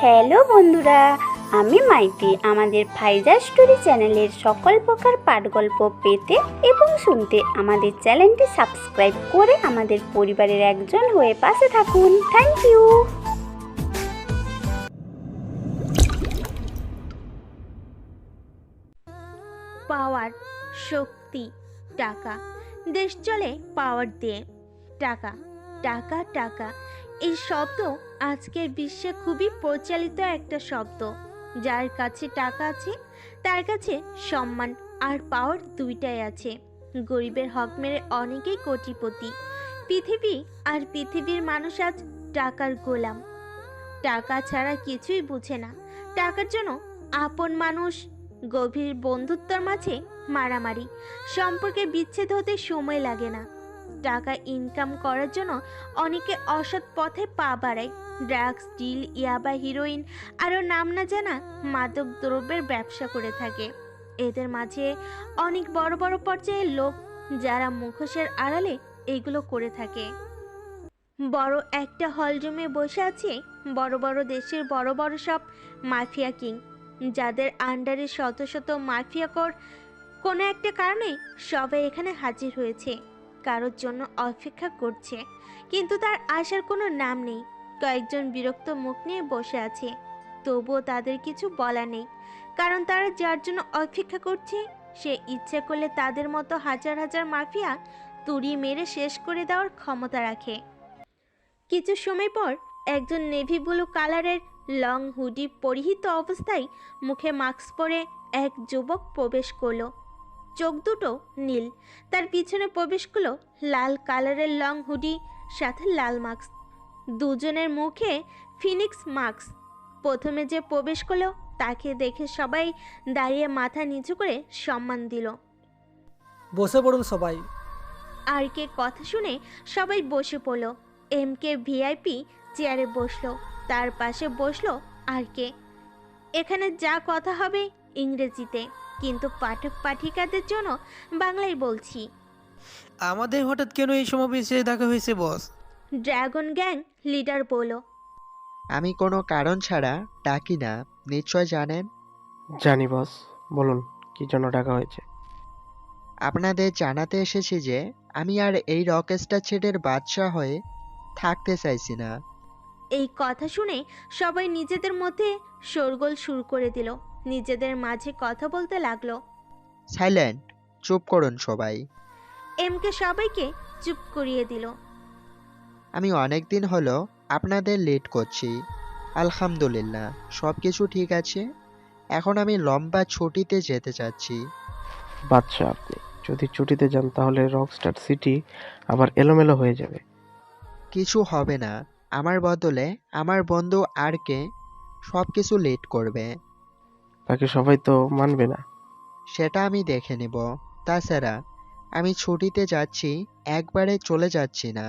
Hello বন্ধুরা, আমি মাইতি। আমাদের ফাইজা স্টোরি চ্যানেলের সকল প্রকার পাঠগল্প পেতে এবং শুনতে আমাদের চ্যানেলটি সাবস্ক্রাইব করে আমাদের পরিবারের একজন হয়ে পাশে থাকুন। Thank you. পাওয়ার, শক্তি, টাকা। দেশ চলে পাওয়ার দিয়ে। টাকা, টাকা, টাকা, এই শব্দ আজকের বিশ্বে খুবই প্রচলিত একটা শব্দ। যার কাছে টাকা আছে তার কাছে সম্মান আর পাওয়ার দুইটাই আছে। গরিবের হক মেরে অনেকেই কোটিপতি। পৃথিবী আর পৃথিবীর মানুষ আজ টাকার গোলাম। টাকা ছাড়া কিছুই বুঝে না। টাকার জন্য আপন মানুষ, গভীর বন্ধুত্বর মাঝে মারামারি, সম্পর্কে বিচ্ছেদ হতে সময় লাগে না। টাকা ইনকাম করার জন্য অনেকে অসৎ পথে পা বাড়ায়। ড্রাগস ডিল, ইয়াবা, হিরোইন আরও নাম না জানা মাদক দ্রব্যের ব্যবসা করে থাকে। এদের মাঝে অনেক বড় বড় পর্যায়ের লোক যারা মুখোশের আড়ালে এগুলো করে থাকে। বড় একটা হল রুমে বসে আছে বড় বড় দেশের বড় বড় সব মাফিয়া কিং, যাদের আন্ডারে শত শত মাফিয়াকর। কোনো একটা কারণে সবাই এখানে হাজির হয়েছে, কারোর জন্য অপেক্ষা করছে, কিন্তু তার আসার কোনো নাম নেই। কয়েকজন বিরক্ত মুখ নিয়ে বসে আছে, তবুও তাদের কিছু বলা নেই, কারণ তারা যার জন্য অপেক্ষা করছে সে ইচ্ছে করলে তাদের মতো হাজার হাজার মাফিয়া তুড়ি মেরে শেষ করে দেওয়ার ক্ষমতা রাখে। কিছু সময় পর একজন নেভি ব্লু কালারের লং হুডি পরিহিত অবস্থায় মুখে মাস্ক পরে এক যুবক প্রবেশ করলো। চোখ দুটো নীল। তার পিছনে প্রবেশ করলো লাল কালারের লং হুডি সাথে লাল মাস্ক। দুজনের মুখে ফিনিক্স মাস্ক। প্রথমে যে প্রবেশ করলো তাকে দেখে সবাই দাঁড়িয়ে মাথা নিচু করে সম্মান দিল। বসে পড়ুন সবাই। আর কে কথা শুনে সবাই বসে পড়ল। এম কে ভিআইপি চেয়ারে বসলো, তার পাশে বসলো আর কে। এখানে যা কথা হবে ইংরেজিতে, কিন্তু পাঠক পাঠিকাদের জন্য বাংলায় বলছি। আমাদের হঠাৎ কেন এই সমাবেশে দেখা হয়েছে বস? ড্রাগন গ্যাং লিডার বলল। আমি কোনো কারণ ছাড়া ডাকি না, নিশ্চয় জানেন। জানি বস, বলুন কি জন্য ডাকা হয়েছে? আপনাদের জানাতে এসেছি যে আমি আর এই রকস্টার ছেলের বাদশা হয়ে থাকতে চাইছি না। এই কথা শুনে সবাই নিজেদের মধ্যে শোরগোল শুরু করে দিল, নিজেদের মাঝে কথা বলতে লাগলো। সাইলেন্ট, চুপ করুন সবাই। এম কে সবাইকে চুপ করিয়ে দিল। আমি অনেক দিন হলো আপনাদের লেট করছি। আলহামদুলিল্লাহ সব কিছু ঠিক আছে। এখন আমি লম্বা ছুটিতে যেতে চাচ্ছি। বাচ্চা আপনি যদি ছুটিতে যান তাহলে রকস্টার সিটি আবার এলোমেলো হয়ে যাবে। কিছু হবে না, আমার বদলে আমার বন্ধু আর কে সব কিছু লেট করবে। বাকি সবাই তো মানবে না। সেটা আমি দেখে নেব। তাছাড়া আমি ছুটিতে যাচ্ছি, একবারে চলে যাচ্ছি না।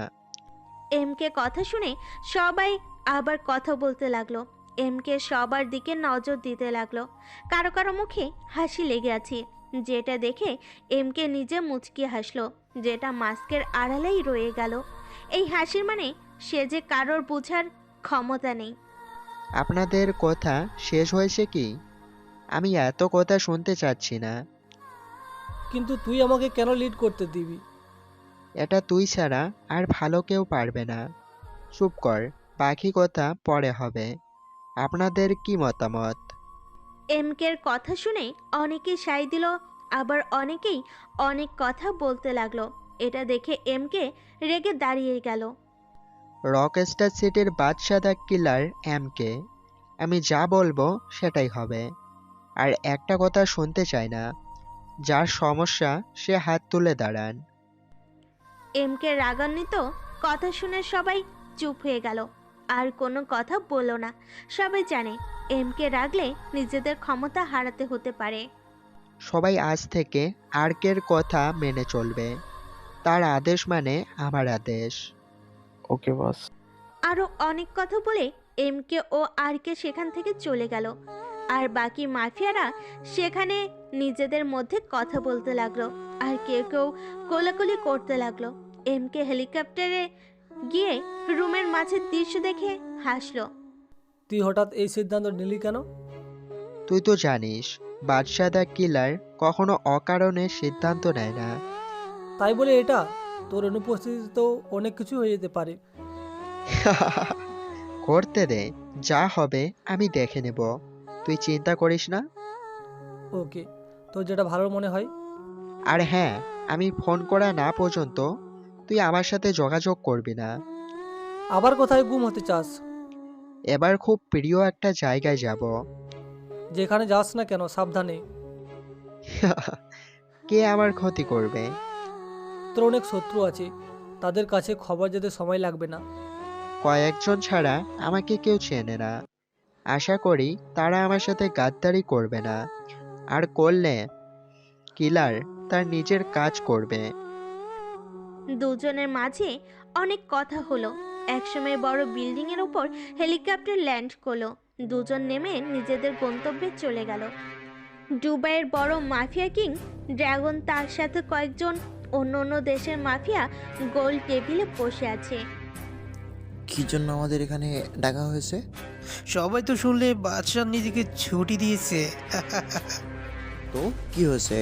এম কে কথা শুনে সবাই আবার কথা বলতে লাগলো। এম কে সবার দিকে নজর দিতে লাগলো। কারো কারো মুখে হাসি লেগে আছে, যেটা দেখে এম কে নিজে মুচকি হাসলো, যেটা মাস্কের আড়ালেই রয়ে গেল। এই হাসির মানে সে যে কারোর বোঝার ক্ষমতা নেই। আপনাদের কথা শেষ হয়েছে কি? আমি এত কথা শুনতে চাচ্ছি না। কিন্তু তুই আমাকে কেন লিড করতে দিবি? এটা তুই ছাড়া আর ভালো কেউ পারবে না। চুপ কর, বাকি কথা পরে হবে। আপনাদের কি মতামত? এম কের কথা শুনে অনেকে সায় দিল, আবার অনেকেই অনেক কথা বলতে লাগলো। এটা দেখে এম কে রেগে দাঁড়িয়ে গেল। রকস্টার সিটির বাদশাদা কিলার এমকে, আমি যা বলবো সেটাই হবে। আর একটা কথা শুনতে চাই না। যার সমস্যা সে হাত তুলে দাঁড়ান। এম কে রাগান্বিত কথা শুনে সবাই চুপ হয়ে গেল, আর কোনো কথা বলল না। সবাই জানে এম কে রাগলে নিজেদের ক্ষমতা হারাতে হতে পারে। সবাই আজ থেকে আর্কের কথা মেনে চলবে। তার আদেশ মানে আমার আদেশ। ওকে বস। আরও অনেক কথা বলে এম কে ও আর কে সেখান থেকে চলে গেল। আর বাকি মাফিয়ারা সেখানে নিজেদের মধ্যে কথা বলতে লাগলো, আর কেউ কেউ কোলাকুলি করতে লাগলো। এম কে হেলিকপ্টারে গিয়ে রুমের মাঝের দৃশ্য দেখে হাসলো। তুই হঠাৎ এই সিদ্ধান্ত নিলি কেন? তুই তো জানিস বাদশা দ্য কিলার কখনো অকারণে সিদ্ধান্ত নেয় না। তাই বলে এটা তোর অনুপস্থিতিতেও অনেক কিছু হয়ে যেতে পারে। করতে দে, যা হবে আমি দেখে নেব, তুই চিন্তা করিস না। ওকে, তোর যেটা ভালো মনে হয়। আর হ্যাঁ, আমি ফোন করা না পর্যন্ত তুই আমার সাথে যোগাযোগ করবি না। আবার কোথায় গুম হতে চাস? এবার খুব প্রিয় একটা জায়গায় যাব। যেখানে যাস না কেন সাবধানে। কে আমার ক্ষতি করবে? তোর অনেক শত্রু আছে, তাদের কাছে খবর যেতে সময় লাগবে না। কয়েকজন ছাড়া আমাকে কেউ চেনে না। আশা করি তারা আমার সাথে গাদ্দারি করবে না, আর করলে কিলার তার নিজের কাজ করবে। দুজনের মাঝে অনেক কথা হলো। একসময় বড় বিল্ডিং এর উপর হেলিকপ্টার ল্যান্ড করলো। দুজন নেমে নিজেদের গন্তব্যে চলে গেল। দুবাইয়ের বড় মাফিয়া কিং ড্রাগন তার সাথে কয়েকজন অন্য অন্য দেশের মাফিয়া গোল টেবিলে বসে আছে। কি জন্য আমাদের এখানে ডাকা হয়েছে? সবাই তো শুনলে বাদশাহ নিজেকে ছুটি দিয়েছে। তো কি হয়েছে?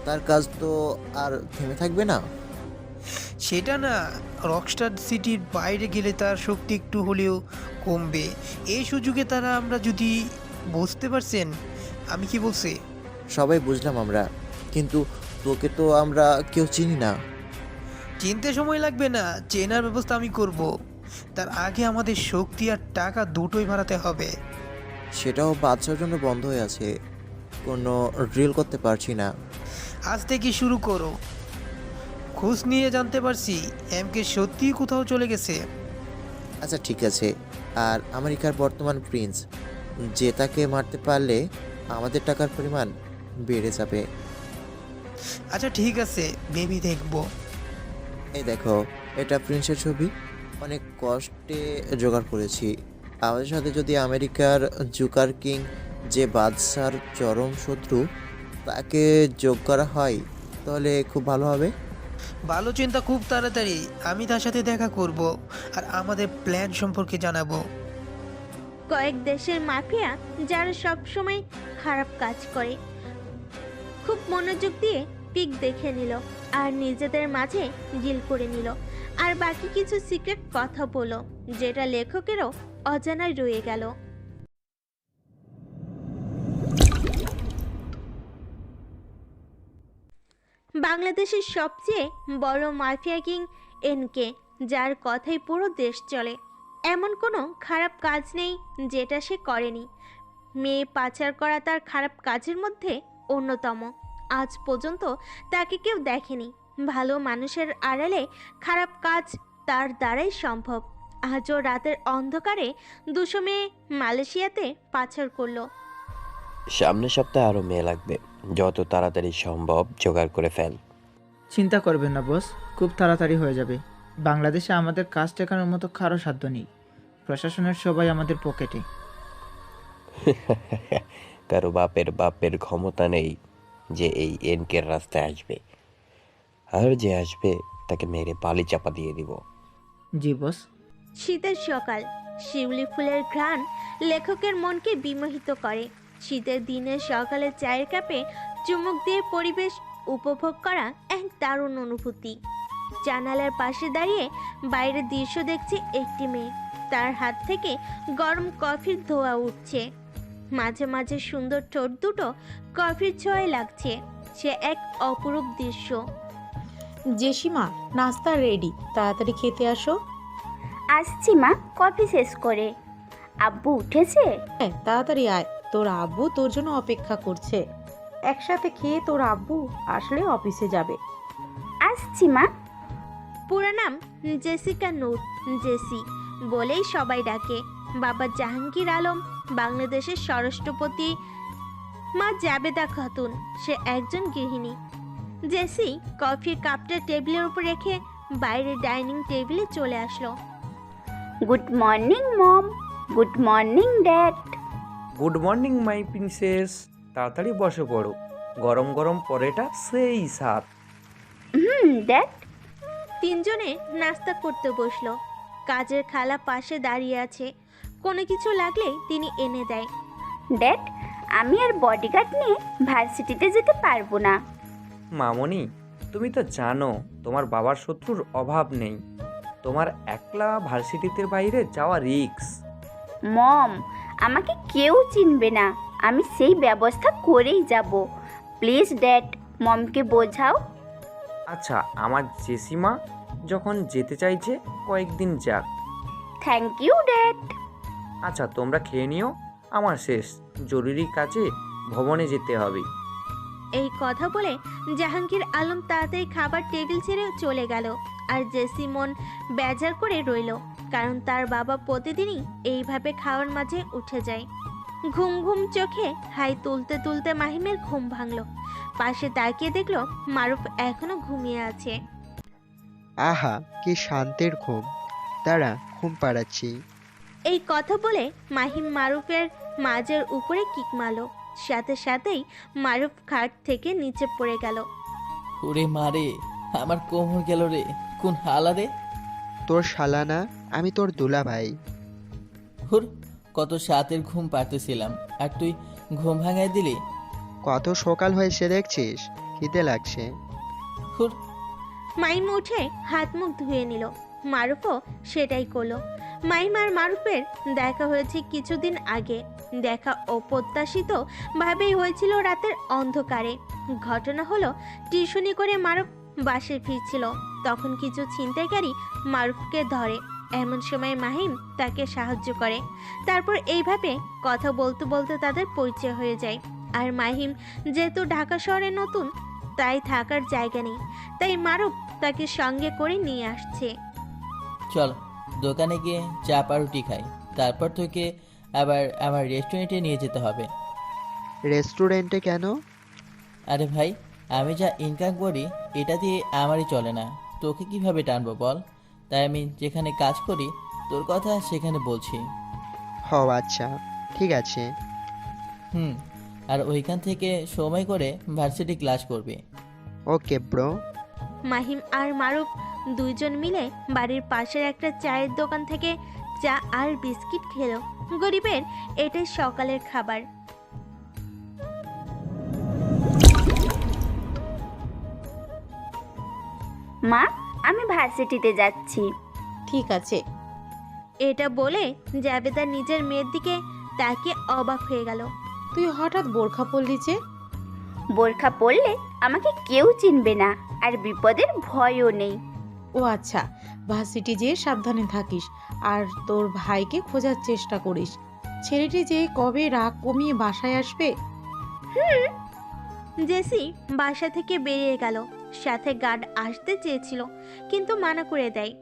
তার কাজ তো আর থেমে থাকবে না। সেটা না, রকস্টার সিটির বাইরে গেলে তার শক্তি একটু হলেও কমবে। এই সুযোগে তারা আমরা যদি, বুঝতে পারছেন আমি কি বলছি? সবাই বুঝলাম আমরা, কিন্তু তোকে তো আমরা কেউ চিনি না। চিনতে সময় লাগবে না, চেনার ব্যবস্থা আমি করব। তার আগে আমাদের শক্তি আর টাকা দুটোই বাড়াতে হবে। সেটাও বাচ্চার জন্য বন্ধ হয়ে আছে, কোনো ড্রিল করতে পারছি না। আজ থেকে শুরু করো। খোঁজ নিয়ে জানতে পারছি এমকে সত্যিই কোথাও চলে গেছে। আচ্ছা ঠিক আছে। আর আমেরিকার বর্তমান প্রিন্স, যে তাকে মারতে পারলে আমাদের টাকার পরিমাণ বেড়ে যাবে। আচ্ছা ঠিক আছে, ভেবে দেখবো। এই দেখো, এটা প্রিন্সের ছবি, অনেক কষ্টে জোগাড় করেছি। আমাদের সাথে যদি আমেরিকার জুকার কিং, যে বাদশার চরম শত্রু, তাকে যোগ করা হয় তাহলে খুব ভালো হবে। ভালো চিন্তা, খুব তাড়াতাড়ি আমি তার সাথে দেখা করব আর আমাদের প্ল্যান সম্পর্কে জানাবো। কয়েক দেশের মাফিয়া যারা সব সময় খারাপ কাজ করে খুব মনোযোগ দিয়ে পিক দেখে নিল আর নিজেদের মাঝে ডিল করে নিল। আর বাকি কিছু সিক্রেট কথা বলো, যেটা লেখকেরও অজানায় রয়ে গেল। বাংলাদেশের সবচেয়ে বড় মাফিয়া কিং এনকে, যার কথাই পুরো দেশ চলে। এমন কোনো খারাপ কাজ নেই যেটা সে করেনি। মেয়ে পাচার করা তার খারাপ কাজের মধ্যে অন্যতম। আজ পর্যন্ত তাকে কেউ দেখেনি। ভালো মানুষের আড়ালে খারাপ কাজ তার দ্বারাই সম্ভব। আজও রাতের অন্ধকারে 200 মেয়ে মালয়েশিয়াতে পাচার করলো। সামনের সপ্তাহে আরো মেয়ে লাগবে, যত তাড়াতাড়ি সম্ভব জোগাড় করে ফেল। চিন্তা করবেন না বস, খুব তাড়াতাড়ি হয়ে যাবে। বাংলাদেশে আমাদের কাজ টেকানোর মতো কারো সাধ্য নেই। প্রশাসনের সবাই আমাদের পকেটে। কারো বাপের ক্ষমতা নেই যে এই এনকের রাস্তায় আসবে, আর যে আসবে তাকে মেরে বালি চাপা দিয়ে দিব। জি বস। শীতের সকাল, শিউলি ফুলের ঘ্রাণ লেখকের মনকে বিমোহিত করে। শীতের দিনের সকালে চায়ের কাপে চুমুক দিয়ে পরিবেশ উপভোগ করা এক দারুণ অনুভূতি। জানালার পাশে দাঁড়িয়ে বাইরের দৃশ্য দেখছে একটি মেয়ে। তার হাত থেকে গরম কফির ধোঁয়া উঠছে। মাঝে মাঝে সুন্দর ঠোঁট দুটো কফির ছোঁয়ায় লাগছে। সে এক অপরূপ দৃশ্য। জেসিমা, নাস্তা রেডি, তাড়াতাড়ি খেতে আসো। আসছি মা, কফি শেষ করে। আব্বু উঠেছে? হ্যাঁ, তাড়াতাড়ি আয়, তোর আব্বু তোর জন্য অপেক্ষা করছে। একসাথে খেয়ে তোর আব্বু আসলে অফিসে যাবে। আসছি মা। পুরো নাম জেসিকা নূর, জেসি বলেই সবাই ডাকে। বাবা জাহাঙ্গীর আলম বাংলাদেশের স্বরাষ্ট্রপতি, মা জাবেদা খাতুন সে একজন গৃহিণী। জেসি কফির কাপটা টেবিলের উপর রেখে বাইরে ডাইনিং টেবিলে চলে আসলো। Good morning mom, good morning dad. Good morning my princess, তাড়াতাড়ি বসে পড়ো, গরম গরম পরেটা সেই স্বাদ। ড্যাড। তিনজনে নাস্তা করতে বসলো। কাজের খালা পাশে দাঁড়িয়ে আছে, কোনো কিছু লাগলে তিনি এনে দেয়। ড্যাড, আমি আর বডিগার্ড নিয়ে ভার্সিটিতে যেতে পারবো না। মামনি, তুমি তো জানো তোমার বাবার শত্রুর অভাব নেই। তোমার একলা ভার্সিটিতে বাইরে যাওয়া রিস্ক। মম, আমাকে কেউ চিনবে না, আমি সেই ব্যবস্থা করেই যাব। প্লিজ ড্যাড, মমকে বোঝাও। আচ্ছা, আমার জেসিমা যখন যেতে চাইছে কয়েকদিন যাক। Thank you dad. আচ্ছা, তোমরা খেয়ে নিও, আমার শেষ জরুরি কাজে ভবনে যেতে হবে। এই কথা বলে জাহাঙ্গীর আলম তাড়াতাড়ি খাবার টেবিল ছেড়ে চলে গেল। আর জেসি মন বেজার করে রইল, কারণ তার বাবা প্রতিদিনই এইভাবে খাওয়ার মাঝে উঠে যায়। ঘুম ঘুম চোখে হাই তুলতে তুলতে মাহিমের ঘুম ভাঙল। পাশে তাকিয়ে দেখলো মারুফ এখনো ঘুমিয়ে আছে। আহা, কি শান্তির ঘুম! দাঁড়া, ঘুম পাড়াচ্ছি। এই কথা বলে মাহিম মারুফের মাঝের উপরে কিক মারল। সাথে সাথেই মারুফ খাট থেকে নিচে পড়ে গেল। ওরে মারে, আমার কোমর গেল রে, কোন হালা রে! তোর শালা না, আমি তোর দুলা ভাই। হুর, কত সাতের ঘুম পাড়তেছিলাম আর তুই ঘুম ভাঙাই দিলি। কত সকাল হয়েছে দেখছিস, খিদে লাগছে। হুর। মাইম উঠে হাত মুখ ধুয়ে নিল। মারুফও সেটাই করলো। মাইম আর মারুফের দেখা হয়েছে কিছুদিন আগে। দেখা অপ্রত্যাশিত ভাবেই হয়েছিল রাতের অন্ধকারে। ঘটনা হলো, টিউশনি করে মারুফ বাসে ফিরছিল, তখন কিছু ছিনতাইকারী মারুফকে ধরে। এমন সময় মাহিম তাকে সাহায্য করে। তারপর এইভাবে কথা বলতে বলতে তাদের পরিচয় হয়ে যায়। আর মাহিম যেহেতু ঢাকা শহরে নতুন, তাই থাকার জায়গা নেই, তাই মারুফ তাকে সঙ্গে করে নিয়ে আসছে। চল দোকানে গিয়ে চা রুটি খাই, তারপর তোকে আবার আমার রেস্টুরেন্টে নিয়ে যেতে হবে। রেস্টুরেন্টে কেন? আরে ভাই, আমি যা ইনকাম করি এটা দিয়ে আমারই চলে না, তোকে কিভাবে টানবো বল? তাই আমি যেখানে কাজ করি তোর কথা সেখানে বলছি। হ, আচ্ছা, ঠিক আছে। আর ওইখান থেকে সময় করে ভার্সিটি ক্লাস করবি। Okay bro. মাহিম আর মারুফ দুইজন মিলে বাড়ির পাশের একটা চায়ের দোকান থেকে চা আর বিস্কিট খেলো। গরিবের এটাই সকালের খাবার। মা, আমি ভার্সিটিতে যাচ্ছি। ঠিক আছে। এটা বলে জাবেদা নিজের মেয়ের দিকে তাকিয়ে অবাক হয়ে গেল। তুই হঠাৎ বোরখা পরলি যে? বোরখা পরলে আমাকে কেউ চিনবে না, আর বিপদের ভয়ও নেই। ও আচ্ছা, ভার্সিটি যেয়ে সাবধানে থাকিস আর তোর ভাইকে খোঁজার চেষ্টা করিস। ছেলেটি যে কবে রাগ কমিয়ে বাসায় আসবে। জেসি বাসা থেকে বেরিয়ে গেল। সাথে গার্ড আসতে চেয়েছিল, কিন্তু মানা করে দেয়।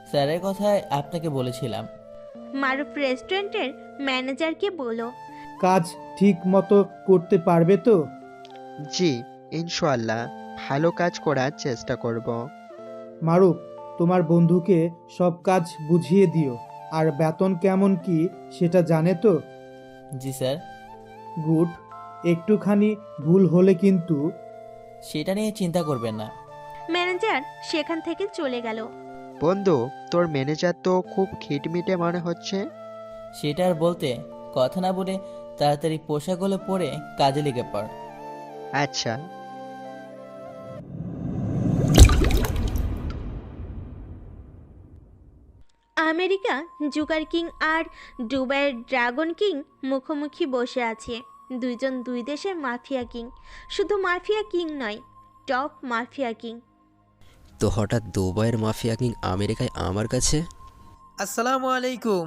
স্যারের কথায় আপনাকে বলেছিলাম। মারুফ রেস্টুরেন্টের ম্যানেজারকে বলল, কাজ ঠিক মতো করতে পারবে তো? জি, ইনশাআল্লাহ ভালো কাজ করার চেষ্টা করব। মারুফ, তোমার বন্ধুকে সব কাজ বুঝিয়ে দিও, আর বেতন কেমন কি সেটা জানে তো? জি স্যার। গুড। একটুখানি ভুল হলে কিন্তু। সেটা নিয়ে চিন্তা করবেন না। ম্যানেজার সেখান থেকে চলে গেল। বন্ধু, তোর ম্যানেজার তো খুব খিটমিটে মনে হচ্ছে। সেটা আর বলতে, কথা না বলে তাড়াতাড়ি পোশাকগুলো পরে কাজে লেগে পড়। আচ্ছা। আমেরিকা জুকার কিং আর দুবাইয়ের ড্রাগন কিং মুখোমুখি বসে আছে। দুইজন দুই দেশের মাফিয়া কিং। শুধু মাফিয়া কিং নয়, টপ মাফিয়া কিং। তো হঠাৎ দুবাইয়ের মাফিয়া কিং আমেরিকায় আমার কাছে? আসসালামু আলাইকুম।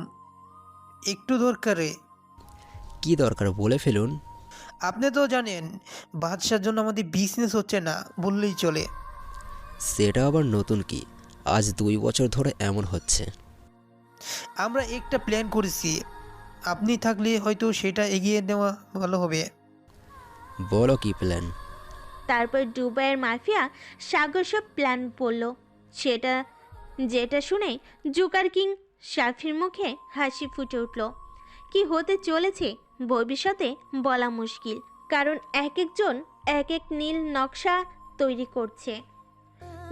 একটু দরকারে। কি দরকার বলে ফেলুন। আপনি তো জানেন বাদশার জন্য আমাদের বিজনেস হচ্ছে না বললেই চলে। সেটা আবার নতুন কি? আজ 2 বছর ধরে এমন হচ্ছে। আমরা একটা প্ল্যান করেছি, আপনি থাকলে হয়তো সেটা এগিয়ে নেওয়া ভালো হবে। বলো কি প্ল্যান? তারপর দুবাইয়ের মাফিয়া সাগর সব প্ল্যান বলল। যেটা শুনে জুকার কিং সাফির মুখে হাসি ফুটে উঠল। কি হতে চলেছে ভবিষ্যতে বলা মুশকিল, কারণ এক একজন এক এক নীল নকশা তৈরি করছে।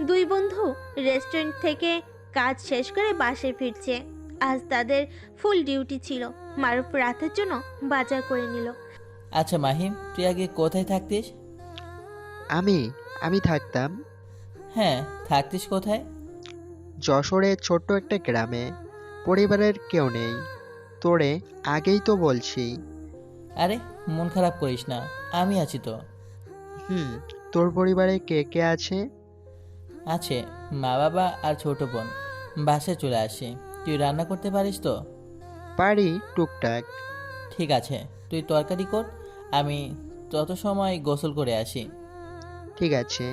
দুই বন্ধু রেস্টুরেন্ট থেকে কাজ শেষ করে বাসায় ফিরছে। আজ তাদের ফুল ডিউটি ছিল। মারুফ রাতের জন্য বাজার করে নিল। আচ্ছা মাহিম, তুই আগে কোথায় থাকতিস? আমি থাকতাম হ্যাঁ, থাকতিস কোথায়? যশোরের ছোট্ট একটা গ্রামে। পরিবারের কেউ নেই। তোরে আগেই তো বলছি। আরে মন খারাপ করিস না, আমি আছি তো। তোর পরিবারে কে কে আছে? আছে মা বাবা আর ছোট বোন। বাসায় চলে আসি। তুই রান্না করতে পারিস তো? পারি টুকটাক। ঠিক আছে, তুই তরকারি কর, আমি তত সময় গোসল করে আসি। ঠিক আছে।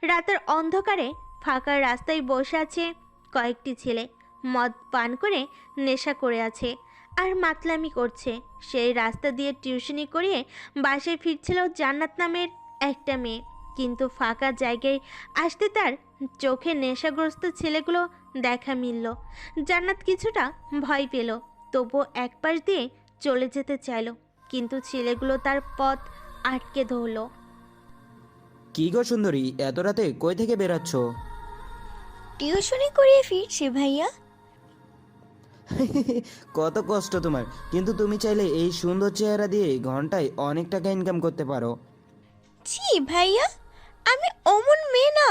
রাতের অন্ধকারে ফাঁকা রাস্তায় বসে আছে কয়েকটি ছেলে। মদ পান করে নেশা করে আছে আর মাতলামি করছে। সেই রাস্তা দিয়ে টিউশনি করিয়ে বাসায় ফিরছিল জান্নাত নামের একটা মেয়ে। কিন্তু ফাঁকা জায়গায় আসতে তার চোখে নেশাগ্রস্ত ছেলেগুলো দেখা মিলল। জান্নাত কিছুটা ভয় পেল, তবুও এক পাশ দিয়ে চলে যেতে চাইল, কিন্তু ছেলেগুলো তার পথ আটকে ধরল। কি গো সুন্দরী, এত রাতে কই থেকে বেরাচ্ছ? টিউশনি করিয়ে ফিরছি ভাইয়া। কত কষ্ট তোমার, কিন্তু তুমি চাইলে এই সুন্দর চেহারা দিয়ে ঘন্টায় অনেক টাকা ইনকাম করতে পারো। ছি ভাইয়া, আমি অমন মেয়ে না।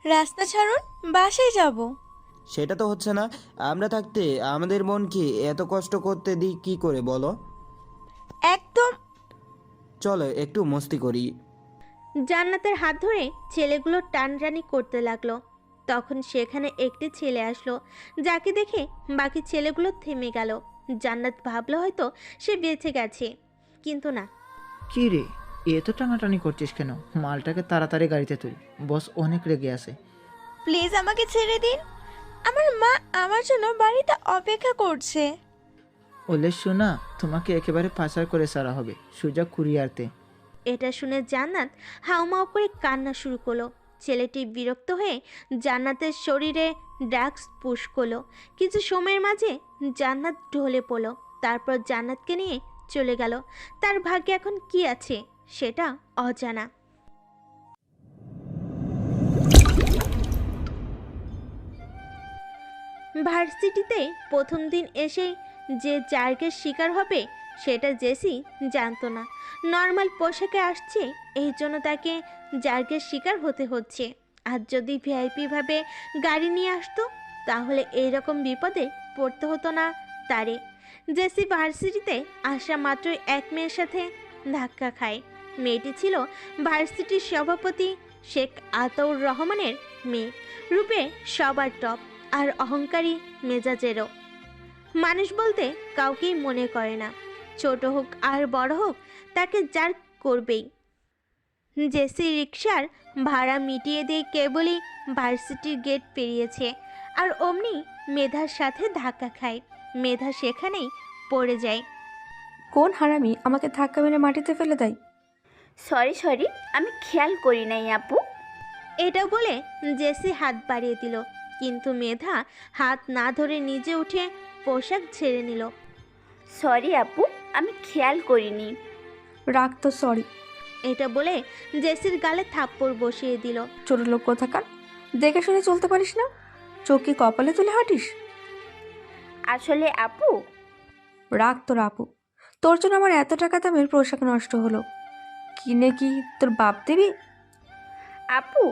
রাস্তা ছাড়ুন, বাসায় যাব। সেটা তো হচ্ছে না। আমরা থাকতে আমাদের মনকে এত কষ্ট করতে দিই কি করে বলো? একদম। চলো একটু মস্তি করি। জান্নাতের হাত ধরে ছেলেগুলো টানটানি করতে লাগলো। তখন সেখানে একটি ছেলে আসলো, যাকে দেখে বাকি ছেলেগুলো থেমে গেল। জান্নাত ভাবলো হয়তো সে বেঁচে গেছে, কিন্তু না। কি রে, এত টানাটানি করছিস কেন? মালটাকে তাড়াতাড়ি গাড়িতে তুল, বস অনেক রেগে আছে। প্লিজ আমাকে ছেড়ে দিন, আমার মা আমার জন্য বাড়িতে অপেক্ষা করছে। ওলে শোনা, তোমাকে একেবারে পাচার করে সারা হবে সুজা কুরিয়ারতে। এটা শুনে জান্নাত হাউমাউ করে কান্না শুরু করলো। ছেলেটি বিরক্ত হয়ে জান্নাতের শরীরে ড্রাগস পুশ করলো। কিছু সময়ের মাঝে জান্নাত ঢলে পড়ল। তারপর জান্নাতকে নিয়ে চলে গেল। তার ভাগ্যে এখন কি আছে সেটা অজানা। ভার্সিটিতে প্রথম দিন এসে যে জার্গের শিকার হবে সেটা জেসি জানতো না। নর্মাল পোশাকে আসছে, এই জন্য তাকে জার্গের শিকার হতে হচ্ছে। আর যদি ভিআইপি ভাবে গাড়ি নিয়ে আসতো তাহলে এইরকম বিপদে পড়তে হতো না তারে। জেসি ভার্সিটিতে আসা মাত্রই এক মেয়ের সাথে ধাক্কা খায়। মেয়েটি ছিল ভার্সিটির সভাপতি শেখ আতাউর রহমানের মেয়ে। রূপে সবার টপ আর অহংকারী মেজাজেরও। মানুষ বলতে কাউকেই মনে করে না, ছোট হোক আর বড় হোক তাকে যার করবেই। জেসি রিক্সার ভাড়া মিটিয়ে দিয়ে কেবলই ভার্সিটির গেট পেরিয়েছে, আর অমনি মেধার সাথে ধাক্কা খায়। মেধা সেখানেই পড়ে যায়। কোন হারামি আমাকে ধাক্কা মেরে মাটিতে ফেলে দেয়? সরি, আমি খেয়াল করি নাই আপু। এটা বলে জেসি হাত বাড়িয়ে দিল, কিন্তু মেধা হাত না ধরে নিজে উঠে পোশাক ছেড়ে নিল। সরি আপু, আমি খেয়াল করিনি। রাগ তো সরি। এটা বলে জেসির গালে থাপ্পড় বসিয়ে দিল। ছোট লোক কোথাকার, দেখে শুনে চলতে পারিস না? চোখ কি কপালে তুলে হাঁটিস? আসলে আপু। রাগ তোর আপু, তোর জন্য আমার এত টাকা দামের পোশাক নষ্ট হলো, কিনে কি তোর বাপ দেবি? আপু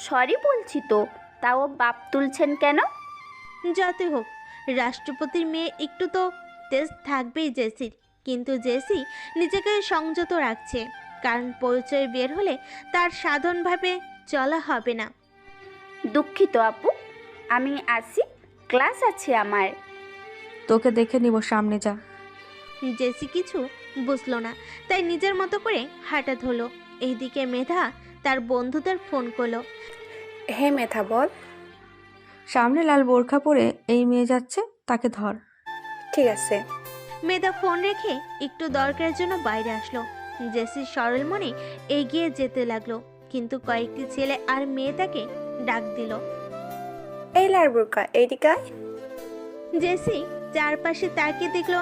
সরি বলছি তো, তাও বাপ তুলছেন কেন? যতই হোক রাষ্ট্রপতির মেয়ে, একটু তো তেজ থাকবেই জেসির। কিন্তু জেসি নিজেকে সংযত রাখছে, কারণ পরিচয় বের হলে তার সাধারণভাবে চলা হবে না। দুঃখিত আপু, আমি আসি, ক্লাস আছে আমার। তোকে দেখে নিব, সামনে যা। জেসি কিছু বুঝলো না, তাই নিজের মতো করে হাঁটা ধরলো। এইদিকে মেধা তার বন্ধুদের ফোন করলো। হে মেধা বল। সামনে লাল বোরখা পরে এই মেয়ে যাচ্ছে, তাকে ধর। ঠিক আছে। মেধা ফোন রেখে একটু দরকারের জন্য বাইরে আসলো। জেসি সরল মনে এগিয়ে যেতে লাগলো, কিন্তু কয়েকটি ছেলে আর মেয়ে তাকে ডাক দিল। এই লাল বোরখা, এইদিকে। জেসি চারপাশে তাকিয়ে দেখলো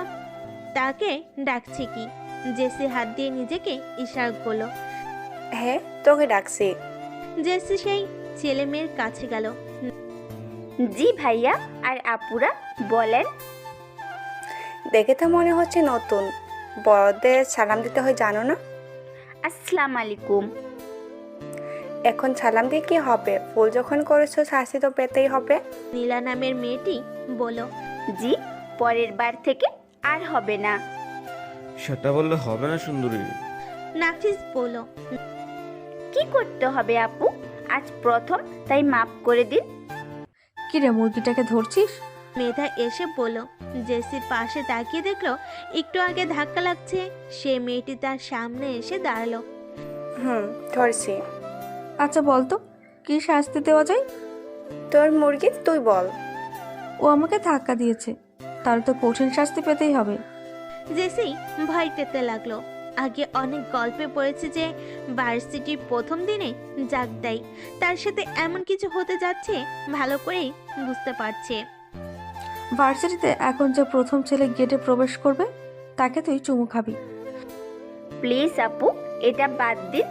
তাকে ডাকছে কি। জেসি হাত দিয়ে নিজেকে ইশারা করলো। হ্যাঁ, তোকে ডাকছি। জেসি সেই ছেলে মেয়ের কাছে গেল। জি ভাইয়া আর আপুরা বলেন। দেখে তো মনে হচ্ছে নতুন, বড়দের সালাম দিতে হয় জানো না? আসসালামু আলাইকুম। এখন সালাম দিয়ে কি হবে? ফুল যখন করেছো শাস্তি তো পেতেই হবে। নীলা নামের মেয়েটি বলল। জি, পরের বার থেকে আর হবে না। সেটা বললে হবে না সুন্দরী। নাফিস বলল। কি করতে হবে আপু? আজ প্রথম, তাই মাফ করে দিন। কিরে, মুরগিটাকে ধরছিস? মেধা এসে বলল। জেসির পাশে তাকিয়ে দেখলো একটু আগে ধাক্কা লাগছে, সে মেয়েটি তার সামনে এসে দাঁড়ালো। ধরছি। আচ্ছা বলতো, কি শাস্তি দেওয়া যায়? তোর মুরগি তুই বল। ও আমাকে ধাক্কা দিয়েছে, তার তো কঠিন শাস্তি পেতেই হবে। জেসি ভয় পেতে লাগলো। আগে অনেক গল্পে পড়েছে যে ভার্সিটির প্রথম দিনে জাগ দেয়, তার সাথে এমন কিছু হতে যাচ্ছে ভালো করেই বুঝতে পারছে। ভার্সিটিতে এখন যে প্রথম ছেলে গেটে প্রবেশ করবে তাকে তুই চুমু খাবি। প্লিজ আপু, এটা বাদ দিন।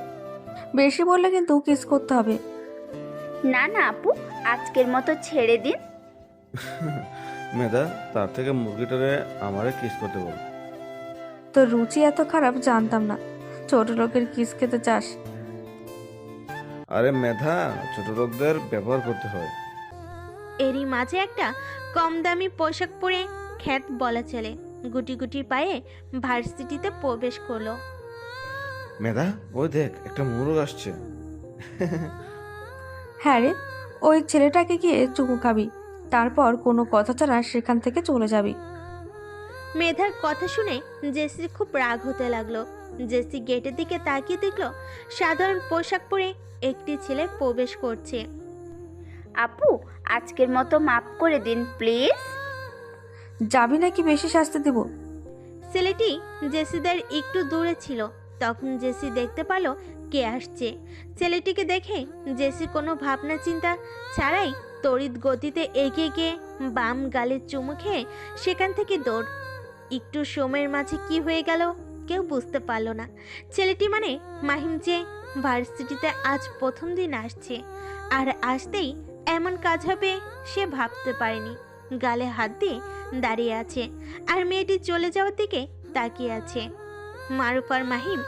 বেশি বললে কিন্তু কিস করতে হবে। না না আপু, আজকের মতো ছেড়ে দিন। মেধা, তার থেকে মুরগিটারে আমারে কিস করতে বল। তোর রুচি এত খারাপ জানতাম না। ছোট লোকের কিস খেতে চাস? আরে মেধা, ছোট লোকদের ব্যবহার করতে হয়। এরই মাঝে একটা কম দামি পোশাক পরে খ্যাত বলা ছেলে গুটি গুটি পায়ে ভার্সিটিতে প্রবেশ করলো। মেধা, ওই দেখ একটা মুরগ আসছে। হ্যাঁ রে, ওই ছেলেটাকে গিয়ে চুমু খাবি, তারপর কোনো কথা ছাড়া সেখান থেকে চলে যাবি। মেধার কথা শুনে জেসির খুব রাগ হতে লাগলো। জেসি গেটের দিকে তাকিয়ে দেখলো সাধারণ পোশাক পরে একটি ছেলে প্রবেশ করছে। আপু, আজকের মতো মাফ করে দিন প্লিজ। যাবি নাকি বেশি শাস্তি দেব? ছেলেটি জেসিদের একটু দূরে ছিল। তখন জেসি দেখতে পেল কে আসছে। ছেলেটিকে দেখে জেসি কোনো ভাবনা চিন্তা ছাড়াই তড়িৎ গতিতে এগিয়ে গিয়ে বাম গালে চুমু খেয়ে সেখান থেকে দৌড়। একটু সময়ের মাঝে কি হয়ে গেল কেউ বুঝতে পারল না। ছেলেটি মানে মাহিম, যে ভার্সিটিতে আজ প্রথম দিন আসছে, আর আসতেই এমন কাজ হবে সে ভাবতে পারেনি। গালে হাত দিয়ে দাঁড়িয়ে আছে আর মেয়েটি চলে যাওয়ার দিকে তাকিয়ে আছে। মারুফ আর মাহিম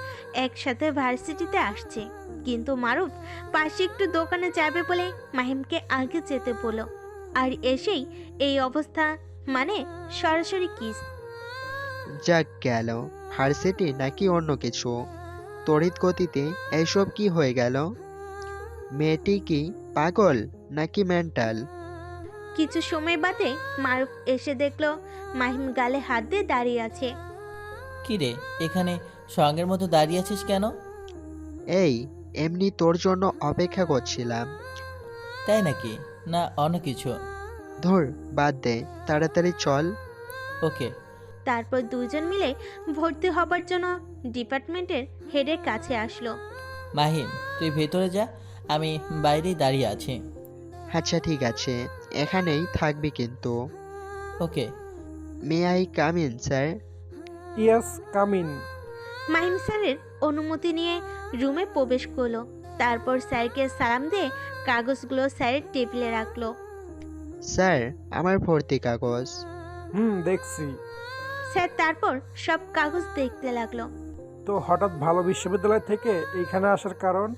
একসাথে ভার্সিটিতে আসছে, কিন্তু মারুফ পাশে একটু দোকানে যাবে বলে মাহিমকে আগে যেতে বলল। আর এসেই এই অবস্থা, মানে সরাসরি কিস। যাক গেল, ভার্সিটি নাকি অন্য কিছু? তড়িৎ গতিতে এইসব কি হয়ে গেল? মেয়েটি কি পাগল নাকি মেন্টাল? কিছু সময় বাদে মারুফ এসে দেখলো মাহিম গালে হাত দিয়ে দাঁড়িয়ে আছে। কি রে, এখানে সঙ্গের মতো দাঁড়িয়ে আছিস কেন? এই এমনি তোর জন্য অপেক্ষা করছিলাম। তাই নাকি? না অন্য কিছু? ধুর, বাদ দে, তাড়াতাড়ি চল। ওকে। তারপর দুজন মিলে ভর্তি হবার জন্য ডিপার্টমেন্টের হেডের কাছে আসলো। মাহিম, তুই ভেতরে যা, আমি বাইরেই দাঁড়িয়ে আছি। আচ্ছা ঠিক আছে, এখানেই থাকবি কিন্তু। Okay. May I come in sir? Yes, come in. Mahim স্যারের অনুমতি নিয়ে রুমে প্রবেশ করলো। তারপর স্যারকে সালাম দিয়ে কাগজগুলো স্যারের টেবিলে রাখলো। স্যার, আমার ভর্তি কাগজ। দেখছি। স্যার তারপর সব কাগজ দেখতে লাগলো। তো হঠাৎ ভালো বিশ্ববিদ্যালয় থেকে এইখানে আসার কারণ?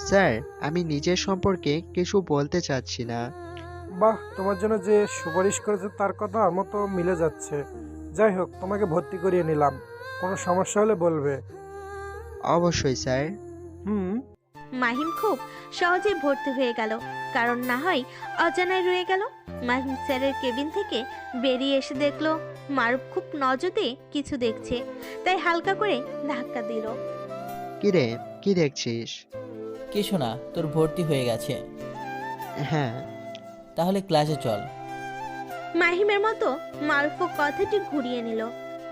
স্যার, আমি নিজের সম্পর্কে কিছু বলতে চাচ্ছি না। বাহ, তোমার জন্য যে সুপারিশ করেছে তার কথা মতো মিলে যাচ্ছে। যাই হোক, তোমাকে ভর্তি করিয়ে নিলাম, কোনো সমস্যা হলে বলবে। অবশ্যই স্যার। মাহিম খুব সহজে ভর্তি হয়ে গেল, কারণ না হয় অজানায় রয়ে গেল। মাহিম স্যারের কেবিন থেকে বেরিয়ে এসে দেখলো মারুফ খুব নজরে কিছু দেখছে, তাই হালকা করে ধাক্কা দিল। কিরে, কি দেখছিস? কিছু না, তোর ভর্তি হয়ে গেছে। হ্যাঁ। তাহলে ক্লাসে চল। মাহিমের মতো মারুফও কথাটি ঘুরিয়ে নিল।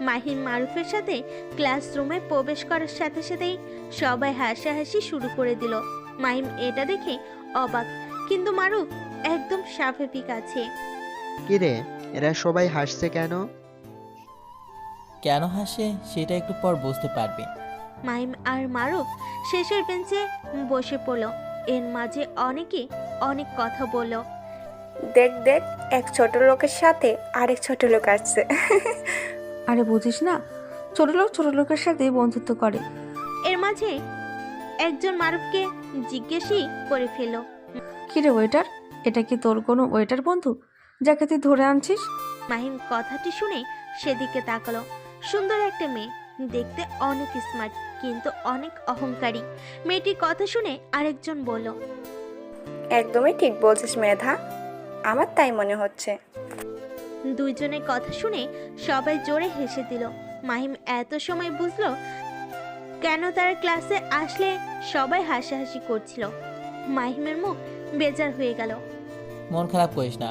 মাহিম মারুফের সাথে ক্লাসরুমে প্রবেশ করার সাথে সাথেই সবাই হাসাহাসি শুরু করে দিল। মাহিম এটা দেখে অবাক, কিন্তু মারুফ একদম স্বাভাবিক আছে। কিরে, এরা সবাই হাসছে কেন? কেন হাসে সেটা একটু পর বুঝতে পারবি। মাহিম আর মারুফ শেষের বেঞ্চে বসে পড়ল। এর মাঝে অনেকে অনেক কথা বলল। দেখ দেখ, এক ছোট লোকের সাথে আরেক ছোট লোক আসছে। আরে বুঝিস না, ছোট লোকের সাথে বন্ধুত্ব করে। এর মাঝে একজন মারুফকে জিজ্ঞেসই করে ফেলল, কিরে ওয়েটার, এটা কি তোর কোনো ওয়েটার বন্ধু যাকে তুই ধরে আনছিস? মাহিম কথাটি শুনে সেদিকে তাকালো। সুন্দর একটা মেয়ে, দেখতে অনেক স্মার্ট কিন্তু অনেক অহংকারী। মেয়েটির কথা শুনে আরেকজন বলল, একদমই ঠিক বলছিস মেধা, আমার তাই মনে হচ্ছে। দুইজনের কথা শুনে সবাই জোরে হেসে দিল। মাহিম এত সময় বুঝলো কেন তার ক্লাসে আসলে সবাই হাসাহাসি করছিল। মাহিমের মুখ বেজার হয়ে গেল। মন খারাপ করিস না,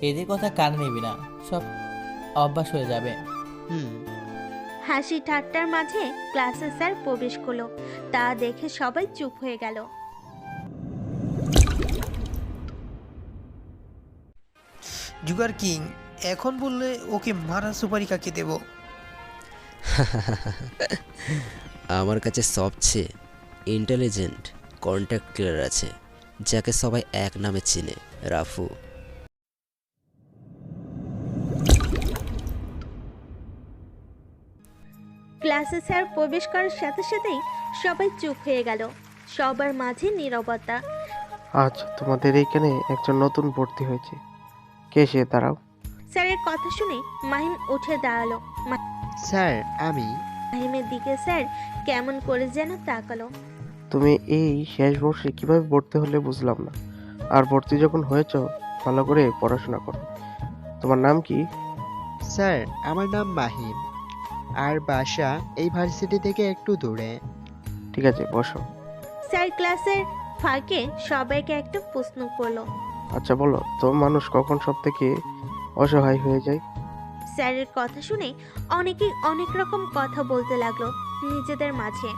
এদের কথা কানে নিবি না, সব অভ্যাস হয়ে যাবে। হাসি ঠাট্টার মাঝে ক্লাসে স্যার প্রবেশ করলো। তা দেখে সবাই চুপ হয়ে গেল। জুগার কিং এখন বললে ওকে মারা সুপারি কাকে দেব? আমার কাছে সবচেয়ে ইন্টেলিজেন্ট কন্ট্যাক্ট ক্লিয়ার আছে, যাকে সবাই এক নামে চিনে, রাফু। ক্লাসে স্যার প্রবেশ করার সাথে সাথেই সবাই চুপ হয়ে গেল। সবার মাঝে নীরবতা। আজ তোমাদের এইখানে একজন নতুন ভর্তি হয়েছে। কে সে? দাঁড়াও। স্যারের কথা শুনে মাহিম উঠে দাঁড়ালো। স্যার আমি। মাহিমের দিকে স্যার কেমন করে যেন তাকালো। তুমি এই শেষ বর্ষে কিভাবে ভর্তি হলে বুঝলাম না। আর ভর্তি যখন হয়েছ ভালো করে পড়াশোনা করো। তোমার নাম কি? স্যার আমার নাম মাহিম, আর বাসা এই ভার্সিটি থেকে একটু দূরে। ঠিক আছে, বসো। স্যার ক্লাসের ফাঁকে সবাইকে একটা প্রশ্ন করলো। আচ্ছা বলো তো, মানুষ কখন সব থেকে অসহায় হয়ে যায়? স্যারের কথা শুনে অনেকেই অনেক রকম কথা বলতে লাগলো নিজেদের মাঝে।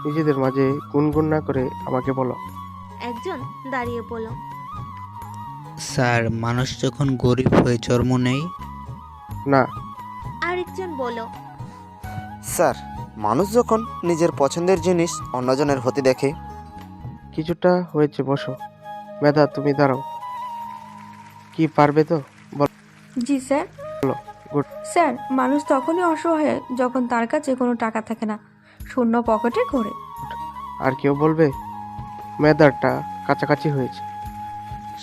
নিজেদের মাঝে গুনগুন না করে আমাকে বলো। একজন দাঁড়িয়ে বলল, স্যার মানুষ যখন গরিব হয়ে জন্ম নেয়। না। আরেকজন বলল, স্যার মানুষ যখন নিজের পছন্দের জিনিস অন্যজনের হতে দেখে। কিছুটা হয়েছে, বসো। মেধা তুমি দাঁড়াও। কি পারবে তো? বলো। জি স্যার। বলো। গুড। স্যার মানুষ তখনই অসহায় যখন তার কাছে কোনো টাকা থাকে না, শূন্য পকেটে ঘোরে। আর কেউ বলবে? মেধারটা কাছাকাছি হয়েছে।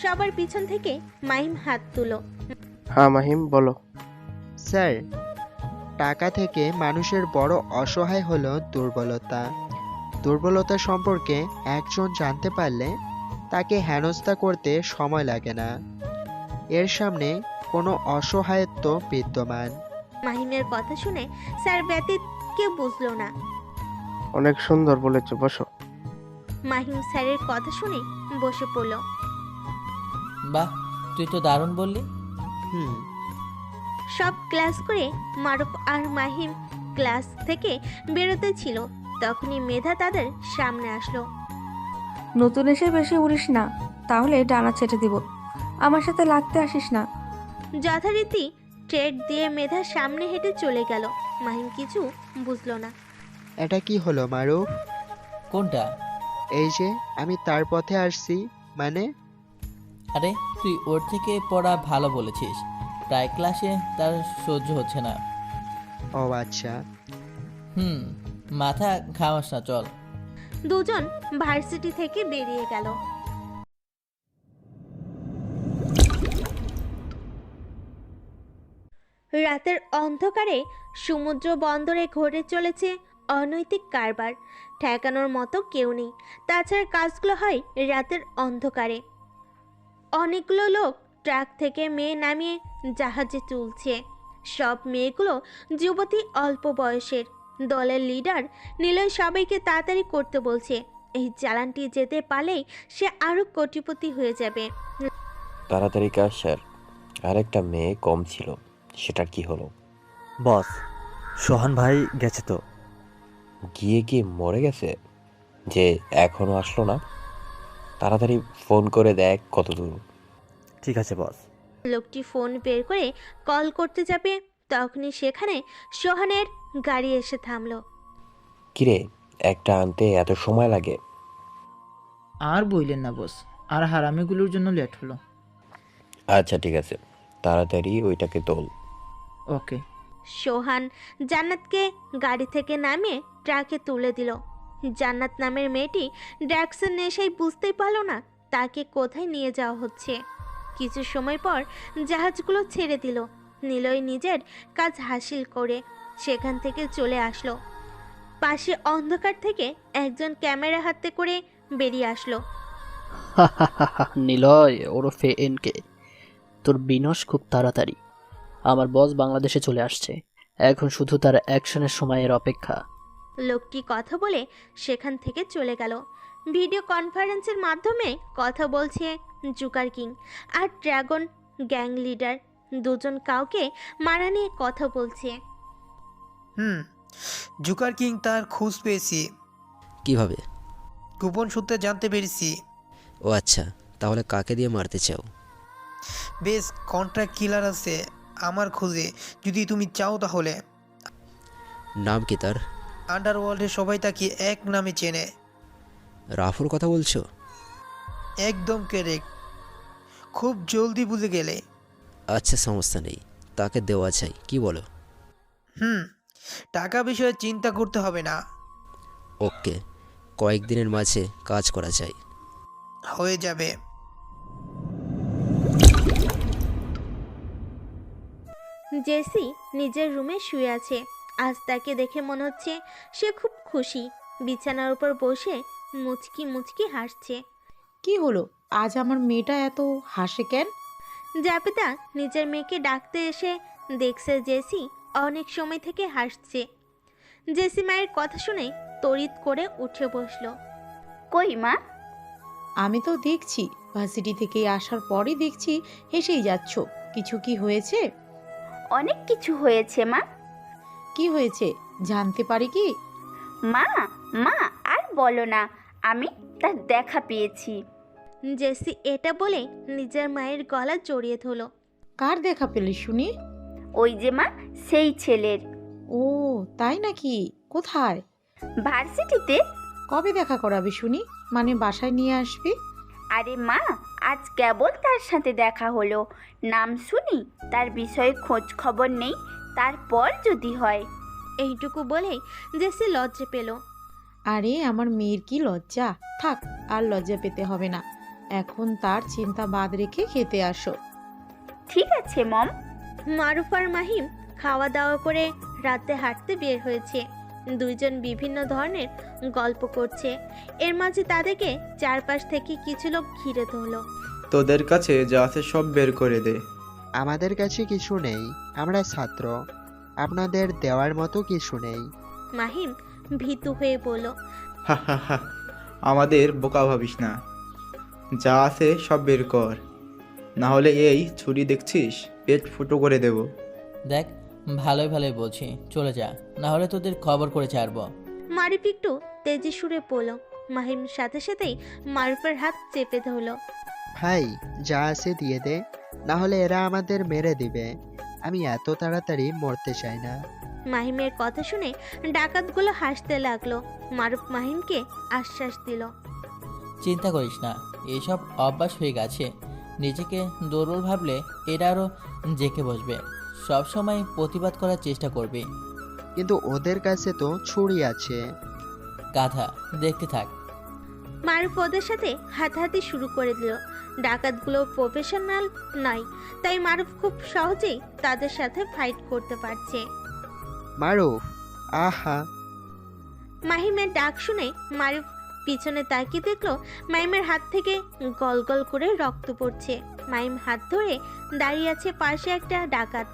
সবার পিছন থেকে মাহিম হাত তুলো। হ্যাঁ মাহিম বলো। স্যার টাকা থেকে মানুষের বড় অসহায় হলো দুর্বলতা। দুর্বলতা সম্পর্কে একজন জানতে পারলে তাকে হেনস্থা করতে সময় লাগে না। এর সামনে কোনো অসহায়ত্ব বিদ্যমান। মাহিমের কথা শুনে স্যার ব্যতীত কেউ বুঝলো না। অনেক সুন্দর বলেছো, বসো। মাহিম স্যারের কথা শুনে বসে পড়ল। বাহ, তুই তো দারুণ বললি। সব ক্লাস করে মারুফ আর মাহিম ক্লাস থেকে বেরোতে ছিল, তখনই মেধা তাদের সামনে আসলো। নতুন এসে বেশি উড়িস না, তাহলে ডানা ছেটে দিব। আমার সাথে লাগতে আসিস না। যথারীতি ট্রেড দিয়ে মেধা সামনে হেঁটে চলে গেল। মাহিম কিছু বুঝলো না। এটা কি হলো মারুফ? কোনটা? এই যে আমি তার পথে আসছি, মানে? আরে তুই ওর থেকে পড়া ভালো বলেছিস, প্রায় ক্লাসে তার সহ্য হচ্ছে না। ও আচ্ছা। মাথা ঘামাস না, চল। দুজন ভার্সিটি থেকে বেরিয়ে গেল। রাতের অন্ধকারে সমুদ্র বন্দরে ঘটে চলেছে অনৈতিক কারবার। ঠেকানোর মতো কেউ নেই। তাছাড়া কাজগুলো হয় রাতের অন্ধকারে। অনেকগুলো লোক ট্রাক থেকে মেয়ে নামিয়ে জাহাজে তুলছে। সব মেয়েগুলো যুবতী, অল্প বয়সের। দলের লিডার নিলয় সবাইকে তাড়াতাড়ি করতে বলছে। এই চালানটি যেতে পারলেই সে আরো কোটিপতি হয়ে যাবে। তাড়াতাড়ি কাজ স্যার, আরেকটা মেয়ে কম ছিল, সেটা কি হলো? বস, সোহান ভাই গেছে তো। গিয়ে কি মরে গেছে যে এখনো আসলো না? তাড়াতাড়ি ফোন করে দেখ কত দূর। ঠিক আছে বস। লোকটি ফোন বের করে কল করতে যাবে, তখনই সেখানে সোহানের গাড়ি এসে থামলো। কিরে একটা আনতে এত সময় লাগে? আর বইলেন না বস, আর হারামিগুলোর জন্য লেট হলো। আচ্ছা ঠিক আছে, তাড়াতাড়ি ওইটাকে তোল। ওকে। সোহান জান্নাতকে গাড়ি থেকে নামিয়ে ট্রাকে তুলে দিল। জান্নাত নামের মেয়েটি ড্রাগসের নেশায় বুঝতেই পারল না তাকে কোথায় নিয়ে যাওয়া হচ্ছে। কিছু সময় পর জাহাজগুলো ছেড়ে দিল। নিলয় নিজের কাজ হাসিল করে সেখান থেকে চলে আসলো। পাশে অন্ধকার থেকে একজন ক্যামেরা হাতে করে বেরিয়ে আসলো। নিলয় ওরফে এনকে, তোর বিনাশ খুব তাড়াতাড়ি। আমার বস বাংলাদেশে চলে আসছে, এখন শুধু তার অ্যাকশনের সময়ের অপেক্ষা। লোকটি কথা বলে সেখান থেকে চলে গেল। ভিডিও কনফারেন্সের মাধ্যমে কথা বলছে জুকার কিং আর ড্রাগন গ্যাং লিডার। দুজন কাউকে মারা নিয়ে কথা বলছে। জুকার কিং তার খোঁজ পেয়েছি। কিভাবে? গোপন সূত্রে জানতে পেরেছি। ও আচ্ছা, তাহলে কাকে দিয়ে মারতে চাও? বেশ কন্ট্রাক্ট কিলার আছে আমার খোঁজে, যদি তুমি চাও তাহলে। নাম কি তার? আন্ডারওয়ার্ল্ডে সবাই তাকে এক নামে চেনে। রাফুর কথা বলছো? একদম কারেক্ট, খুব জলদি বুঝে গেলে। আচ্ছা সমস্যা নেই, তাকে দেওয়া চাই, কি বলো? টাকা বিষয়ে চিন্তা করতে হবে না। ওকে, কয়েকদিনের মাঝে কাজ করা চাই। হয়ে যাবে। জেসি নিজের রুমে শুয়ে আছে। আজ তাকে দেখে মনে হচ্ছে সে খুব খুশি। বিছানার উপর বসে মুচকি মুচকি হাসছে। কি হলো, আজ আমার মেয়েটা এত হাসে কেন? জাবেদা নিজের মেয়েকে ডাকতে এসে দেখছে জেসি অনেক সময় থেকে হাসছে। জেসি মায়ের কথা শুনে তড়িৎ করে উঠে বসলো। কই মা? আমি তো দেখছি, ভার্সিটি থেকে আসার পরই দেখছি হেসেই যাচ্ছ। কিছু কি হয়েছে? অনেক কিছু হয়েছে মা। কি হয়েছে জানতে পারি কি? মা মা আর বলো না, আমি তার দেখা পেয়েছি। জেসি এটা বলে নিজের মায়ের গলা জড়িয়ে ধরল। কার দেখা পেলি শুনি? ওই যে মা, সেই ছেলের। ও তাই নাকি? কোথায়? ভার্সিটিতে। কবে দেখা করাবি শুনি? মানে বাসায় নিয়ে আসবি? আরে মা, আজ কেবল তার সাথে দেখা হলো, নাম শুনি, তার বিষয়ে খোঁজ খবর নেই, তারপর যদি হয়। এইটুকু বলেই জেসি লজ্জা পেল। আরে আমার মেয়ের কি লজ্জা! থাক, আর লজ্জা পেতে হবে না। এখন তার চিন্তা বাদ রেখে খেতে আসো। ঠিক আছে মম। মারুফ আর মাহিম খাওয়া দাওয়া করে রাতে হাঁটতে বের হয়েছে। দুইজন বিভিন্ন ধরনের গল্প করছে। এর মাঝে তাদেরকে চারপাশ থেকে কিছু লোক ঘিরে ধরলো। তোদের কাছে যা আছে সব বের করে দে। আমাদের কাছে কিছু নেই, আমরা ছাত্র, আপনাদের দেওয়ার মতো কিছু নেই। মাহিম ভীতু হয়ে বলল, হা হা হা, আমাদের বোকা ভাবিস না, যা আছে সব বের কর, না হলে এই ছুরি দেখছিস পেট ফুটো করে দেব। দেখ ভালোই ভালোই বলছি, চলে যা, না হলে তোদের খবর করে ছাড়বো। মারুফ একটু তেজি সুরে বলল। মাহিম সাথে সাথেই মারুফের হাত চেপে ধরল। ভাই যা আছে দিয়ে দে, না হলে এরা আমাদের মেরে দিবে। আমি এত তাড়াতাড়ি মরতে চাই না। মাহিমের কথা শুনে ডাকাতগুলো হাসতে লাগলো। মারুফ মাহিমকে আশ্বাস দিল, চিন্তা করিস না, এসব অভ্যাস হয়ে গেছে। নিজেকে দুর্বল ভাবলে এরা আরও জেকে বসবে। সব সময় প্রতিবাদ করার চেষ্টা করবি। কিন্তু ওদের কাছে তো ছুরি আছে। গাধা, দেখতে থাক। মারুফ ওদের সাথে হাতাহাতি শুরু করে দিল। ডাকাতগুলো প্রফেশনাল নয়, তাই মারুফ খুব সহজেই তাদের সাথে ফাইট করতে পারছে। মারুফ, আহা। মাহিমের ডাক শুনে মারুফ পিছনে তাকিয়ে দেখলো মাহিমের হাত থেকে গল গল করে রক্ত পড়ছে। মাহিম হাত ধরে দাঁড়িয়ে আছে পাশে একটা ডাকাত।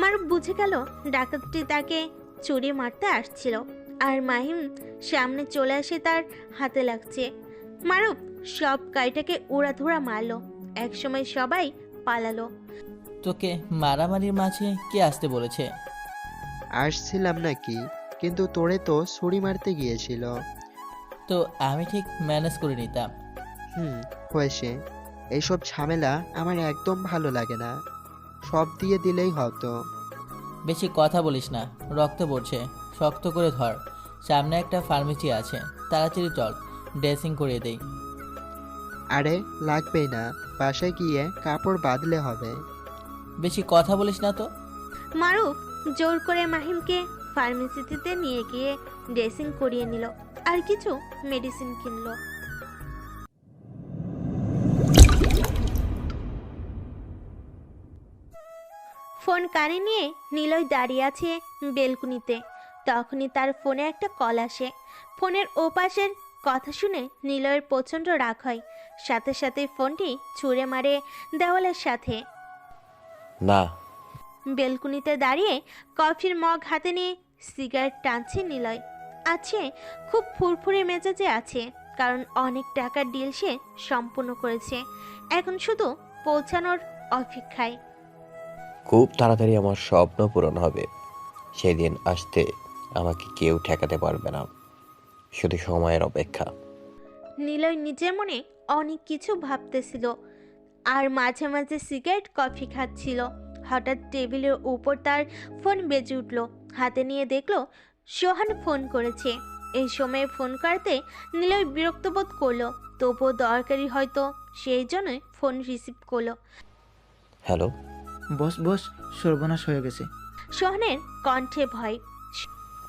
মারুফ বুঝে গেল ডাকাতটি তাকে চুরি মারতে আসছিল, আর মাহিম সামনে চলে আসে তার হাতে লাগছে। মারুফ সব গাড়িটাকে উড়াধুরা মারলো। একসময় সবাই পালালো। তোকে মারামারির মাঝে কে আসতে বলেছে? আসছিলাম নাকি, কিন্তু তোরে তো ছুরি মারতে গিয়েছিল। তো আমি ঠিক ম্যানেজ করে নিতাম। হয়েছে, এইসব ঝামেলা আমার একদম ভালো লাগে না, সব দিয়ে দিলেই হতো। বেশি কথা বলিস না, রক্ত পড়ছে, শক্ত করে ধর। সামনে একটা ফার্মেসি আছে, তাড়াতাড়ি চল, ড্রেসিং করিয়ে দেই। আরে লাগবেই না, বাসায় গিয়ে কাপড় বাঁধলে হবে। বেশি কথা বলিস না তো। মারুফ জোর করে মাহিমকে ফার্মেসিতে নিয়ে গিয়ে ড্রেসিং করিয়ে নিল আর কিছু মেডিসিন কিনলো। ফোন কানে নিয়ে নিলয় দাঁড়িয়ে আছে বেলকুনিতে। তখনই তার ফোনে একটা কল আসে। ফোনের ওপাশের কথা শুনে নিলয়ের প্রচণ্ড রাগ হয়, সাথে সাথে ফোনটি ছুঁড়ে মারে দেওয়ালের সাথে। না। বেলকুনিতে দাঁড়িয়ে কফির মগ হাতে নিয়ে সিগারেট টানছে নিলয়। আছে খুব ফুরফুরে মেজাজে আছে, কারণ অনেক টাকার ডিল সে সম্পূর্ণ করেছে, এখন শুধু পৌঁছানোর অপেক্ষায়। খুব তাড়াতাড়ি আমার স্বপ্ন পূরণ হবে, সেদিন আসতে আমাকে কেউ ঠেকাতে পারবে না, শুধু সময়ের অপেক্ষা। নিলয় নিজের মনে অনেক কিছু ভাবতেছিল আর মাঝে মাঝে সিগারেট কফি খাচ্ছিল। হঠাৎ টেবিলের উপর তার ফোন বেজে উঠল। হাতে নিয়ে দেখলো সোহান ফোন করেছে। এই সময়ে ফোন করতে নিলয় বিরক্ত বোধ করলো, তবুও দরকারি হয়তো সেই জন্যই ফোন রিসিভ করলো। হ্যালো বস, বস, সর্বনাশ হয়ে গেছে। সোহানের কণ্ঠে ভয়।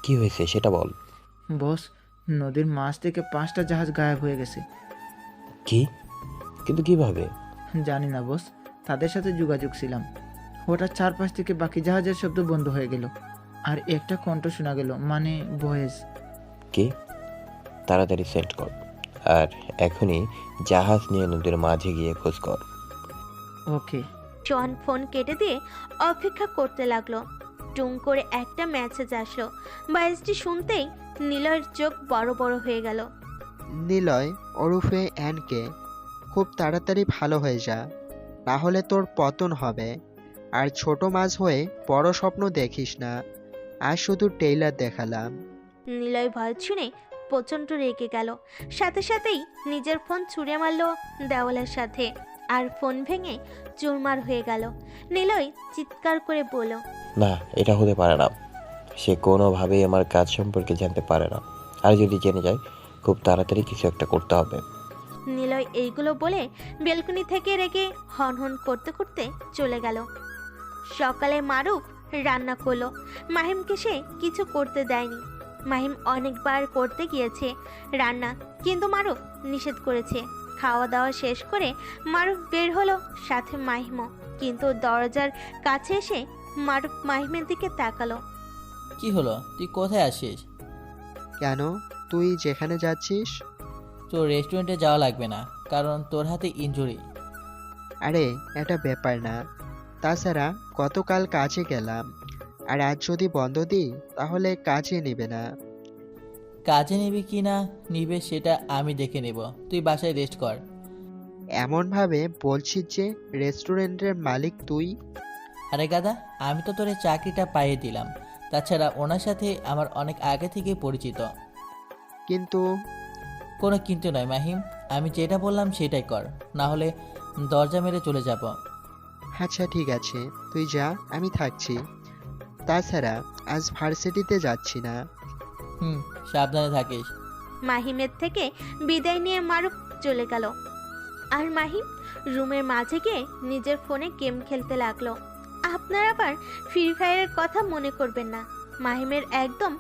কি হয়েছে সেটা বল। বস, নদীর মাছ থেকে 5টা জাহাজ গায়েব হয়ে গেছে। কি? কিন্তু কিভাবে? জানি না বস, তাদের সাথে যোগাযোগ ছিলাম, হঠাৎ চারপাশ থেকে বাকি জাহাজের শব্দ বন্ধ হয়ে গেল আর একটা কণ্ঠ শোনা গেল, মানে ভয়েস। কি? তাড়াতাড়ি সেট কর আর এখনই জাহাজ নিয়ে নদীর মাঝে গিয়ে খোঁজ কর। ওকে। সোহান ফোন কেটে দিয়ে অপেক্ষা করতে লাগলো। টুং করে একটা মেসেজ আসলো। ভয়েসটি শুনতেই নিলয়ের চোখ বড় বড় হয়ে গেল। নিলয় ওরফে এনকে, খুব তাড়াতাড়ি ভালো হয়ে যা, না হলে তোর পতন হবে। আর ছোট মাছ হয়ে বড় স্বপ্ন দেখিস না, আর শুধু টেইলার দেখালাম। নিলয় ভয় শুনে প্রচণ্ড রেগে গেল, সাথে সাথেই নিজের ফোন ছুঁড়ে মারল দেওয়ালের সাথে আর ফোন ভেঙে চুরমার হয়ে গেল। নিলয় চিৎকার করে বলল, না, এটা হতে পারে না, সে কোনোভাবেই আমার কাজ সম্পর্কে জানতে পারে না, আর যদি জেনে যায় খুব তাড়াতাড়ি কিছু একটা করতে হবে। নিলয় এইগুলো বলে বেলকনি থেকে রেগে হনহন করতে করতে চলে গেল। সকালে মারুফ রান্না করলো। মাহিমকে সে কিছু করতে দেয়নি। মাহিম অনেকবার করতে গিয়েছে রান্না, কিন্তু মারুফ নিষেধ করেছে। খাওয়া দাওয়া শেষ করে মারুফ বের হলো, সাথে মাহিমও। কিন্তু দরজার কাছে এসে মারুফ মাহিমের দিকে তাকালো। কি হলো, তুই কোথায় আসিস? কেন, তুই যেখানে যাচ্ছিস? তোর রেস্টুরেন্টে যাওয়া লাগবে না, কারণ তোর হাতে ইনজুরি। আরে এটা ব্যাপার না, তাছাড়া গতকাল কাজে গেলাম, আর আজ যদি বন্ধ দিই তাহলে কাজে নেবে না। কাজে নিবি কি না নিবে সেটা আমি দেখে নেব, তুই বাসায় রেস্ট কর। এমনভাবে বলছিস যে রেস্টুরেন্টের মালিক তুই? আরে গাদা, আমি তো তোর চাকরিটা পাইয়ে দিলাম, তাছাড়া ওনার সাথে আমার অনেক আগে থেকে পরিচিত। কিন্তু কোনো কিন্তু নয় মাহিম, আমি যেটা বললাম সেটাই কর, না হলে দরজা মেরে চলে যাব। আচ্ছা ঠিক আছে, তুই যা, আমি থাকছি। তাছাড়া আজ ভার্সিটিতে যাচ্ছি না। সাবধানে থাকিস। মাহিমের থেকে বিদায় নিয়ে মারুফ চলে গেল আর মাহিম রুমের মাঝে গিয়ে নিজের ফোনে গেম খেলতে লাগলো। আপনার আবার ফ্রি ফায়ারের কথা মনে করবেন না, মাহিমের একদম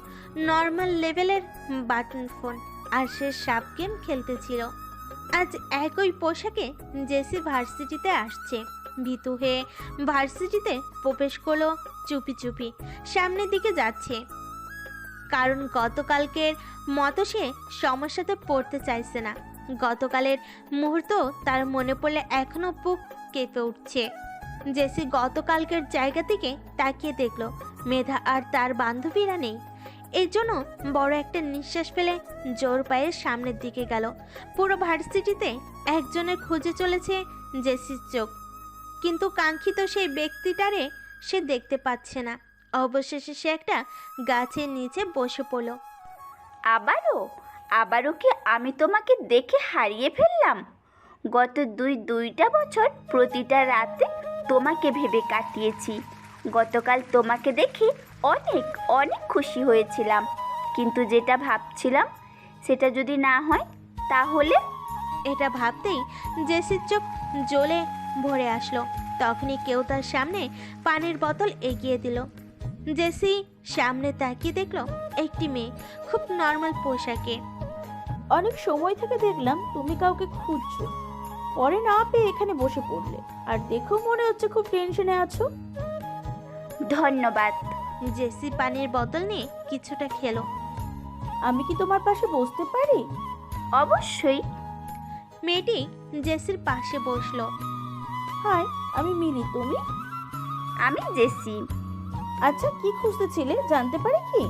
নর্মাল লেভেলের বাটন ফোন, আর সে সাপ গেম খেলতেছিল। আজ একই পোশাকে জেসি ভার্সিটিতে আসছে। ভীতু হয়ে ভার্সিটিতে প্রবেশ করলো চুপি চুপি, সামনের দিকে যাচ্ছে, কারণ গতকালকের মতো সে সমস্যাতে পড়তে চাইছে না। গতকালের মুহূর্ত তার মনে পড়লে এখনো বুক কেঁপে উঠছে। জেসি গতকালকের জায়গা থেকে তাকিয়ে দেখলো মেধা আর তার বান্ধবীরা নেই। এই জন্য বড় একটা নিঃশ্বাস ফেলে জোর পায়ে সামনের দিকে গেল। পুরো ভার্সিটিতে একজনের খুঁজে চলেছে জেসির চোখ, কিন্তু কাঙ্ক্ষিত সেই ব্যক্তিটারে সে দেখতে পাচ্ছে না। অবশেষে সে একটা গাছের নিচে বসে পড়ল। আবারও কি আমি তোমাকে দেখে হারিয়ে ফেললাম? গত দুইটা বছর প্রতিটা রাতে তোমাকে ভেবে কাটিয়েছি। গতকাল তোমাকে দেখে অনেক খুশি হয়েছিলাম, কিন্তু যেটা ভাবছিলাম সেটা যদি না হয় তাহলে? এটা ভাবতেই জেসির চোখ জ্বলে ভরে আসলো। তখনই কেউ তার সামনে পানির বোতল এগিয়ে দিল। জেসি সামনে তাকিয়ে দেখলো একটি মেয়ে খুব নর্মাল পোশাকে। অনেক সময় থেকে দেখলাম তুমি কাউকে খুঁজছো, পরে না পেয়ে এখানে বসে পড়লে, আর দেখো মনে হচ্ছে খুব টেনশনে আছো। ধন্যবাদ। জেসি পানির বোতল নিয়ে কিছুটা খেলো। আমি কি তোমার পাশে বসতে পারি? অবশ্যই। মেয়েটি জেসির পাশে বসলো। হাই, আমি মিলি, তুমি? আমি জেসি। আচ্ছা, কি খুঁজতেছিলে জানতে পারি কি?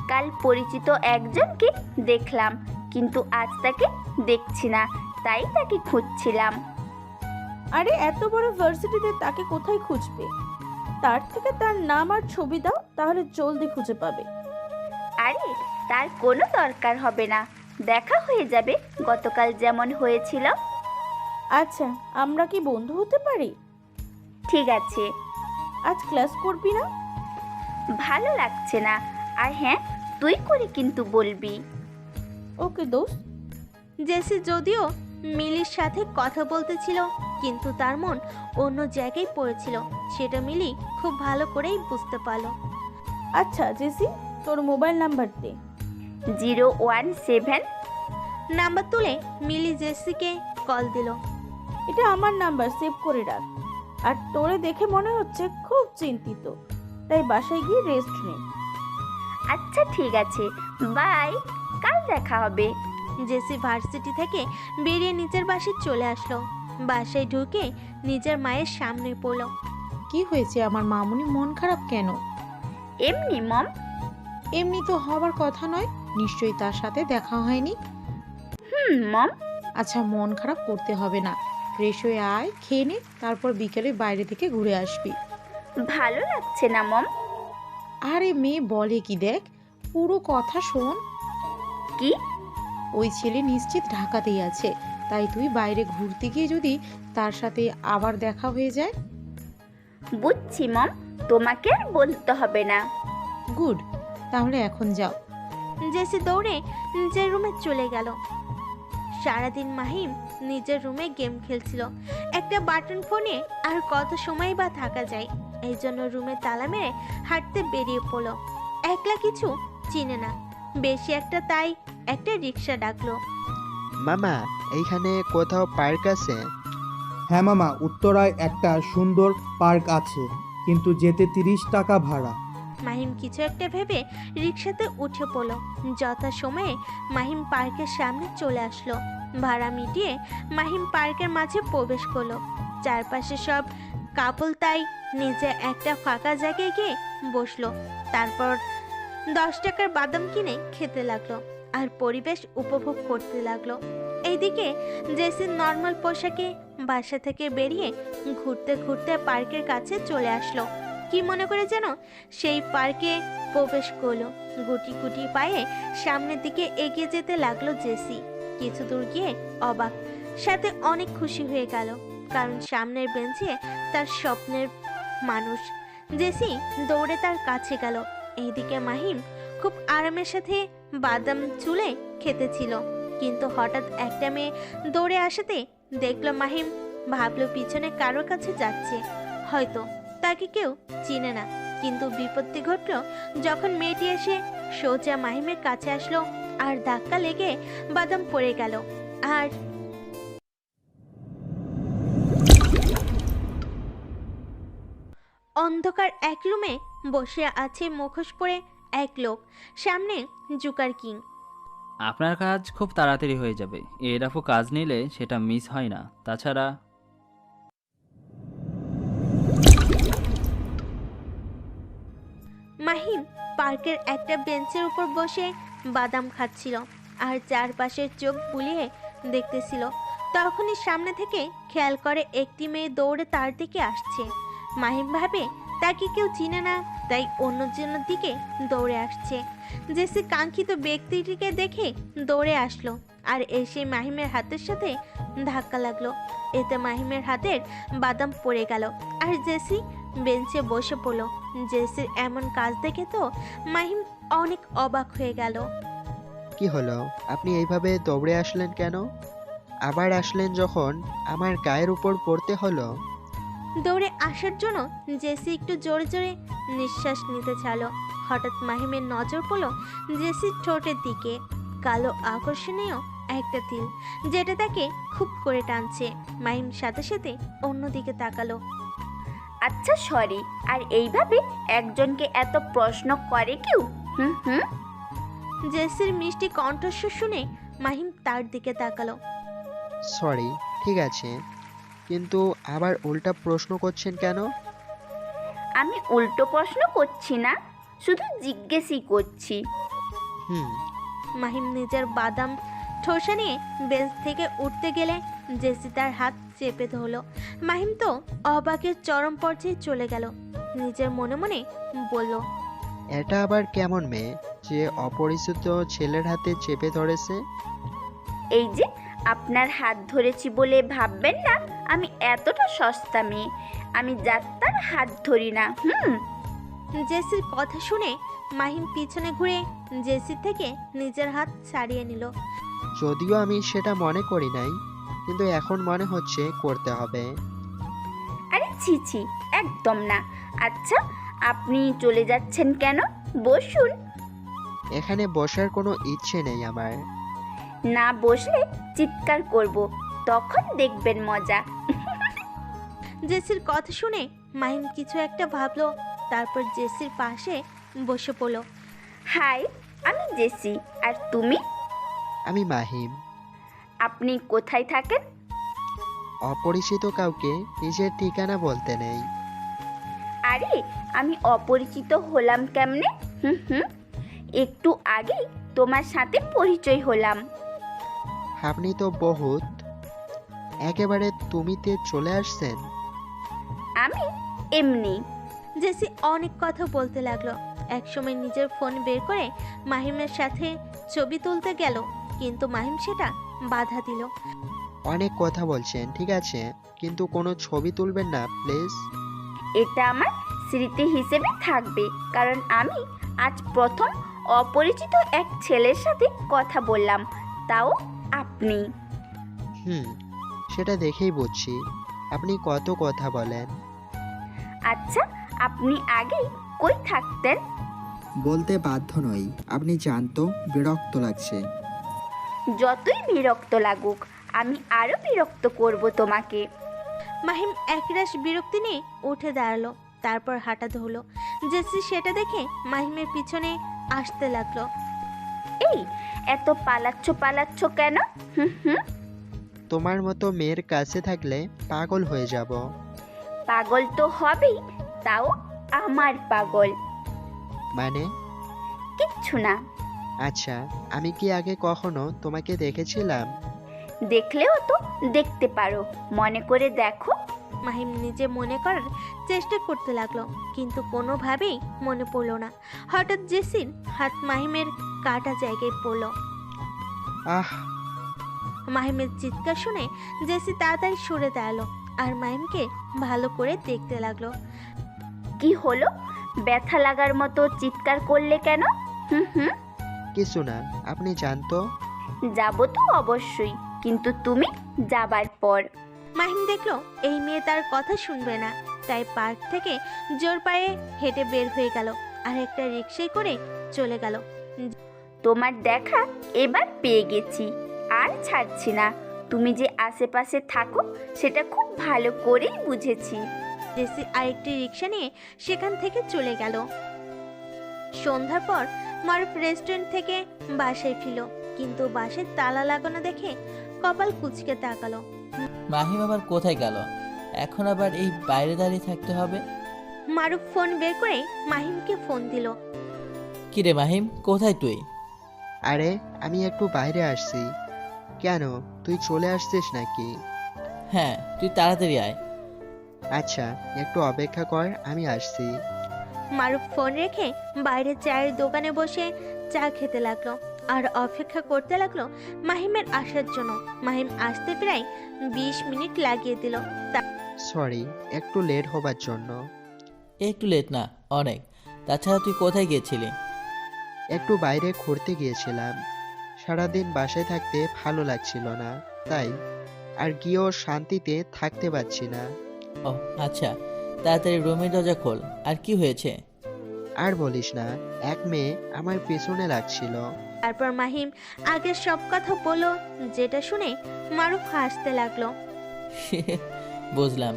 কাল পরিচিত একজনকে দেখলাম, কিন্তু আজ তাকে দেখছি না, তাই তাকে খুঁজছিলাম। আরে এত বড় ভার্সিটিতে তাকে কোথায় খুঁজবে? তার থেকে তার নাম আর ছবি দাও, তাহলে জলদি খুঁজে পাবে। আরে তার কোনো দরকার হবে না, দেখা হয়ে যাবে গতকাল যেমন হয়েছিল। আচ্ছা, আমরা কি বন্ধু হতে পারি? ঠিক আছে। আজ ক্লাস করবি না? ভালো লাগছে না। আর হ্যাঁ, তুই করে কিন্তু বলবি। ওকে দোস্ত। জেসি যদিও মিলির সাথে কথা বলতেছিল, কিন্তু তার মন অন্য জায়গায় পড়েছিল, সেটা মিলি খুব ভালো করেই বুঝতে পারলো। আচ্ছা জেসি, তোর মোবাইল নাম্বার দে। 017। নাম্বার তুলে মিলি জেসিকে কল দিল। এটা আমার নাম্বার, সেভ করে রাখ। আর তোরে দেখে মনে হচ্ছে খুব চিন্তিত, তাই বাসায় গিয়ে রেস্ট নে। আচ্ছা ঠিক আছে, বাই, কাল দেখা হবে। জেসি ভার্সিটি থেকে বেরিয়ে নিজের বাসায় চলে আসলো। বাসায় ঢুকে নিজের মায়ের সামনে পড়ল। কি হয়েছে আমার মামুনি, মন খারাপ কেন? এমনি মম। এমনি তো হবার কথা নয়, নিশ্চয়ই তার সাথে দেখা হয়নি। মম। আচ্ছা, মন খারাপ করতে হবে না, ফ্রেশ হয়ে আয়, খেয়ে নে, তারপর বিকেলে বাইরে থেকে ঘুরে আসবি। ভালো লাগছে না মম। আরে মেয়ে বলে কি, দেখ পুরো কথা শোন। কি? ওই ছেলে নিশ্চিত ঢাকাতেই আছে, তাই তুই বাইরে ঘুরতে গিয়ে যদি তার সাথে আবার দেখা হয়ে যায়। বুঝছি মম, তোমাকে আর বলতে হবে না। গুড, তাহলে এখন যাও। জেসি দৌড়ে নিজের রুমে চলে গেল। সারাদিন মাহিম নিজের রুমে গেম খেলছিল। একটা বাটন ফোনে আর কত সময় বা থাকা যায়, এই জন্য রুমে তালা মেরে হাঁটতে বেরিয়ে পড়লো। একলা কিছু চিনে না বেশি একটা, তাই একটা রিক্সা ডাকলো। মামা, এইখানে কোথাও পার্ক আছে? হ্যাঁ মামা, উত্তরায় একটা সুন্দর পার্ক আছে, কিন্তু যেতে 30 টাকা ভাড়া। মাহিম কিছু একটা ভেবে রিক্সাতে উঠে পড়লো। যথা সময়ে মাহিম পার্কের সামনে চলে আসলো। ভাড়া মিটিয়ে মাহিম পার্কের মাঝে প্রবেশ করলো। চারপাশে সব কাপল, তাই নিজে একটা ফাঁকা জায়গায় গিয়ে বসলো। তারপর 10 টাকার বাদাম কিনে খেতে লাগলো আর পরিবেশ উপভোগ করতে লাগলো। এইদিকে জেসি নর্মাল পোশাকে বাসা থেকে বেরিয়ে ঘুরতে ঘুরতে পার্কের কাছে চলে আসলো। কি মনে করে যেন সেই পার্কে প্রবেশ করলো। গুটি গুটি পায়ে সামনের দিকে এগিয়ে যেতে লাগলো জেসি। কিছু দূর গিয়ে অবাক, সাথে অনেক খুশি হয়ে গেল, কারণ সামনের বেঞ্চে তার স্বপ্নের মানুষ। জেসি দৌড়ে তার কাছে গেল। এইদিকে মাহিম খুব আরামের সাথে বাদাম চুলে খেতেছিল, কিন্তু হঠাৎ একটা মেয়ে দৌড়ে আসাতে দেখলো মাহিম। ভাবলো পিছনে কারোর কাছে যাচ্ছে, হয়তো তাকে কেউ চিনে না। কিন্তু বিপত্তি ঘটল যখন মেয়েটি এসে সোজা মাহিমের কাছে আসলো আর ধাক্কা লেগে বাদাম পড়ে গেল। আর অন্ধকার এক রুমে বসে আছে মুখোশ পরে এক লোক, সামনে জুকার কিং। আপনার কাজ খুব তাড়াতাড়ি হয়ে যাবে, এরাফও কাজ নিলে সেটা মিস হয় না। তাছাড়া মাহিম পার্কের একটা বেঞ্চের উপর বসে বাদাম খাচ্ছিল আর চারপাশের চোখ বুলিয়ে দেখতেছিল। তখনই সামনে থেকে খেয়াল করে একটি মেয়ে দৌড়ে তার দিকে আসছে। মাহিম ভাবে তাকে কেউ চিনে না, তাই অন্যজনের দিকে দৌড়ে আসছে। জেসি কাঙ্ক্ষিত ব্যক্তিটিকে দেখে দৌড়ে আসলো আর এসে মাহিমের হাতের সাথে ধাক্কা লাগলো। এতে মাহিমের হাতের বাদাম পড়ে গেল আর জেসি বেঞ্চে বসে পড়লো। জেসির এমন কাজ দেখে তো মাহিম অনেক অবাক হয়ে গেল। কি হলো, আপনি এইভাবে দৌড়ে আসলেন কেন? আবার আসলেন যখন আমার গায়ের উপর পড়তে হলো। দৌড়ে আসার জন্য জেসি একটু জোরে জোরে নিঃশ্বাস নিতে চাইল। হঠাৎ মাহিমের নজর পড়ল জেসির ঠোঁটের দিকে, কালো আকর্ষণীয় একটা তিল যেটা তাকে খুব করে টানছে। মাহিম সাথে সাথে অন্যদিকে তাকালো। আচ্ছা সরি, আর এইভাবে একজনকে এত প্রশ্ন করে কেউ? হুম হুম। জেসির মিষ্টি কণ্ঠস্বর শুনে মাহিম তার দিকে তাকালো। সরি, ঠিক আছে, কিন্তু আবার উল্টা প্রশ্ন করছেন কেন? আমি উল্টো প্রশ্ন করছি না, শুধু জিজ্ঞেসই করছি। হুম। মাহিম নিজের বাদাম ঠোসা নিয়ে বেঞ্চ থেকে উঠতে গেলে জেসি তার হাত চেপে ধরলো। মাহিম তো অবাকের চরম পর্যায়ে চলে গেল। নিজের মনে মনে বলল, এটা আবার কেমন মেয়ে যে অপরিচিত ছেলের হাতে চেপে ধরেছে? এই যে আপনার হাত ধরেছি বলে ভাববেন না আমি এতটা সস্তা মেয়ে। আমি যাত্রার হাত ধরি না। হুম। জেসির কথা শুনে মাহিম পিছনে ঘুরে জেসি থেকে নিজের হাত ছাড়িয়ে নিল। যদিও আমি সেটা মনে করি নাই, কিন্তু এখন মনে হচ্ছে করতে হবে। আরে ছি ছি, একদম না। আচ্ছা আপনি চলে যাচ্ছেন কেন? বসুন। এখানে বসার কোনো ইচ্ছে নেই আমার। না বসলে চিৎকার করব, তখন দেখবেন মজা। জেসির কথা শুনে মাহিম কিছু একটা ভাবলো, তারপর জেসির পাশে বসে পড়ল। হাই, আমি জেসি। আর তুমি? আমি মাহিম। আপনি কোথায় থাকেন? অপরিচিত কাউকে নিজের ঠিকানা বলতে নেই। আরে আমি অপরিচিত হলাম কেমনে? হুম হুম, একটু আগেই তোমার সাথে পরিচয় হলাম। আপনি তো বহুত একেবারে তুমিতে চলে আসছেন। আমি এমনি। জেসি অনেক কথা বলতে লাগলো। একসময় নিজের ফোন বের করে মাহিমের সাথে ছবি তুলতে গেল, কিন্তু মাহিম সেটা বাধা দিল। অনেক কথা বলছেন, ঠিক আছে, কিন্তু কোনো ছবি তুলবেন না প্লিজ। এটা আমার স্মৃতি হিসেবে থাকবে, কারণ আমি আজ প্রথম অপরিচিত এক ছেলের সাথে কথা বললাম, তাও আপনি। হুম, সেটা দেখেই বুঝছি আপনি কত কথা বলেন। আচ্ছা আপনি আগেই কই থাকতেন? বলতে বাধ্য নই, আপনি জানতো বিরক্ত লাগছে। যতই বিরক্ত লাগুক, আমি আরো বিরক্ত করব তোমাকে। মাহিম একরাশ বিরক্তি নিয়ে উঠে দাঁড়ালো, তারপর হাঁটা ধরলো। জেসি সেটা দেখে মাহিমের পিছনে আসতে লাগলো। এই এত পালাচ্ছ পালাচ্ছ কেন? হুম হুম। তোমার মতো মেয়ের কাছে থাকলে পাগল হয়ে যাব। পাগল তো হবেই, তাও আমার পাগল। মানে? কিচ্ছু না। আচ্ছা, আমি কি আগে কখনো তোমাকে দেখেছিলাম? দেখলেও তো দেখতে পারো, মনে করে দেখো। মাহিম নিজে মনে করার চেষ্টা করতে লাগলো, কিন্তু কোনোভাবেই মনে পড়লো না। হঠাৎ জেসির হাত মাহিমের কাটা জায়গায় পড়ল। আহ! মাহিমের চিৎকার শুনে জেসি তাড়াতাড়ি সরে দাঁড়ালো আর মাহিমকে ভালো করে দেখতে লাগলো। কি হলো? ব্যথা লাগার মতো চিৎকার করলে কেন? হুম হুম। কিছু না, আপনি জানতো। যাবো তো অবশ্যই, কিন্তু তুমি যাবার পর। মাহিম দেখলো এই মেয়ে তার কথা শুনবে না, তাই পার্ক থেকে জোর পায়ে হেঁটে বের হয়ে গেল আর একটা রিকশায় করে চলে গেল। তোমার দেখা এবার পেয়ে গেছি, আর ছাড়ছি না। তুমি যে আশেপাশে থাকো সেটা খুব ভালো করেই বুঝেছি। জেসি আরেকটি রিকশা নিয়ে সেখান থেকে চলে গেল। সন্ধ্যার পর মারুফ রেস্টুরেন্ট থেকে বাসায় ফিরল, কিন্তু বাসের তালা লাগানো দেখে কপাল কুঁচকে তাকালো। মাহিম আবার কোথায় গেল? এখন আবার এই বাইরে দাঁড়িয়ে থাকতে হবে। মারুফ ফোন বের করে মাহিমকে ফোন দিল। কিরে মাহিম, কোথায় তুই? আরে আমি একটু বাইরে আসছি। কেন, তুই চলে আসছিস নাকি? হ্যাঁ, তুই তাড়াতাড়ি আয়। আচ্ছা, একটু অপেক্ষা কর, আমি আসছি। মারুফ ফোন রেখে বাইরে চায়ের দোকানে বসে চা খেতে লাগলো আর অপেক্ষা করতে লাগলো মাহিমের আসার জন্য। মাহিম আসতে প্রায় 20 মিনিট লাগিয়ে দিল। সরি, একটু লেট হবার জন্য। একটু লেট না, অনেক। তাছাড়া তুই কোথায় গিয়েছিলি? একটু বাইরে ঘুরতে গিয়েছিলাম। সারাদিন বাসায় থাকতে ভালো লাগছিল না, তাই আর গিয়েও শান্তিতে থাকতে পারছি না। ও আচ্ছা, তাড়াতাড়ি রুমের দরজা খোল। আর কি হয়েছে? আর বলিস না, এক মেয়ে আমার পেছনে লাগছিল। তারপর মাহিম আগের সব কথা বলল, যেটা শুনে মারুফ হাসতে লাগলো। বুঝলাম।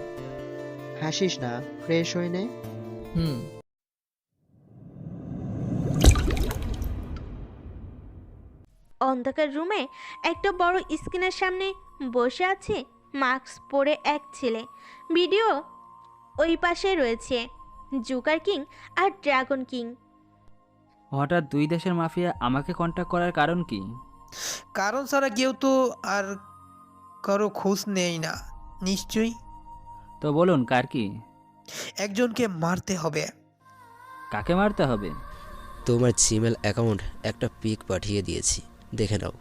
হাসিস না, ফ্রেশ হয়ে নে। হুম। অন্ধকার রুমে একটা বড় স্ক্রিনের সামনে বসে আছে মাস্ক পরে এক ছেলে। ভিডিও ওই পাশে রয়েছে জোকার কিং আর ড্রাগন কিং। হঠাৎ দুই দেশের মাফিয়া আমাকে কন্ট্যাক্ট করার কারণ কি? কারণ ছাড়া কেউ তো আর কারো খোঁজ নেই না নিশ্চয়ই। তো বলুন কার কি? একজনকে মারতে হবে। কাকে মারতে হবে? তোমার জিমেল অ্যাকাউন্ট একটা পিক পাঠিয়ে দিয়েছি, দেখে নাও।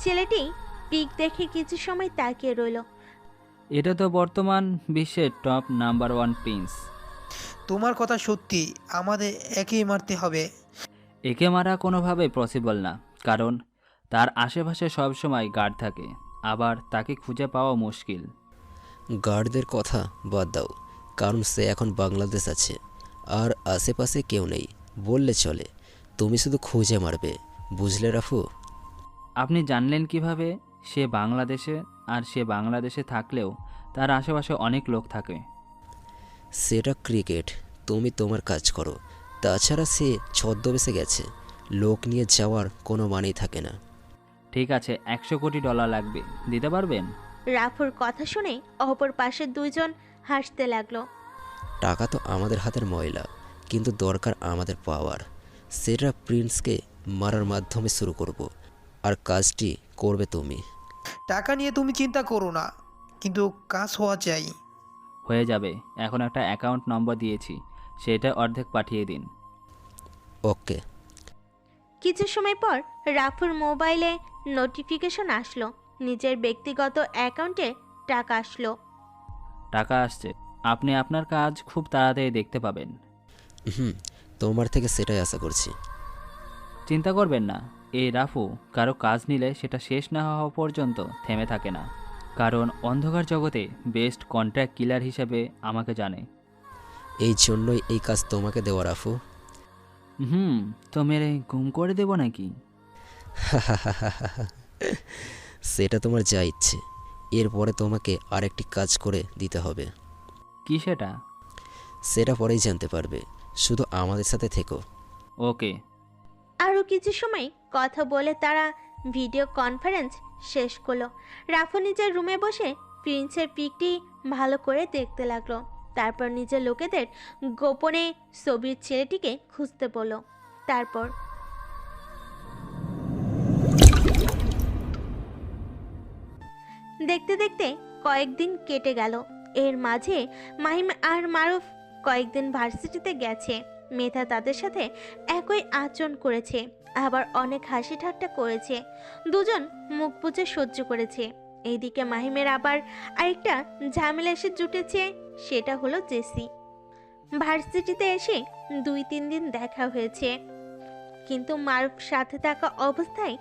ছেলেটি পিক দেখে কিছু সময় তাকিয়ে রইল। এটা তো বর্তমান বিশ্বের টপ নাম্বার 1 প্রিন্স। তোমার কথা সত্যি, আমাদের একেই মারতে হবে। একে মারা কোনোভাবে পসিবল না, কারণ তার আশেপাশে সবসময় গার্ড থাকে, আবার তাকে খুঁজে পাওয়া মুশকিল। গার্ডদের কথা বাদ দাও, কারণ সে এখন বাংলাদেশ আছে আর আশেপাশে কেউ নেই বললে চলে। তুমি শুধু খুঁজে মারবে, বুঝলে রাফু? আপনি জানলেন কিভাবে সে বাংলাদেশে? আর সে বাংলাদেশে থাকলেও তার আশেপাশে অনেক লোক থাকে। সেটা ক্রিকেট, তুমি তোমার কাজ করো। তাছাড়া সে ছদ্মবেশে গেছে, লোক নিয়ে যাওয়ার কোনো মানেই থাকে না। ঠিক আছে, $100 কোটি লাগবে, দিতে পারবেন? রাফুর কথা শুনে অপর পাশের দুইজন হাসতে লাগলো। টাকা তো আমাদের হাতের ময়লা, কিন্তু দরকার আমাদের পাওয়ার। সেটা প্রিন্সকে মারার মাধ্যমে শুরু করব, আর কাজটি করবে তুমি। টাকা নিয়ে তুমি চিন্তা করো না, কিন্তু কাজ হওয়া চাই। হয়ে যাবে, এখন একটা অ্যাকাউন্ট নম্বর দিয়েছি, সেটা অর্ধেক পাঠিয়ে দিন। ওকে। কিছু সময় পর রাফুর মোবাইলে নোটিফিকেশন আসলো, নিজের ব্যক্তিগত অ্যাকাউন্টে টাকা আসলো। টাকা আসছে, আপনি আপনার কাজ খুব তাড়াতাড়ি দেখতে পাবেন। তোমার থেকে সেটাই আশা করছি। চিন্তা করবেন না, এই রাফু কারো কাজ নিলে সেটা শেষ না হওয়া পর্যন্ত থেমে থাকে না, কারণ অন্ধকার জগতে বেস্ট কন্ট্রাক্ট কিলার হিসেবে আমাকে জানে। এই জন্যই এই কাজ তোমাকে দেওয়া রাফু। তো মেরে গুম করে দেব নাকি? সেটা তোমার যা ইচ্ছে। এরপরে তোমাকে আরেকটি কাজ করে দিতে হবে। কি সেটা? সেটা পরেই জানতে পারবে, শুধু আমাদের সাথে থেকো। ওকে। আরও কিছু সময় কথা বলে তারা ভিডিও কনফারেন্স শেষ করলো। রাফু নিজের রুমে বসে প্রিন্সের পিকটি ভালো করে দেখতে লাগলো। তারপর নিজের লোকেদের গোপনে ছবির ছেলেটিকে খুঁজতে বলল। তারপর দেখতে দেখতে কয়েকদিন কেটে গেল। এর মাঝে মাহিম আর মারুফ কয়েকদিন ভার্সিটিতে গেছে। মেধা তাদের সাথে একই আচরণ করেছে, আবার অনেক হাসি ঠাট্টা করেছে। দুজন মুখ বুজে সহ্য করেছে। এইদিকে মাহিমের আবার আরেকটা ঝামেলা এসে জুটেছে, সেটা হলো জেসি। ভার্সিটিতে এসে 2-3 দিন দেখা হয়েছে, কিন্তু মারুফ সাথে থাকা অবস্থায়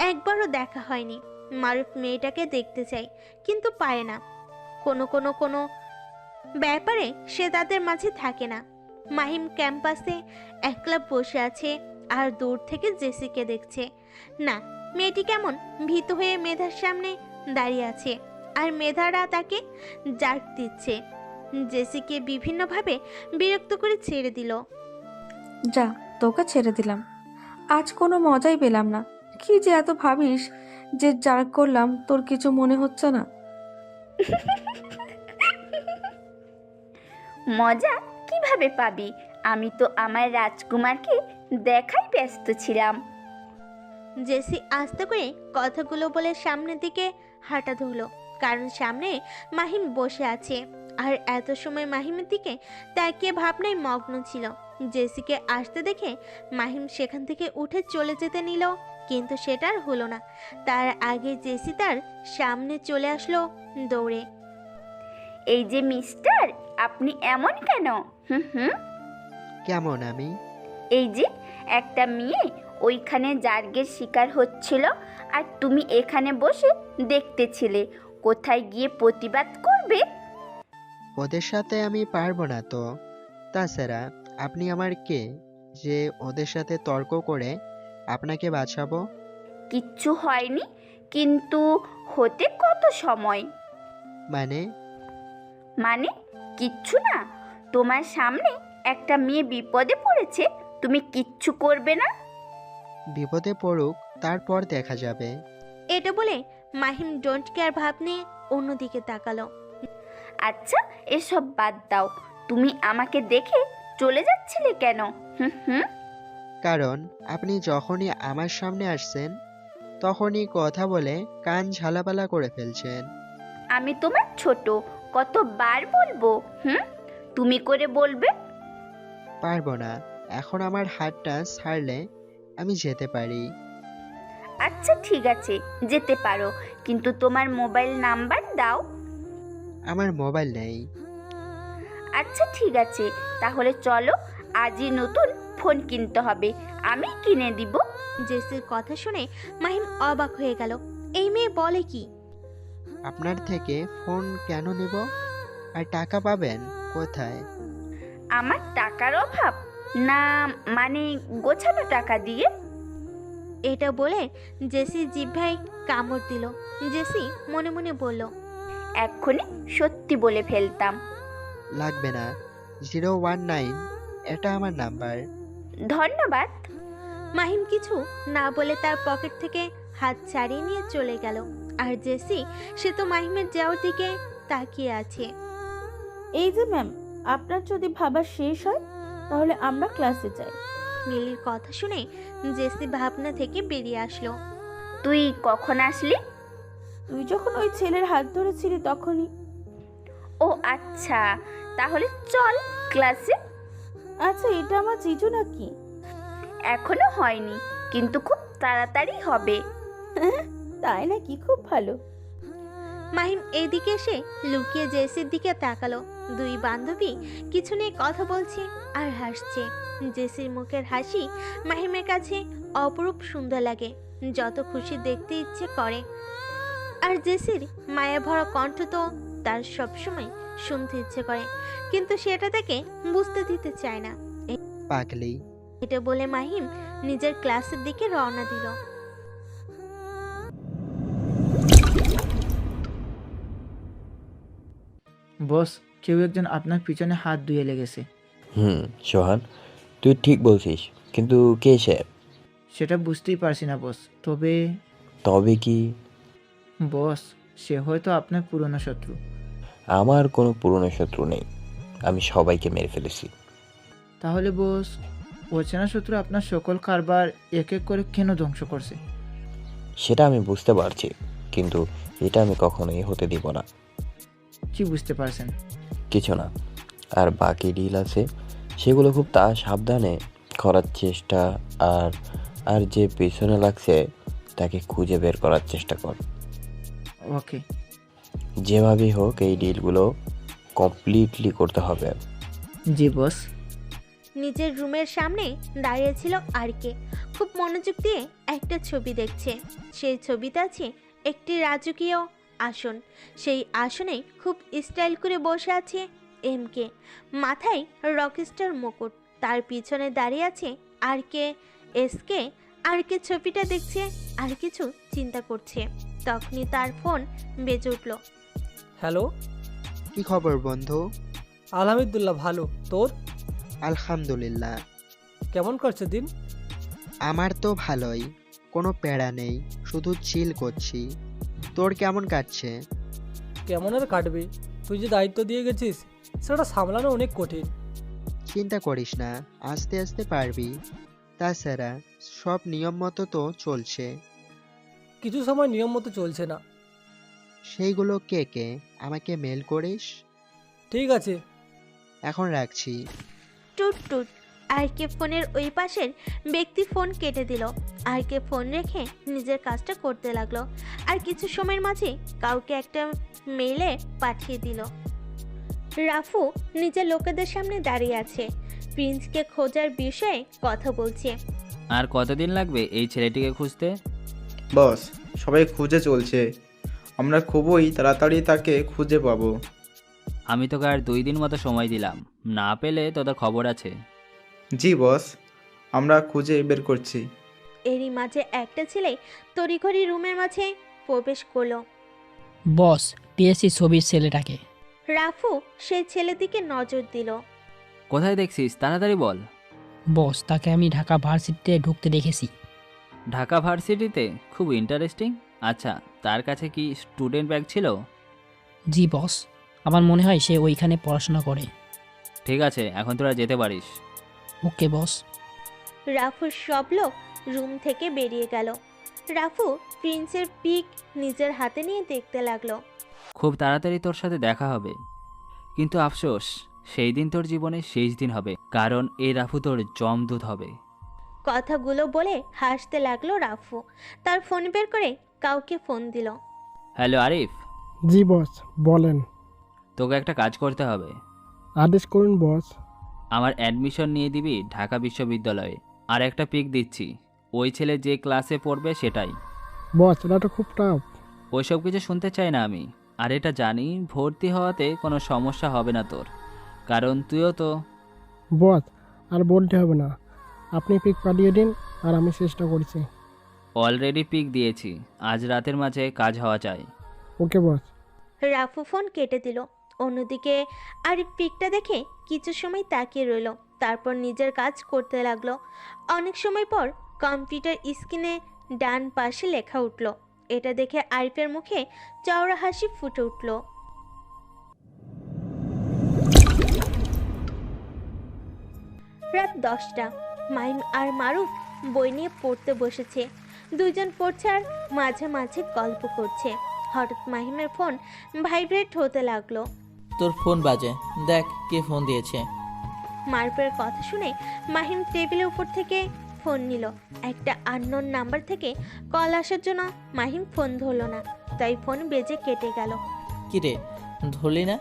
একবারও দেখা হয়নি। মারুফ মেয়েটাকে দেখতে চায়, কিন্তু পারে না। কোনো ব্যাপারে সে তাদের মাঝে থাকে না। মাহিম ক্যাম্পাসে একলা বসে আছে আর দূর থেকে জেসিকে দেখছে। না, মেয়েটি কেমন ভীত হয়ে মেধার সামনে দাঁড়িয়ে আছে, আর মেধারা তাকে জার্ক দিচ্ছে। জেসিকে বিভিন্নভাবে বিরক্ত করে ছেড়ে দিল। যা, তোকে ছেড়ে দিলাম। আজ কোনো মজাই পেলাম না। কি যে এত ভাবিস যে জার্ক করলাম, তোর কিছু মনে হচ্ছে না? মজা কিভাবে পাবি? আমি তো আমার রাজকুমারকে দেখাই ব্যস্ত ছিলাম। জেসি আস্তে করে কথাগুলো বলে সামনের দিকে হাঁটা ধরলো, কারণ সামনে মাহিম বসে আছে। আর এত সময় মাহিমের দিকে তাকিয়ে ভাবনায় মগ্ন ছিল। জেসিকে আসতে দেখে মাহিম সেখান থেকে উঠে চলে যেতে নিল, কিন্তু সেটা আর হলো না। তার আগে জেসি তার সামনে চলে আসলো দৌড়ে। এই যে মিস্টার, আপনি এমন কেন? কেমন আমি? এই যে একটা মেয়ে ওইখানে জার্গের শিকার হচ্ছিল আর তুমি এখানে বসে দেখতেছিলে। কোথায় গিয়ে প্রতিবাদ করবে? ওদের সাথে আমি পারবো না তো। তাছাড়া আপনি আমার কে যে ওদের সাথে তর্ক করে আপনাকে বাঁচাবো? কিচ্ছু হয়নি, কিন্তু হতে কত সময়? মানে? মানে কিচ্ছু না। তোমার সামনে একটা মেয়ে বিপদে পড়েছে, তুমি কিচ্ছু করবে না? বিপদে পড়ুক, তারপর দেখা যাবে। এটা বলে মাহিম ডোন্ট কেয়ার ভাব নিয়ে অন্যদিকে তাকালো। আচ্ছা এসব বাদ দাও, তুমি আমাকে দেখে চলে যাচ্ছিলে কেন? হুম। কারণ আপনি যখনই আমার সামনে আসছেন তখনই কথা বলে কান ঝালাপালা করে ফেলছেন। আমি তোমার ছোট, কতবার বলবো? তুমি করে বলবে? পারবো না। এখন আমার হাতটা ছাড়লে আমি যেতে পারি। আচ্ছা ঠিক আছে, যেতে পারো, কিন্তু তোমার মোবাইল নাম্বার দাও। আমার মোবাইল নেই। আচ্ছা ঠিক আছে, তাহলে চলো, আজই নতুন ফোন কিনতে হবে, আমি কিনে দিব। জেসির কথা শুনে মাহিম অবাক হয়ে গেল। এই মেয়ে বলে কি? আপনার থেকে ফোন কেন নেব? আর টাকা পাবেন কোথায়? আমার টাকার অভাব না, মানে গোছানো টাকা দিয়ে। এটা বলে জেসি জিহ্বায় কামড় দিল। জেসি মনে মনে বলল, এক্ষুনি সত্যি বলে ফেলতাম। লাগবে না, 019 এটা আমার নাম্বার। ধন্যবাদ। মাহিম কিছু না বলে তার পকেট থেকে হাত ছাড়িয়ে নিয়ে চলে গেল। আর জেসি, সে তো মাহিমের যাওয়ার দিকে তাকিয়ে আছে। এই যে ম্যাম, আপনার যদি ভাবা শেষ হয় তাহলে আমরা ক্লাসে যাই। মিলির কথা শুনে জেসি ভাবনা থেকে বেরিয়ে আসলো। তুই কখন আসলি? তুই যখন ওই ছেলের হাত ধরেছিলি তখনই। ও আচ্ছা, তাহলে চল ক্লাসে। আচ্ছা, এটা আমার জিজু নাকি? এখনো হয়নি, কিন্তু খুব তাড়াতাড়ি হবে। তাই নাকি? খুব ভালো। মাহিম এইদিকে এসে লুকিয়ে জেসির দিকে তাকালো। দুই বান্ধবী কিছু নিয়ে কথা বলছে আর হাসছে। জেসির মুখের হাসি মাহিমের কাছে অপরূপ সুন্দর লাগে, যত খুশি দেখতে ইচ্ছে করে। আর জেসির মায়া ভরা কণ্ঠ তো তার সবসময় শুনতে ইচ্ছে করে, কিন্তু সেটা তাকে বুঝতে দিতে চায় না। পাগলি। এটা বলে মাহিম নিজের ক্লাসের দিকে রওনা দিল। বস, কেউ একজন আপনার পিছনে হাত ধুয়ে লেগেছে। সোহান, তুই ঠিক বলছিস, কিন্তু কে সে? সেটা বুঝতেই পারছি না বস। তবে কি? বস, সে হয়তো আপনার পুরনো শত্রু। আমার কোনো পুরনো শত্রু নেই, আমি সবাইকে মেরে ফেলেছি। তাহলে বস, অচেনা শত্রু আপনার সকল কারবার এক এক করে কেন ধ্বংস করছে? সেটা আমি বুঝতে পারছি, কিন্তু এটা আমি কখনোই হতে দিব না। কি বুঝতে পারছেন? কিছু না। আর বাকি ডিল আছে, সেগুলো খুব সাবধানে করার চেষ্টা। আর যে পেছনে লাগছে তাকে খুঁজে বের করার চেষ্টা কর। ওকে। যেভাবেই হোক এই ডিলগুলো কমপ্লিটলি করতে হবে। জি বস। নিজের রুমের সামনে দাঁড়িয়েছিল আরকে, খুব মনোযোগ দিয়ে একটা ছবি দেখছে। সেই ছবিতে আছে একটি রাজকীয় আসন। সেই আসনে খুব স্টাইল করে বসে আছে এমকে, মাথায় রকস্টার মুকুট। তার পিছনে দাঁড়িয়ে আছে আরকে, এসকে। আরকে ছবিটা দেখছে আর কিছু চিন্তা করছে। তখনই তার ফোন বেজে উঠল। হ্যালো, কি খবর বন্ধু? আলহামদুলিল্লাহ, ভালো। তোর? আলহামদুলিল্লাহ। কেমন করছে দিন? আমার তো ভালোই, কোনো প্যারা নেই, শুধু চিল করছি। তোর কেমন কাটছে? কেমন আর কাটবে, তুই যে দায়িত্ব দিয়ে গেছিস সেটা সামলানো অনেক কঠিন। চিন্তা করিস না, আস্তে আস্তে পারবি। তাছাড়া সব নিয়ম মতো তো চলছে। কিছু সময় নিয়ম মতো চলছে না। সেইগুলো কে আমাকে মেল করিস। ঠিক আছে, এখন রাখছি। টুট টুট। আরকে ফোনের ওই পাশের ব্যক্তি ফোন কেটে দিল। আরকে ফোন রেখে নিজের কাজটা করতে লাগলো। আর কিছু সময়ের মাঝে কাউকে একটা মেলে পাঠিয়ে দিল। রাফু নিজের লোকেদের সামনে দাঁড়িয়ে আছে, প্রিন্সকে খোঁজার বিষয়ে কথা বলছে। আর কতদিন লাগবে এই ছেলেটিকে খুঁজতে? বস, সবাই খুঁজে চলছে। আমরা খুবই তাড়াতাড়ি তাকে খুঁজে পাবো। আমি তোকে আর 2 দিন মতো সময় দিলাম, না পেলে তোদের খবর আছে। জি বস, আমরা খুঁজে বের করছি। এরই মাঝে একটা ছেলে তড়িঘড়ি রুমের মাঝে প্রবেশ করলো। বস, পেয়েছি ছবির ছেলেটাকে। রাফু সেই ছেলের দিকে নজর দিল। কোথায় দেখছিস, তাড়াতাড়ি বল। বস, তাকে আমি ঢাকা ভার্সিটিতে ঢুকতে দেখেছি। ঢাকা ভার্সিটিতে? খুব ইন্টারেস্টিং। আচ্ছা, তার কাছে কি স্টুডেন্ট ব্যাগ ছিল? জি বস, আমার মনে হয় সে ওইখানে পড়াশোনা করে। ঠিক আছে, এখন তোরা যেতে পারিস। ওকে বস। রাফুর সব লোক রুম থেকে বেরিয়ে গেল। রাফু প্রিন্সের পিক নিজের হাতে নিয়ে দেখতে লাগলো। খুব তাড়াতাড়ি তোর সাথে দেখা হবে, কিন্তু আফসোস সেই দিন তোর জীবনের শেষ দিন হবে, কারণ এই রাফু তোর জমদূত হবে। কথাগুলো বলে হাসতে লাগলো রাফু। তার ফোন বের করে কাউকে ফোন দিল। হ্যালো আরিফ। জি বস, বলেন। তোকে একটা কাজ করতে হবে। আদেশ করুন বস। আমার অ্যাডমিশন নিয়ে দিবি ঢাকা বিশ্ববিদ্যালয়ে। আর একটা পিক দিচ্ছি, ওই ছেলে যে ক্লাসে পড়বে সেটাই। বস, এটা তো খুব টাফ। ওইসব কিছু শুনতে চাই না আমি। আর এটা জানি ভর্তি হওয়াতে কোনো সমস্যা হবে না তোর, কারণ তুইও তো। বস, আর বলতে হবে না, আপনি পিক পাঠিয়ে দিন আর আমি চেষ্টা করছি। অলরেডি পিক দিয়েছি, আজ রাতের মাঝে কাজ হওয়া চাই। ওকে বস। রাফু ফোন কেটে দিল। অন্যদিকে আরিফ পিকটা দেখে কিছু সময় তাকিয়ে রইল, তারপর নিজের কাজ করতে লাগলো। অনেক সময় পর কম্পিউটার স্ক্রিনে ডান পাশে লেখা উঠল। এটা দেখে আরিফের মুখে চওড়া হাসি ফুটে উঠল। রাত 10টা। মাইম আর মারুফ বই নিয়ে পড়তে বসেছে। দুইজন পড়ছে আর মাঝে মাঝে গল্প করছে। হঠাৎ মাহিমের ফোন ভাইব্রেট হতে লাগলো। তোর ফোন বাজে, দেখ কে ফোন দিয়েছে। মারুফের কথা শুনে মাহিম টেবিলের উপর থেকে ফোন নিল। একটা আননোন নাম্বার থেকে কল আসার জন্য মাহিম ফোন ধরলো না, তাই ফোন বেজে কেটে গেল। কি রে, ধরলি না?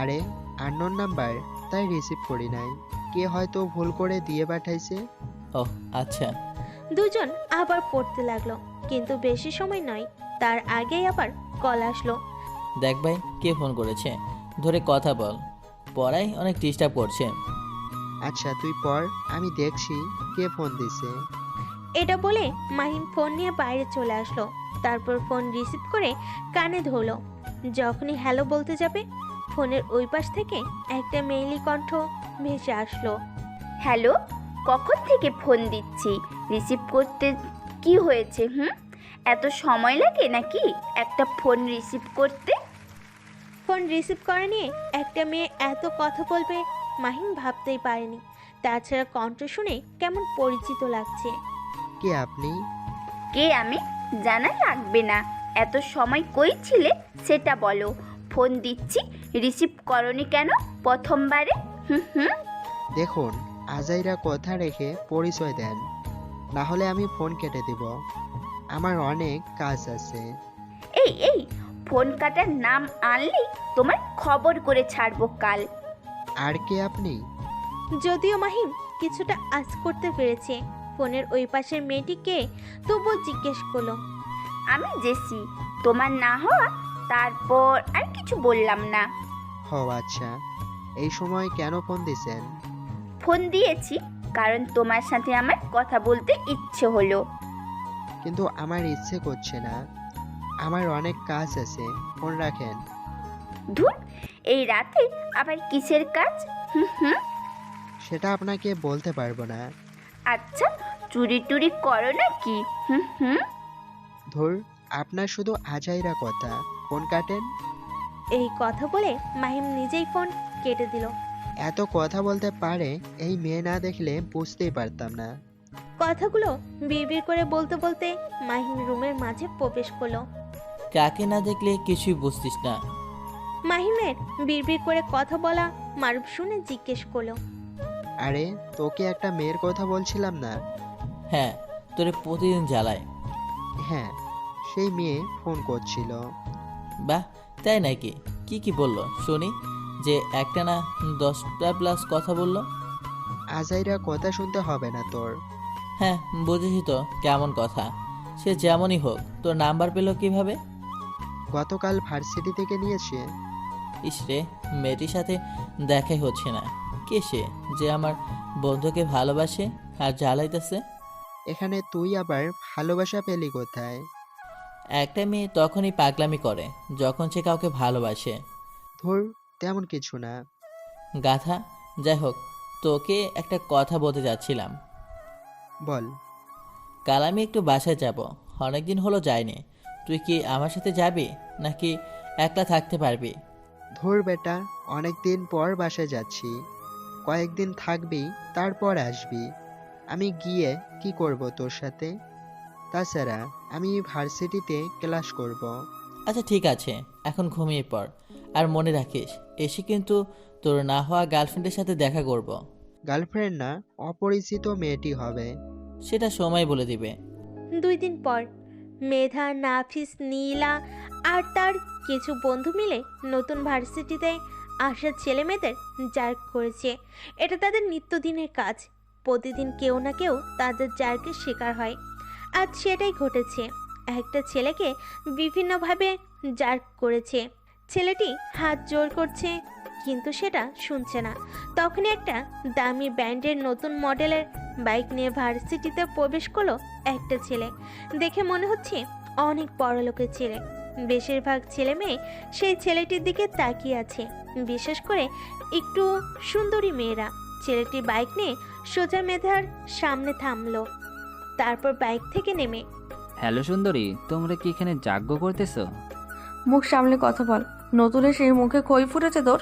আরে আননোন নাম্বার, তাই রিসিভ করি নাই। কে হয়তো ভুল করে দিয়ে পাঠাইছে। ও আচ্ছা। দুজন আবার পড়তে লাগলো, কিন্তু বেশি সময় নয়, তার আগেই আবার কল আসলো। দেখ ভাই, কে ফোন করেছে, ধরে কথা বল, পড়াই অনেক ডিস্টার্ব করছে। আচ্ছা তুই পড়, আমি দেখছি কে ফোন দিছে। এটা বলে মাহিম ফোন নিয়ে বাইরে চলে আসলো। তারপর ফোন রিসিভ করে কানে ধরলো। যখনই হ্যালো বলতে যাবে, ফোনের ওই পাশ থেকে একটা মেইলি কণ্ঠ ভেসে আসলো। হ্যালো, কখন থেকে ফোন দিচ্ছি, রিসিভ করতে কি হয়েছে? এত সময় লাগে নাকি একটা ফোন রিসিভ করতে? ফোন রিসিভ করে নিয়ে একটা মেয়ে এত কথা বলবে মাহিম ভাবতেই পারেনি। তাছাড়া কণ্ঠ শুনে কেমন পরিচিত লাগছে। কে আপনি? কে আমি জানা লাগবে না, এত সময় কই ছিলে সেটা বলো। ফোন দিচ্ছি, রিসিভ করনি কেন প্রথমবারে? দেখুন, আজাইরা কথা রেখে পরিচয় দেন, না হলে আমি ফোন কেটে দিব। আমার অনেক কাজ আছে। এই এই ফোন কাটার নাম আনলি তোমার খবর করে ছাড়বো কাল। আর কে আপনি? যদিও মাহিম কিছুটা আজ করতে পেরেছে, ফোনের ওই পাশের মেয়েটি কে তবুও জিজ্ঞেস করলো। আমি জেসি, তোমার না হওয়া, তারপর আর কিছু বললাম না। ও আচ্ছা, এই সময় কেন ফোন দিছেন? ফোন দিয়েছি কারণ তোমার সাথে আমার কথা বলতে ইচ্ছে হলো। কিন্তু আমার ইচ্ছে করছে না, আমার অনেক কাজ আছে। ফোন রাখেন। ধুর, এই রাতে আবার কিসের কাজ? সেটা আপনাকে বলতে পারবো না। আচ্ছা, চুরি টুরি করো নাকি? ধুর, আপনার শুধু আজাইরা কথা। ফোন কাটেন। এই কথা বলে মাহিম নিজেই ফোন কেটে দিল। এত কথা বলতে পারে এই মেয়ে না দেখলে বুঝতেই পারতাম না। কথাগুলো বিড়বিড় করে বলতে বলতে মাহিম রুমের মাঝে প্রবেশ করলো। কাকে না দেখলে কিছুই বুঝতিস না। মাহিমের বিড়বিড় করে কথা বলা মারুফ শুনে জিজ্ঞেস করলো। আরে তোকে একটা মেয়ের কথা বলছিলাম না? হ্যাঁ, তোরে প্রতিদিন জ্বালায়। হ্যাঁ, সেই মেয়ে ফোন করছিল। বাহ, তাই নাকি? কি কি বললো শুনি? যে একটা না 10টা প্লাস কথা বললো? আজাইরা কথা শুনতে হবে না তোর। হ্যাঁ বুঝেছি তো কেমন কথা। সে যেমনই হোক, তোর নাম্বার পেলো কিভাবে? গতকাল ভার্সিটি থেকে নিয়েছে। ইসরে, মেয়েটির সাথে দেখাই হচ্ছে না। কে সে যে আমার বন্ধুকে ভালোবাসে আর জ্বালাইতেছে? এখানে তুই আবার ভালোবাসা পেলি কোথায়? একটা মেয়ে তখনই পাগলামি করে যখন সে কাউকে ভালোবাসে। ধুর, তেমন কিছু না। গাধা, যাই হোক, তোকে একটা কথা বলতে যাচ্ছিলাম। বল। কাল আমি একটু বাসায় যাব, অনেকদিন হলো যাইনি। তুই কি আমার সাথে যাবি নাকি একলা থাকতে পারবি? ধুর বেটা, অনেকদিন পর বাসায় যাচ্ছি, কয়েকদিন থাকবি তারপর আসবি। আমি গিয়ে কি করব তোর সাথে? তাছাড়া আমি ভার্সিটিতে ক্লাস করব। আচ্ছা ঠিক আছে, এখন ঘুমিয়ে পড়। আর মনে রাখিস, এসে কিন্তু তোর না হওয়া গার্লফ্রেন্ডের সাথে দেখা করব। গার্লফ্রেন্ড না, অপরিচিত মেয়েটি হবে। সেটা সময় বলে দিবে। 2 দিন পর মেধা, নাফিস, নীলা আর তার কিছু বন্ধু মিলে নতুন ভার্সিটিতে আসা ছেলে মেয়েদের জার্ক করেছে। এটা তাদের নিত্যদিনের কাজ। প্রতিদিন কেউ না কেউ তাদের জার্কের শিকার হয়। আজ সেটাই ঘটেছে। একটা ছেলেকে বিভিন্নভাবে জার্ক করেছে। ছেলেটি হাত জোর করছে কিন্তু সেটা শুনছে না। তখনই একটা দামি ব্র্যান্ডের নতুন মডেলের বাইক নিয়ে ভার্সিটিতে প্রবেশ করলো একটা ছেলে। দেখে মনে হচ্ছে অনেক বড়লোকের ছেলে। বেশিরভাগ ছেলে মেয়ে সেই ছেলেটির দিকে তাকিয়ে আছে, বিশেষ করে একটু সুন্দরী মেয়েরা। ছেলেটি বাইক নিয়ে সোজা মেধার সামনে থামলো, তারপর বাইক থেকে নেমে, হ্যালো সুন্দরী, তোমরা কি এখানে যাজ্ঞ করতেছো? মুখ সামলে কথা বল, নতুন সেই মুখে খই ফুটেছে তোর?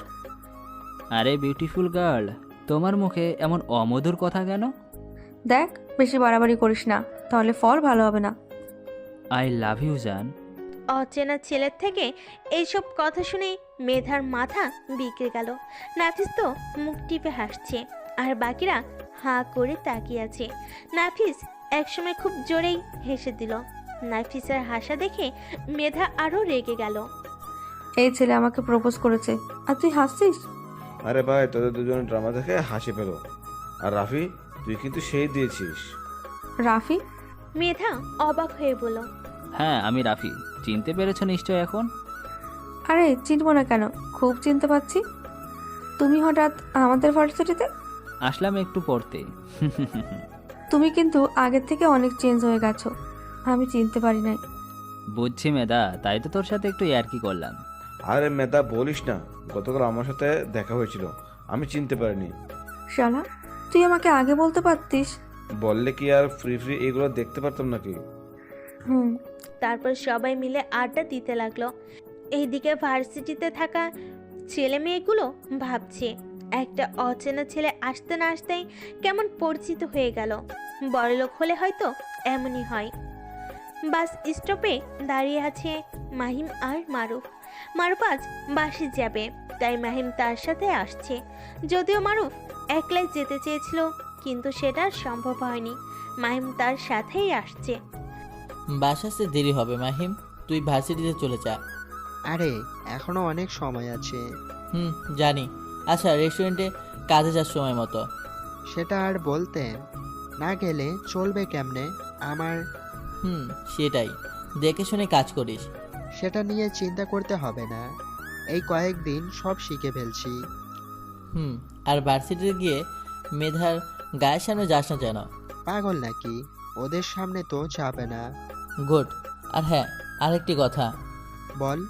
আরে বিউটিফুল গার্ল, তোমার মুখে এমন অমধুর কথা কেন? দেখ, বেশি বাড়াবাড়ি করিস না, তাহলে ফল ভালো হবে না। আই লাভ ইউ জান। অচেনা ছেলের থেকে এইসব কথা শুনে মেধার মাথা বিগড়ে গেল। নাফিস তো মুখ টিপে হাসছে আর বাকিরা হাঁ করে তাকিয়ে আছে। নাফিস একসময় খুব জোরেই হেসে দিল। নাফিসের হাসা দেখে মেধা আরো রেগে গেল। এই ছেলে আমাকে প্রপোজ করেছে আর তুই হাসছিস? আরে ভাই, তোদের দুজনের ড্রামা দেখে হাসি পেল। আর রাফি, তুই কিন্তু সেই দিয়েছিস। রাফি? মেধা অবাক হয়ে বলল, হ্যাঁ আমি রাফি। চিনতে পেরেছো নিশ্চয় এখন? আরে চিনবো না কেন, খুব চিনতে পারছি। তুমি হঠাৎ আমাদের ভার্সিটিতে? আসলাম একটু পড়তে। তুমি কিন্তু আগের থেকে অনেক চেঞ্জ হয়ে গেছো, আমি চিনতে পারি নাই। বুঝছি মেধা, তাই তো তোর সাথে একটু ইয়ার্কি করলাম। আরে মেধা বলিস না, গতকাল আমার সাথে দেখা হয়েছিল, আমি চিনতে পারিনি। শালা, তুই আমাকে আগে বলতে পারতিস। বললে কি আর ফ্রি ফ্রি এগুলো দেখতে পারতাম নাকি? তারপর সবাই মিলে আড্ডা দিতে লাগলো। এইদিকে ভার্সিটিতে থাকা ছেলে মেয়েগুলো ভাবছে একটা অচেনা ছেলে আসতে না আসতেই কেমন পরিচিত হয়ে গেল। বড়লোক হলে হয়তো এমনই হয়। বাস স্টপে দাঁড়িয়ে আছে মাহিম আর মারুফ। মারুফ আজ বাসে যাবে, তাই মাহিম তার সাথে আসছে। যদিও মারুফ একলাই যেতে চেয়েছিল, কিন্তু সেটা সম্ভব হয়নি। মাহিম তার সাথেই আসছে। বাস আসতে দেরি হবে মাহিম, তুই ভার্সিটিতে চলে যা। আরে এখনো অনেক সময় আছে। জানি। আচ্ছা, রেস্টুরেন্টে কাজে যাওয়ার সময় মতো। সেটা আর বলতে, না গেলে চলবে কেমনে আমার? সেটাই, দেখে শুনে কাজ করিস। সেটা নিয়ে চিন্তা করতে হবে না, এই কয়েকদিন সব শিখে ফেলছি। আর ভার্সিটিতে গিয়ে মেধার গায়ের সামনে যাস না যেন। পাগল নাকি? ওদের সামনে তো যাবে না। গুড। আর হ্যাঁ, আরেকটি কথা। বল।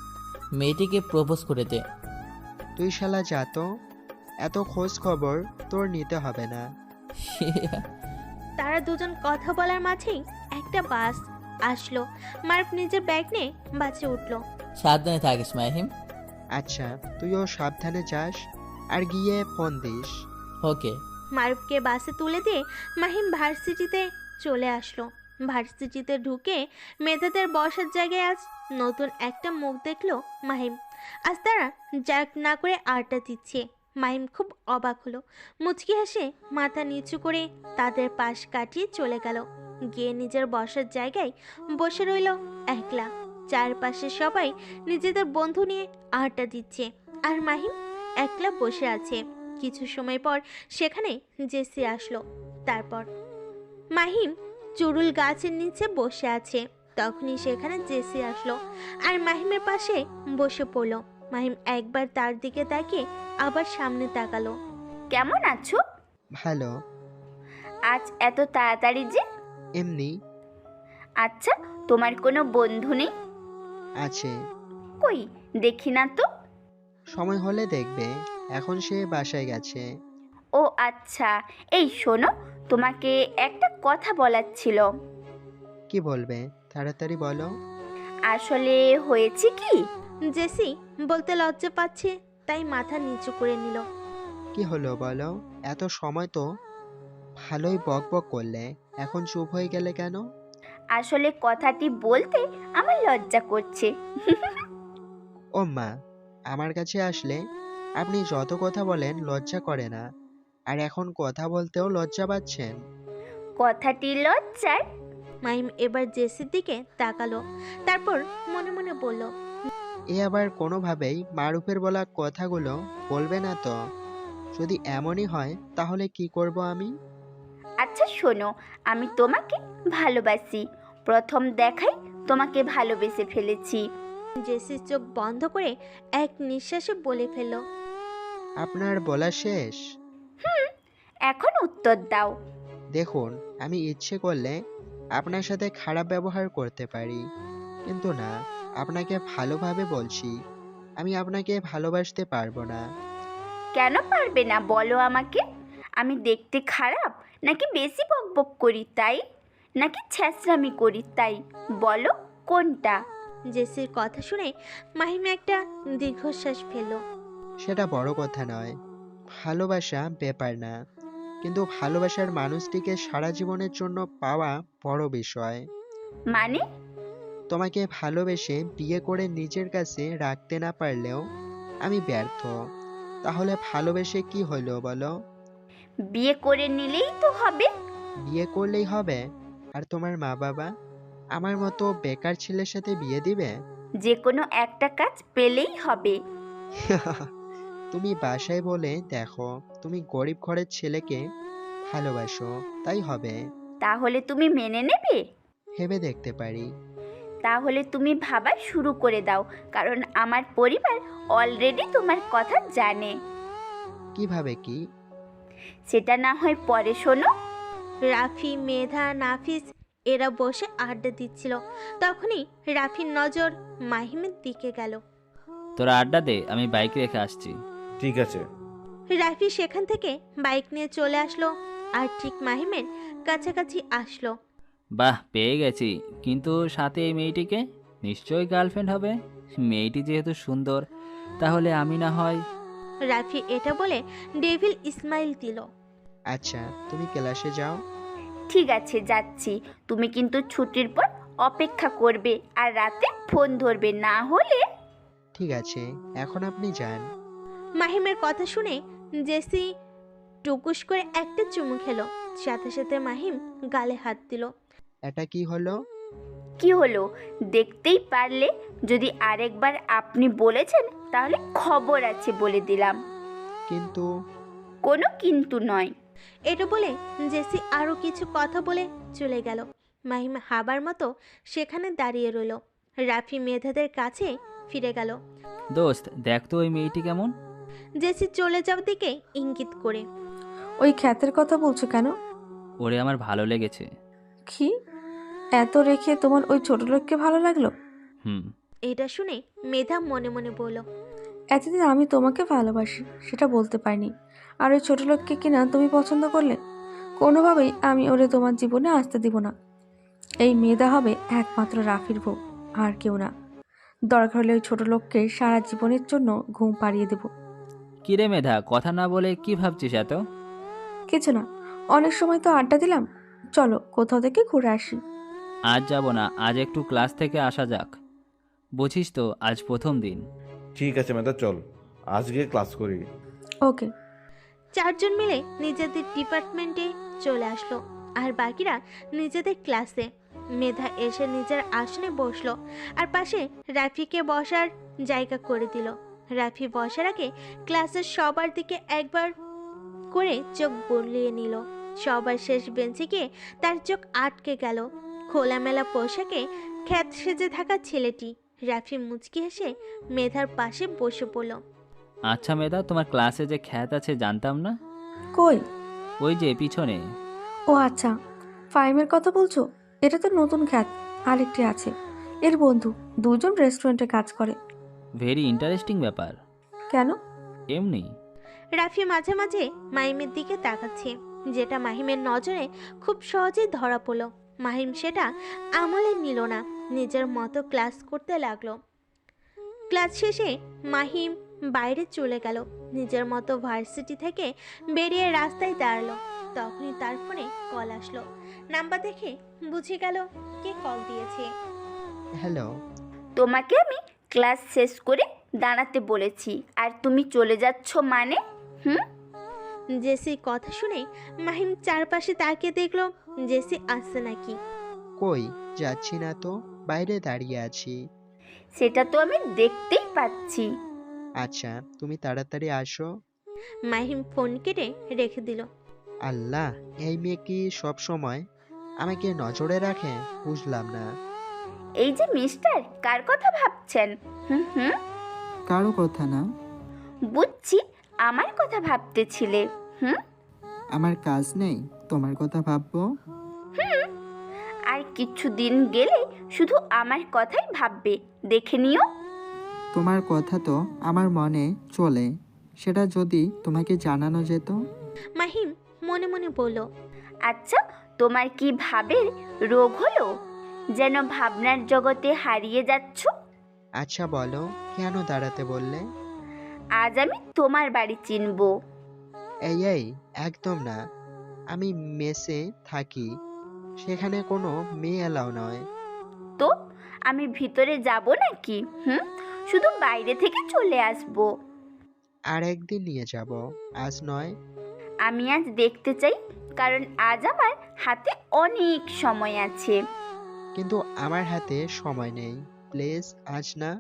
মেয়েটিকে প্রপোজ করে দে। তুই শালা যা তো, এত খোঁজ খবর তোর নিতে হবে না। তারা দুজন কথা বলার মাঝেই একটা বাস আসলো। মারুফ নিজের ব্যাগ নিয়ে বাসে উঠলো। সাবধানে থাকিস মাহিম। আচ্ছা, তুইও সাবধানে যাস আর গিয়ে ফোন দিস। ওকে। মারুফকে বাসে তুলে দিয়ে মাহিম ভার্সিটিতে চলে আসলো। ভার্সিটিতে ঢুকে মেধাদের বসার জায়গায় আজ নতুন একটা মুখ দেখলো মাহিম। আজ তারা জার্ক না করে আড্ডা দিচ্ছে। মাহিম খুব অবাক হলো, মুচকি হেসে মাথা নিচু করে তাদের পাশ কাটিয়ে চলে গেল। গিয়ে নিজের বসার জায়গায় বসে রইল একলা। চারপাশে সবাই নিজেদের বন্ধু নিয়ে আড্ডা দিচ্ছে, আর মাহিম একলা বসে আছে। কিছু সময় পর সেখানে জেসি আসলো। তারপর মাহিম চুরুল গাছের নিচে বসে আছে। তখনই সেখানে জেসি আসলো আর মাহিমের পাশে বসে পড়লো। মাহিম একবার তার দিকে তাকিয়ে আবার সামনে তাকালো। কেমন আছো? ভালো। আজ এত তাড়াতাড়ি যে? এমনি। আচ্ছা, তোমার কোনো বন্ধু নেই? আছে। কই দেখি না তো। সময় হলে দেখবে, এখন সে বাসায় গেছে। ও আচ্ছা, এই শোনো, তোমাকে একটা কথা বলার ছিল। কি বলবে? তাড়াতাড়ি বলো। আসলে হয়েছে কি? জেসি বলতে লজ্জা পাচ্ছে, তাই মাথা নিচু করে নিল। কি হলো বলো? এত সময় তো ভালোই বকবক করলে, এখন চুপ হয়ে গেলে কেন? আসলে কথাটি বলতে আমার লজ্জা করছে। ও মা, আমার কাছে আসলে আপনি যত কথা বলেন লজ্জা করে না, আর এখন কথা বলতেও লজ্জা পাচ্ছেন। কথাটি লজ্জার? মাহিম এবার জেসির দিকে তাকালো, তারপর মনে মনে বলল, এ আবার কোনোভাবেই মারুফের বলা কথাগুলো বলবে না তো? যদি এমনই হয় তাহলে কি করব আমি? আচ্ছা শোনো, আমি তোমাকে ভালোবাসি। প্রথম দেখাই তোমাকে ভালোবেসে ফেলেছি। জেসির চোখ বন্ধ করে এক নিঃশ্বাসে বলে ফেলল, আপনার বলা শেষ? এখন উত্তর দাও। দেখুন, আমি ইচ্ছে করলে আপনার সাথে খারাপ ব্যবহার করতে পারি, কিন্তু না, আপনাকে ভালোভাবে বলছি, আমি আপনাকে ভালোবাসতে পারবো না। কেন পারবে না বলো আমাকে? আমি দেখতে খারাপ নাকি বেশি বকবক করি তাই, নাকি ছ্যাঁচড়ামি করি তাই? বলো কোনটা? জেসির কথা শুনে মাহিম একটা দীর্ঘশ্বাস ফেলল। সেটা বড় কথা নয়, ভালোবাসা ব্যাপার না, কিন্তু ভালোবাসার মানুষটিকে সারা জীবনের জন্য পাওয়া বড় বিষয়। মানে? তোমাকে ভালোবেসে বিয়ে করে নিজের কাছে রাখতে না পারলেও আমি ব্যর্থ, তাহলে ভালোবেসে কি হলো বলো? বিয়ে করে নিলেই তো হবে। বিয়ে করলেই হবে? আর তোমার মা বাবা আমার মতো বেকার ছেলের সাথে বিয়ে দিবে? যে কোনো একটা কাজ পেলেই হবে। তুমি বাসায় বলে দেখো তুমি গরিব ঘরের ছেলেকে ভালোবাসো, তাই হবে। তাহলে তুমি মেনে নেবে? ভেবে দেখতে পারি। তাহলে তুমি ভাবা শুরু করে দাও, কারণ আমার পরিবার অলরেডি তোমার কথা জানে। কিভাবে কি? সেটা না হয় পরে শোনো। রাফি, মেধা, নাফিস এরা বসে আড্ডা দিচ্ছিল। তখনই রাফির নজর মাহিমের দিকে গেল। তোরা আড্ডা দে, আমি বাইক রেখে আসছি। ঠিক আছে। রাফি সেখান থেকে বাইক নিয়ে চলে আসলো আর ঠিক মাহিমের কাছাকাছি আসলো। বাহ, পেয়ে গেছি। কিন্তু সাথে এই মেয়েটিকে? নিশ্চয়ই গার্লফ্রেন্ড হবে। মেয়েটি যেহেতু সুন্দর, তাহলে আমি না হয়। রাফি এটা বলে ডেভিল ইসমাইল দিল। আচ্ছা, তুমি ক্লাসে যাও। ঠিক আছে, যাচ্ছি। তুমি কিন্তু ছুটির পর অপেক্ষা করবে আর রাতে ফোন ধরবে, না হলে। ঠিক আছে, এখন আপনি যান। মাহিমের কথা শুনে জেসি টুকুস করে একটা চুমু খেলো, সাথে সাথে মাহিম গালে হাত দিল। এটা কি হলো? কি হলো দেখতেই পারলে? যদি আরেকবার আপনি বলেছেন তাহলে খবর আছে বলে দিলাম। কিন্তু? কোনো কিন্তু নয়। এটা বলে জেসি আরো কিছু কথা বলে চলে গেল। মাহিম হাবার মতো সেখানে দাঁড়িয়ে রইল। রাফি মেধাদের কাছে ফিরে গেল। দোস্ত, দেখ তো ওই মেয়েটি কেমন। জেসি চলে যাওয়ার দিকে ইঙ্গিত করে। ওই খ্যাতের কথা বলছো কেন? ওরে আমার ভালো লেগেছে। কি? এত রেখে তোমার ওই ছোট লোককে ভালো লাগলো? এটা শুনে মেধা মনে মনে বলল, এতদিন আমি তোমাকে ভালোবাসি সেটা বলতে পারিনি, আর ওই ছোট লোককে কিনা তুমি পছন্দ করলে? কোনোভাবেই আমি ওরে তোমার জীবনে আসতে দিব না। এই মেধা হবে একমাত্র রাফির বউ, আর কেউ না। দরকার হলে ওই ছোট লোককে সারা জীবনের জন্য ঘুম পাড়িয়ে দেব। কিরে মেধা, কথা না বলে কি ভাবছিস এত? কিছু না, অনেক সময় তো আড্ডা দিলাম, চলো কোথাও থেকে ঘুরে আসি। আজ যাব না, আজ একটু ক্লাস থেকে আসা যাক। বুঝিস তো, আজ প্রথম দিন। ঠিক আছে মেধা, চল আজকে ক্লাস করি। ওকে। চারজন মিলে নিজেদের ডিপার্টমেন্টে চলে আসলো আর বাকিরা নিজেদের ক্লাসে। মেধা এসে নিজের আসনে বসলো আর পাশে রাফিকে বসার জায়গা করে দিল। রাফি বসার আগে ক্লাসের সবার দিকে একবার করে চোখ বুলিয়ে নিল। সবার শেষ বেঞ্চে গিয়ে তার চোখ আটকে গেল খোলামেলা পোশাকে খ্যাত সেজে থাকা ছেলেটি। রাফি মুচকি হেসে মেধার পাশে বসে পড়ল। আচ্ছা মেধা, তোমার ক্লাসে যে খ্যাত আছে জানতাম না। কই? ওই যে পিছনে। ও আচ্ছা, ফাইমের কথা বলছো? এটা তো নতুন খ্যাত। আরেকটি আছে, এর বন্ধু, দুজন রেস্টুরেন্টে কাজ করে। ভেরি ইন্টারেস্টিং ব্যাপার। কেন? এমনি। রাফি মাঝে মাঝে মাহিমের দিকে তাকাচ্ছে, যেটা মাহিমের নজরে খুব সহজেই ধরা পড়ল। মাহিম সেটা আমলে নিল না, নিজের মতো ক্লাস করতে লাগলো। ক্লাস শেষে মাহিম বাইরে চলে গেল, নিজের মতো ভার্সিটি থেকে বেরিয়ে রাস্তায় দাঁড়ালো। তখনই তার ফোনে কল আসলো। নাম্বার দেখে বুঝে গেল কে কল দিয়েছে। হ্যালো। তোমাকে আমি ক্লাস শেষ করে দাঁড়াতে বলেছি, আর তুমি চলে যাচ্ছ মানে? জেসির কথা শুনে মাহিম চারপাশে তাকিয়ে দেখলো জেসি আসছে নাকি। কই যাচ্ছি না তো, বাইরে দাঁড়িয়ে আছি। সেটা তো আমি দেখতেই পাচ্ছি। আচ্ছা তুমি তাড়াতাড়ি আসো। মাহিম ফোন কেটে রেখে দিল। আল্লাহ, এই মেয়ে কি সব সময় আমাকে নজরে রাখে? বুঝলাম না। এই যে মিস্টার, কার কথা ভাবছেন? কারো কথা না। বুঝছি, আমার কথা ভাবতেছিলে। আমার কাজ নেই তোমার কথা ভাববো? আর কিছুদিন গেলে শুধু আমার কথাই ভাববে, দেখে নিও। তোমার কথা তো আমার মনে চলে, সেটা যদি তোমাকে জানানো যেত। মাহিম মনে মনে বলল, আচ্ছা তোমার কি ভাবের রোগ হলো, যেন ভাবনার জগতে হারিয়ে যাচ্ছ? আচ্ছা বলো, কেন দাঁড়াতে বললে? আজ আমি তোমার বাড়ি চিনব। এই একদম না, আমি মেসে থাকি, সেখানে কোনো মেয়ে এলাও নয়। তো আমি ভিতরে যাব নাকি? শুধু বাইরে থেকে চলে আসব। আর একদিন নিয়ে যাব, আজ নয়। আমি আজ দেখতে চাই, কারণ আজ আমার হাতে অনেক সময় আছে। কিন্তু আমার হাতে সময় নেই, প্লিজ আজ না।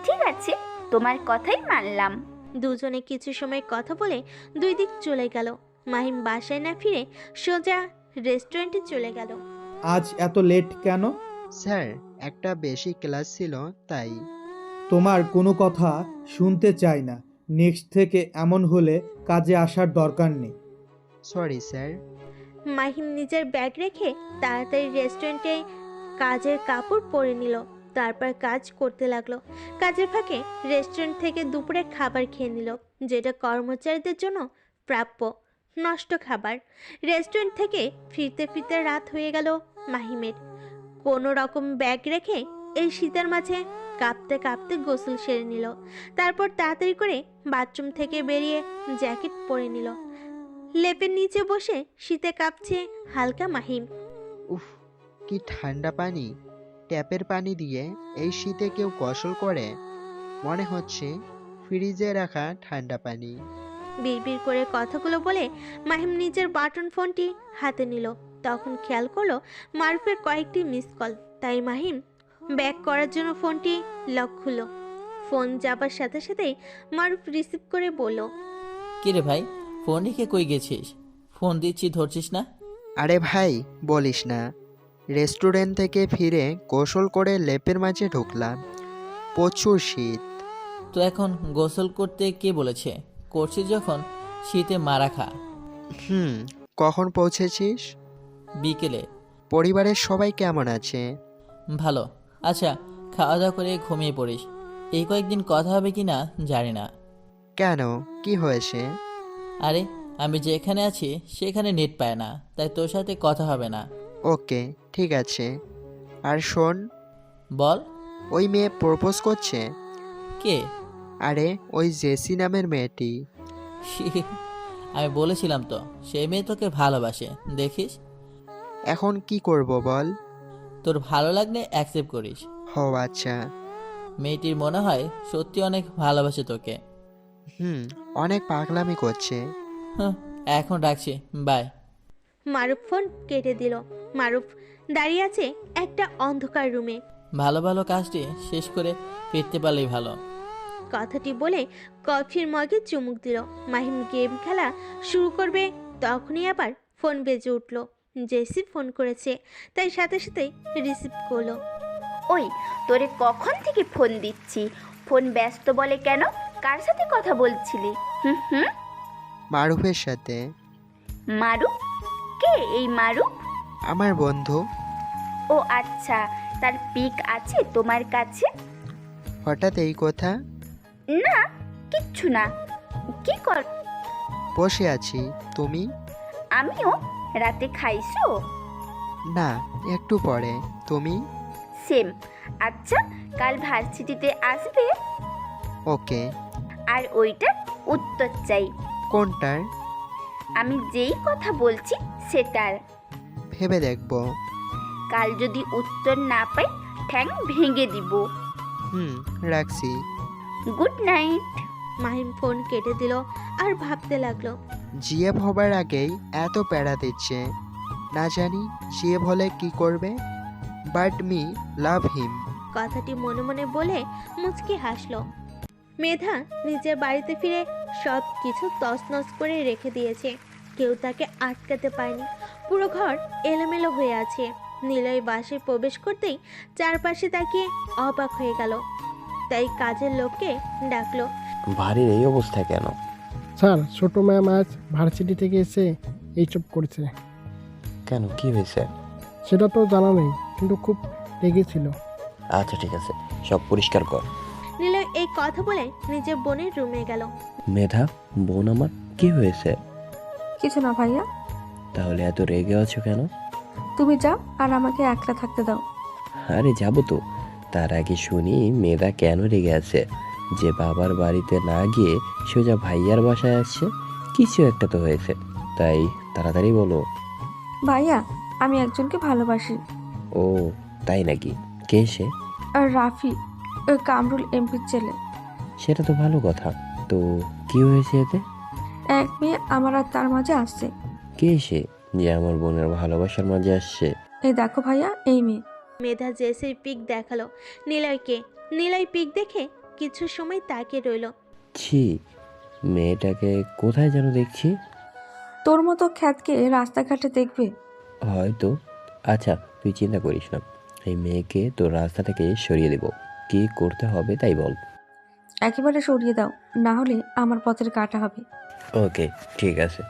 ঠিক আছে, তোমার কথাই মানলাম। দুজনে কিছু সময় কথা বলে দুই দিক চলে গেল। মাহিম বাসায় না ফিরে সোজা রেস্টুরেন্টে চলে গেল। আজ এত লেট কেন? স্যার, একটা বেশি ক্লাস ছিল তাই। তোমার কোনো কথা শুনতে চাই না। নেক্সট থেকে এমন হলে কাজে আসার দরকার নেই। Sorry sir. মাহিম নিজের ব্যাগ রেখে তাড়াতাড়ি রেস্টুরেন্টে কাজের কাপড় পরে নিল, তারপর কাজ করতে লাগলো। কাজের ফাঁকে রেস্টুরেন্ট থেকে দুপুরে খাবার খেয়ে নিল, যেটা কর্মচারীদের জন্য প্রাপ্য নষ্ট খাবার। রেস্টুরেন্ট থেকে ফিরতে ফিরতে রাত হয়ে গেল মাহিমের। কোনো রকম ব্যাগ রেখে এই শীতের মাঝে কাঁপতে কাঁপতে গোসল সেরে নিল। তারপর তাড়াতাড়ি করে বাথরুম থেকে বেরিয়ে জ্যাকেট পরে নিল। লেপের নিচে বসে শীতে কাঁপছে হালকা মাহিম। উফ, কি ঠান্ডা পানি! ট্যাপের পানি দিয়ে এই শীতে কেউ গোসল করে? মনে হচ্ছে ফ্রিজে রাখা ঠান্ডা পানি। বিড়বিড় করে কথাগুলো বলে মাহিম নিজের বাটন ফোনটি হাতে নিল। তখন খেয়াল করলো মারুফের কয়েকটি মিস কল, তাই মাহিম ব্যাক করার জন্য ফোনটি লক খুলল। ফোন যাবার সাথে সাথেই মারুফ রিসিভ করে বলল, কিরে ভাই, ফোন রেখে কই গেছিস? ফোন দিচ্ছি ধরছিস না? আরে ভাই বলিস না, রেস্টুরেন্ট থেকে ফিরে গোসল করে লেপের মাঝে ঢুকলাম, প্রচুর শীত। তো এখন গোসল করতে কে বলেছে? করছিস যখন শীতে মারা খা। কখন পৌঁছেছিস? বিকেলে। পরিবারের সবাই কেমন আছে? ভালো। আচ্ছা, খাওয়া দাওয়া করে ঘুমিয়ে পড়িস। এই কয়েকদিন কথা হবে কি না জানি না। কেন, কি হয়েছে? আরে আমি যেখানে আছি সেখানে নেট পায় না, তাই তোর সাথে কথা হবে না। ওকে, ঠিক আছে। আর শোন। বল। ওই মেয়ে প্রপোজ করছে। কে? আরে ওই জেসি নামের মেয়েটি। আমি বলেছিলাম তো, সেই মেয়ে তোকে ভালোবাসে, দেখিস। এখন কি করব বল? তোর ভালো লাগলে অ্যাকসেপ্ট করিস। ও আচ্ছা। মেয়েটির মনে হয় সত্যি অনেক ভালোবাসে তোকে। অনেক পাগলামি করছে। এখন রাখছি, বাই। মারুফ ফোন কেটে দিল। মারুফ দাঁড়িয়ে আছে একটা অন্ধকার রুমে। ভালো ভালো কাজটি শেষ করে ফিরতে পারলেই ভালো। কথাটি বলে কফির মগে চুমুক দিল। মাহিম গেম খেলা শুরু করবে, তখনই আবার ফোন বেজে উঠল। জেসি ফোন করেছে, তাই সাথে সাথেই রিসিভ করলো। ওই তোরে কখন থেকে ফোন দিচ্ছি, ফোন ব্যস্ত বলে কেন? কার সাথে কথা বলছিলি? হুম হুম। মারুফের সাথে। মারু? কে এই মারু? আমার বন্ধু। ও আচ্ছা, তার পিক আছে তোমার কাছে? হঠাৎ এই কথা? না কিচ্ছু না। কি কর? বসে আছি। তুমি? আমিও। রাতে খাইছো? না, একটু পরে। তুমি? সেম। আচ্ছা, কাল ভার্সিটিতে আসবে? ওকে। আর ওইটার উত্তর চাই। কোনটার? আমি যেই কথা বলছি সেটার। ভেবে দেখবো। কাল যদি উত্তর না পাই ঠ্যাং ভেঙে দিব। রাখছি। Good night. মাহিম ফোন কেটে দিল আর ভাবতে লাগলো। জিএফ হবার আগেই এত প্যারা দিচ্ছে, না জানি জিএফ হলে কি করবে। বাট মি লাভ হিম। কথাটি মনে মনে বলে মুচকি হাসলো। মেধা নিজের বাড়িতে ফিরে সব কিছু তছনছ করে রেখে দিয়েছে। কেউ তাকে আটকাতে পারেনি। পুরো ঘর এলোমেলো হয়ে আছে। নিলয় বাসে প্রবেশ করতেই চারপাশে তাকিয়ে অবাক হয়ে গেল, তাই কাজের লোককে ডাকলো। বাড়ির এই অবস্থা কেন? স্যার, ছোট ম্যাম আজ ভার্সিটি থেকে এসে এইসব করছে। কেন, কি হয়েছে? সেটা তো জানা নেই, কিন্তু খুব রেগেছিল। আচ্ছা ঠিক আছে, সব পরিষ্কার কর। নিলয় এই কথা বলে নিজের বোনের রুমে গেল। মেধা, বোন আমার, কি হয়েছে? কিছু না ভাইয়া। তাহলে এত রেগে আছো কেন? তুমি যাও আর আমাকে একলা থাকতে দাও। আরে যাবো তো, তার আগে শুনি মেধা কেন রেগে আছে। যে বাবার বাড়িতে না গিয়ে সোজা ভাইয়ার বাসায় আসছে, কিছু একটা তো হয়েছে, তাই তাড়াতাড়ি বলো। ভাইয়া, আমি একজনকে ভালোবাসি। ও তাই নাকি? কে সে? আর রাফি, ওই কামরুল এমপির ছেলে। সেটা তো ভালো কথা, তো কি হয়েছে এতে? এক মেয়ে আমার আর তার মাঝে আসছে। কে সে যে আমার বোনের ভালোবাসার মাঝে আসছে? এই দেখো ভাইয়া, এই মেয়ে। মেধা জেসির পিক দেখালো নিলয়কে। নিলয় পিক দেখে কিছু সময় তাকিয়ে রইল। ছি, মেয়েটাকে কোথায় যেন দেখছি। তোর মতো খ্যাতকে রাস্তাঘাটে দেখবে হয়তো। আচ্ছা তুই চিন্তা করিস না, এই মেয়েকে তোর রাস্তা থেকে সরিয়ে দেব। কি করতে হবে তাই বল। একেবারে সরিয়ে দাও, না হলে আমার পথের কাটা হবে। ওকে ঠিক আছে,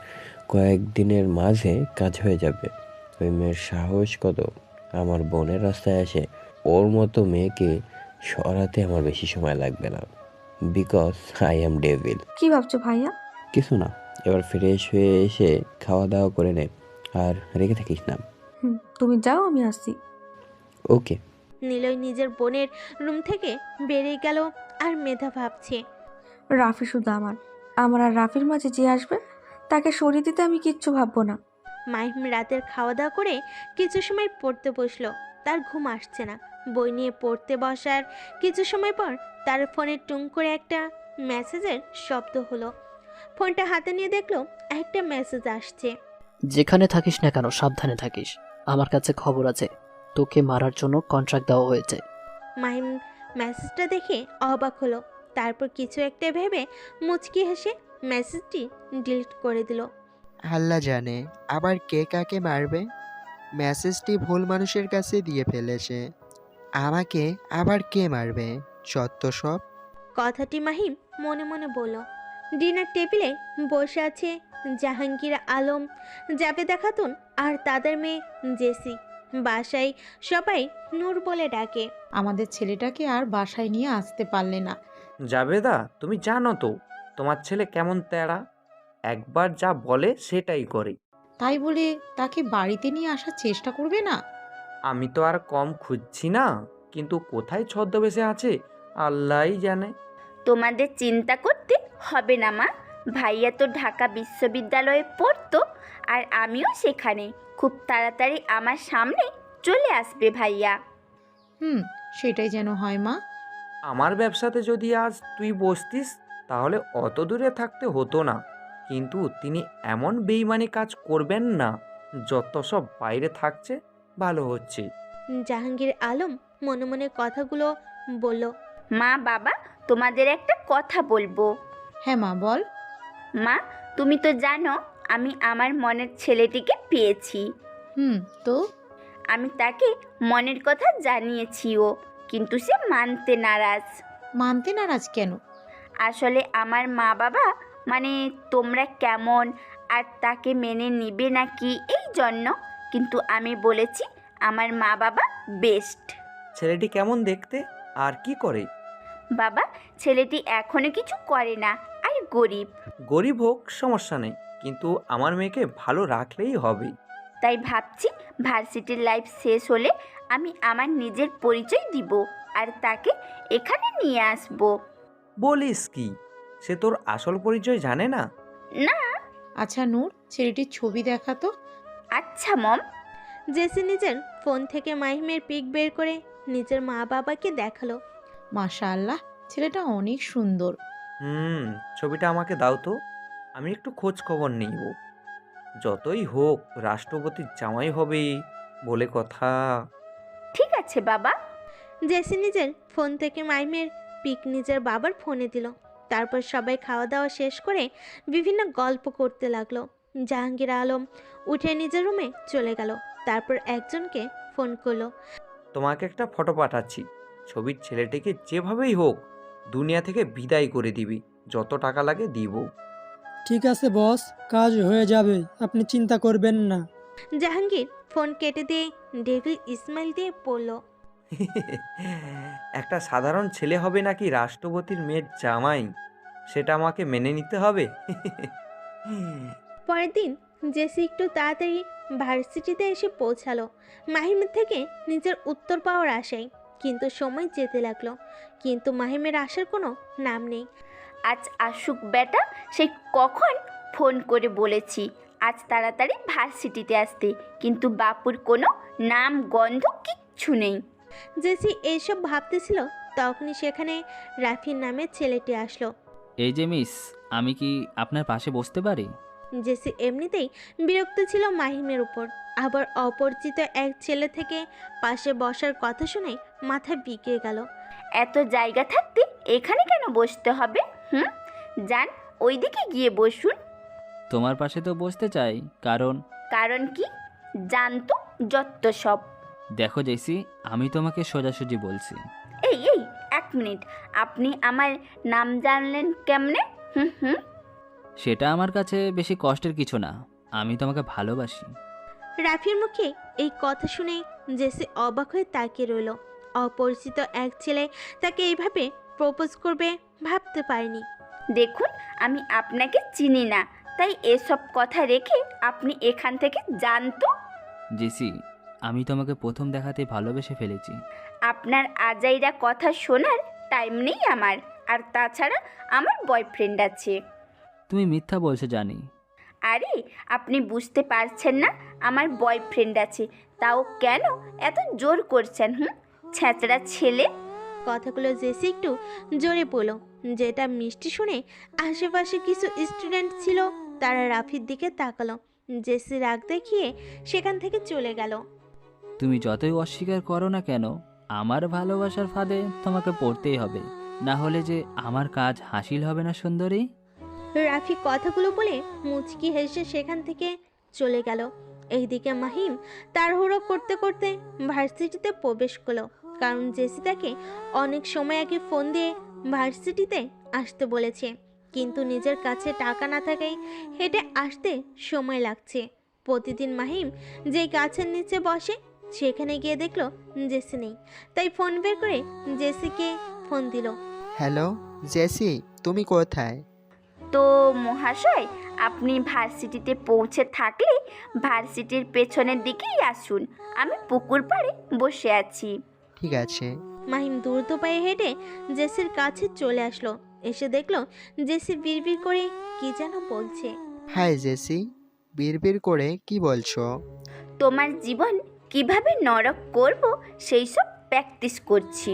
কয়েকদিনের মাঝে কাজ হয়ে যাবে। ওই মেয়ের সাহস কত আমার বোনের রাস্তায় আসে। ওর মতো মেয়েকে সরাতে আমার বেশি সময় লাগবে না, বিকজ আই এম ডেভিল। কি ভাবছো ভাইয়া? কিছু না, এবার ফ্রেশ হয়ে এসে খাওয়া দাওয়া করে নে, আর রেখে থাকিস না। তুমি যাও, আমি আসছি। ওকে। নিলয় নিজের বোনের রুম থেকে বেরিয়ে গেল আর মেধা ভাবছে, রাফি শুধু আমার আর রাফির মাঝে যে আসবে তাকে সরিয়ে দিতে আমি কিচ্ছু ভাববো না। মাহিম রাতের খাওয়া দাওয়া করে কিছু সময় পড়তে বসলো। তার ঘুম আসছে না। বই নিয়ে পড়তে বসার কিছু সময় পর তার ফোনে টুং করে একটা মেসেজের শব্দ হলো। ফোনটা হাতে নিয়ে দেখলো একটা মেসেজ আসছে। যেখানে থাকিস না কেন সাবধানে থাকিস, আমার কাছে খবর আছে, তোকে মারার জন্য কন্ট্রাক্ট দেওয়া হয়েছে। মাহিম মেসেজটা দেখে অবাক হলো। তারপর কিছু একটা ভেবে মুচকি হেসে মেসেজটি ডিলিট করে দিল। আল্লাহ জানে আবার কে কাকে মারবে। মেসেজটি ভুল মানুষের কাছে দিয়ে ফেলেছে। আমাকে আবার কে মারবে? যত সব। কথাটি মাহিম মনে মনে বলল। ডিনার টেবিলে বসে আছে জাহাঙ্গীর আলম, জাবেদা খাতুন আর তাদের মেয়ে জেসি। বাসায় সবাই নূর বলে ডাকে। আমাদের ছেলেটাকে আর বাসায় নিয়ে আসতে পারলে না। জাবেদা, তুমি জানো তো তোমার ছেলে কেমন তেড়া, একবার যা বলে সেটাই করে। তাই বলে তাকে বাড়িতে নিয়ে আসার চেষ্টা করবে না? আমি তো আর কম খুঁজছি না, কিন্তু কোথায় ছদ্মবেশে আছে আল্লাহই জানে। তোমাদের চিন্তা করতে হবে না মা, ভাইয়া তো ঢাকা বিশ্ববিদ্যালয়ে পড়তো, আর আমিও সেখানে। খুব তাড়াতাড়ি আমার সামনে চলে আসবে ভাইয়া। সেটাই যেন হয় মা। আমার ব্যবসাতে যদি আজ তুই বসতিস তাহলে অত দূরে থাকতে হতো না, কিন্তু তিনি এমন বেইমানি কাজ করবেন না। যত সব বাইরে থাকছে ভালো হচ্ছে। জাহাঙ্গীর আলম মনে মনে কথাগুলো বলল। মা বাবা, তোমাদের একটা কথা বলবো। হ্যাঁ মা, বল। মা, তুমি তো জানো আমি আমার মনের ছেলেটিকে পেয়েছি। তো আমি তাকে মনের কথা জানিয়েছিও, কিন্তু সে মানতে নারাজ কেন? আসলে আমার মা বাবা মানে তোমরা কেমন আর তাকে মেনে নিবে নাকি এই জন্য, কিন্তু আমি বলেছি আমার মা বাবা বেস্ট। ছেলেটি কেমন দেখতে আর কি করে? বাবা, ছেলেটি এখনো কিছু করে না আর গরিব। গরিব হোক সমস্যা নেই, কিন্তু আমার মেয়েকে ভালো রাখলেই হবে। তাই ভাবছি ভার্সিটির লাইফ শেষ হলে আমি আমার নিজের পরিচয় দিব আর তাকে এখানে নিয়ে আসব। বলিস কি, সে তোর আসল পরিচয় জানে না? না। আচ্ছা নূর, ছেলেটির ছবি দেখাতো। আচ্ছা মম। জেসি নিজের ফোন থেকে মাহিমের পিক বের করে নিজের মা বাবাকে দেখালো। মাশাআল্লাহ, ছেলেটা অনেক সুন্দর। ছবিটা আমাকে দাও তো, আমি একটু খোঁজ খবর নিব। যতই হোক রাষ্ট্রপতির জামাই হবে বলে কথা। ঠিক আছে বাবা। জেসি নিজের ফোন থেকে মাহিমের পিক নিজের বাবার ফোনে দিল। তারপর সবাই খাওয়া দাওয়া শেষ করে বিভিন্ন গল্প করতে লাগলো। জাহাঙ্গীর আলম উঠে নিজের রুমে চলে গেল। তারপর একজনকে ফোন করলো। তোমাকে একটা ফটো পাঠাচ্ছি, ছবির ছেলেটিকে যেভাবেই হোক দুনিয়া থেকে বিদায় করে দিবি, যত টাকা লাগে দিব। ঠিক আছে বস, কাজ হয়ে যাবে, আপনি চিন্তা করবেন না। জাহাঙ্গীর ফোন কেটে দিয়ে ডেভিল ইসমাইল দিয়ে পড়ল। একটা সাধারণ ছেলে হবে নাকি রাষ্ট্রপতির মেয়ের জামাই, সেটা আমাকে মেনে নিতে হবে। পরের দিন জেসি একটু তাড়াতাড়ি ভার্সিটিতে এসে পৌঁছালো মাহিমের থেকে নিজের উত্তর পাওয়ার আশায়। কিন্তু সময় যেতে লাগলো, কিন্তু মাহিমের আসার কোনো নাম নেই। আজ আসুক বেটা, সেই কখন ফোন করে বলেছি আজ তাড়াতাড়ি ভার্সিটিতে আসতে, কিন্তু বাপুর কোনো নাম গন্ধ কিচ্ছু নেই। জেসি এইসব ভাবতেছিল, তখনই সেখানে রাফির নামের ছেলেটি আসলো। এই যে মিস, আমি কি আপনার পাশে বসতে পারি? জেসি এমনিতেই বিরক্ত ছিল মাহিমের উপর, আবার অপরিচিত এক ছেলে থেকে পাশে বসার কথা শুনে মাথা বিগড়ে গেল। এত জায়গা থাকতে এখানে কেন বসতে হবে? যান ওইদিকে গিয়ে বসুন। তোমার পাশে তো বসতে চাই, কারণ কি জানতো যত সব। দেখো জেসি, আমি তোমাকে সোজাসুজি বলছি। এই এক মিনিট, আপনি আমার নাম জানলেন কেমনে? সেটা আমার কাছে বেশি কষ্টের কিছু না, আমি তোমাকে ভালোবাসি। রাফির মুখে এই কথা শুনে জেসি অবাক হয়ে তাকিয়ে রইল। অপরিচিত এক ছেলে তাকে এইভাবে প্রপোজ করবে ভাবতে পারেনি। দেখুন, আমি আপনাকে চিনি না, তাই এসব কথা রেখে আপনি এখান থেকে জানতো। জেসি, আমি তোমাকে প্রথম দেখাতে ভালোবেসে ফেলেছি। আপনার আজাইরা কথা শোনার টাইম নেই আমার, আর তাছাড়া আমার বয়ফ্রেন্ড আছে। তুমি মিথ্যা বলছো জানি। আরে আপনি বুঝতে পারছেন না আমার বয়ফ্রেন্ড আছে, তাও কেন এত জোর করছেন? ছ্যাঁচড়া ছেলে। কথাগুলো জেসি একটু জোরে পড়ল, যেটা মিষ্টি শুনে আশেপাশে কিছু স্টুডেন্ট ছিল, তারা রাফির দিকে তাকালো। জেসি রাগ দেখিয়ে সেখান থেকে চলে গেল। তুমি যতই অস্বীকার করো না কেন, আমার ভালোবাসার ফাঁদে তোমাকে পড়তেই হবে, না হলে যে আমার কাজ হাসিল হবে না সুন্দরী। রাফি কথাগুলো বলে মুচকি হেসে সেখান থেকে চলে গেল। এইদিকে মাহিম তাড়াহুড়ো করতে করতে ভার্সিটিতে প্রবেশ করলো, কারণ জেসি তাকে অনেক সময় আগে ফোন দিয়ে ভার্সিটিতে আসতে বলেছে, কিন্তু নিজের কাছে টাকা না থাকায় হেঁটে আসতে সময় লাগছে। প্রতিদিন মাহিম যে গাছের নিচে বসে সেখানে গিয়ে দেখলো জেসি নেই, তাই ফোন বের করে জেসিকে ফোন দিল। হ্যালো জেসি, তুমি কোথায়? তো মহাশয়, আপনি ভার্সিটিতে পৌঁছে থাকলে ভার্সিটির পেছনের দিকেই আসুন, আমি পুকুর পাড়ে বসে আছি। ঠিক আছে। মাহিম দ্রুত পায়ে হেঁটে জেসির কাছে চলে আসলো। এসে দেখলো জেসি বিড়বিড় করে কি যেন বলছে। হাই জেসি, বিড়বিড় করে কি বলছো? তোমার জীবন কিভাবে নরক করব সেই সব প্র্যাকটিস করছি।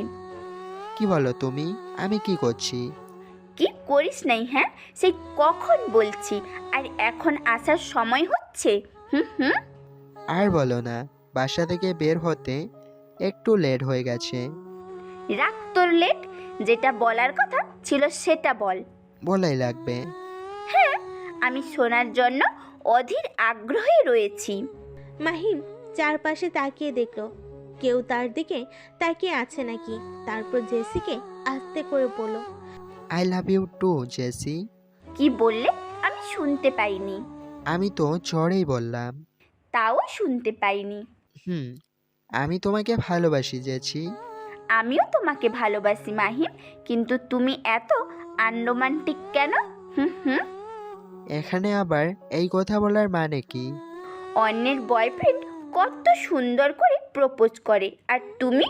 কি বলো তুমি? আমি কি করছি? কি করিস নাই? সেই কখন বলছি, আর এখন আসার সময় হচ্ছে। আর বলো না, বাসা থেকে বের হতে একটু লেট হয়ে গেছে। রাখ তোর লেট, যেটা বলার কথা ছিল সেটা বল। বলাই লাগবে। আমি শোনার জন্য অধীর আগ্রহে রয়েছি। মাহিম চারপাশে তাকিয়ে দেখলো কেউ তার দিকে তাকিয়ে আছে নাকি। তারপর জেসিকে আস্তে করে বলল, I love you too Jessie. কি বললে? আমি শুনতে পাইনি। আমি তো জোরেই বললাম। তাও শুনতে পাইনি। আমি তোমাকে ভালোবাসি জেসি। আমিও তোমাকে ভালোবাসি মাহিম, কিন্তু তুমি এত আনরোমান্টিক কেন? এখানে আবার এই কথা বলার মানে কি? অন্যের বয়ফ্রেন্ড কত সুন্দর করে প্রপোজ করে আর তুমি?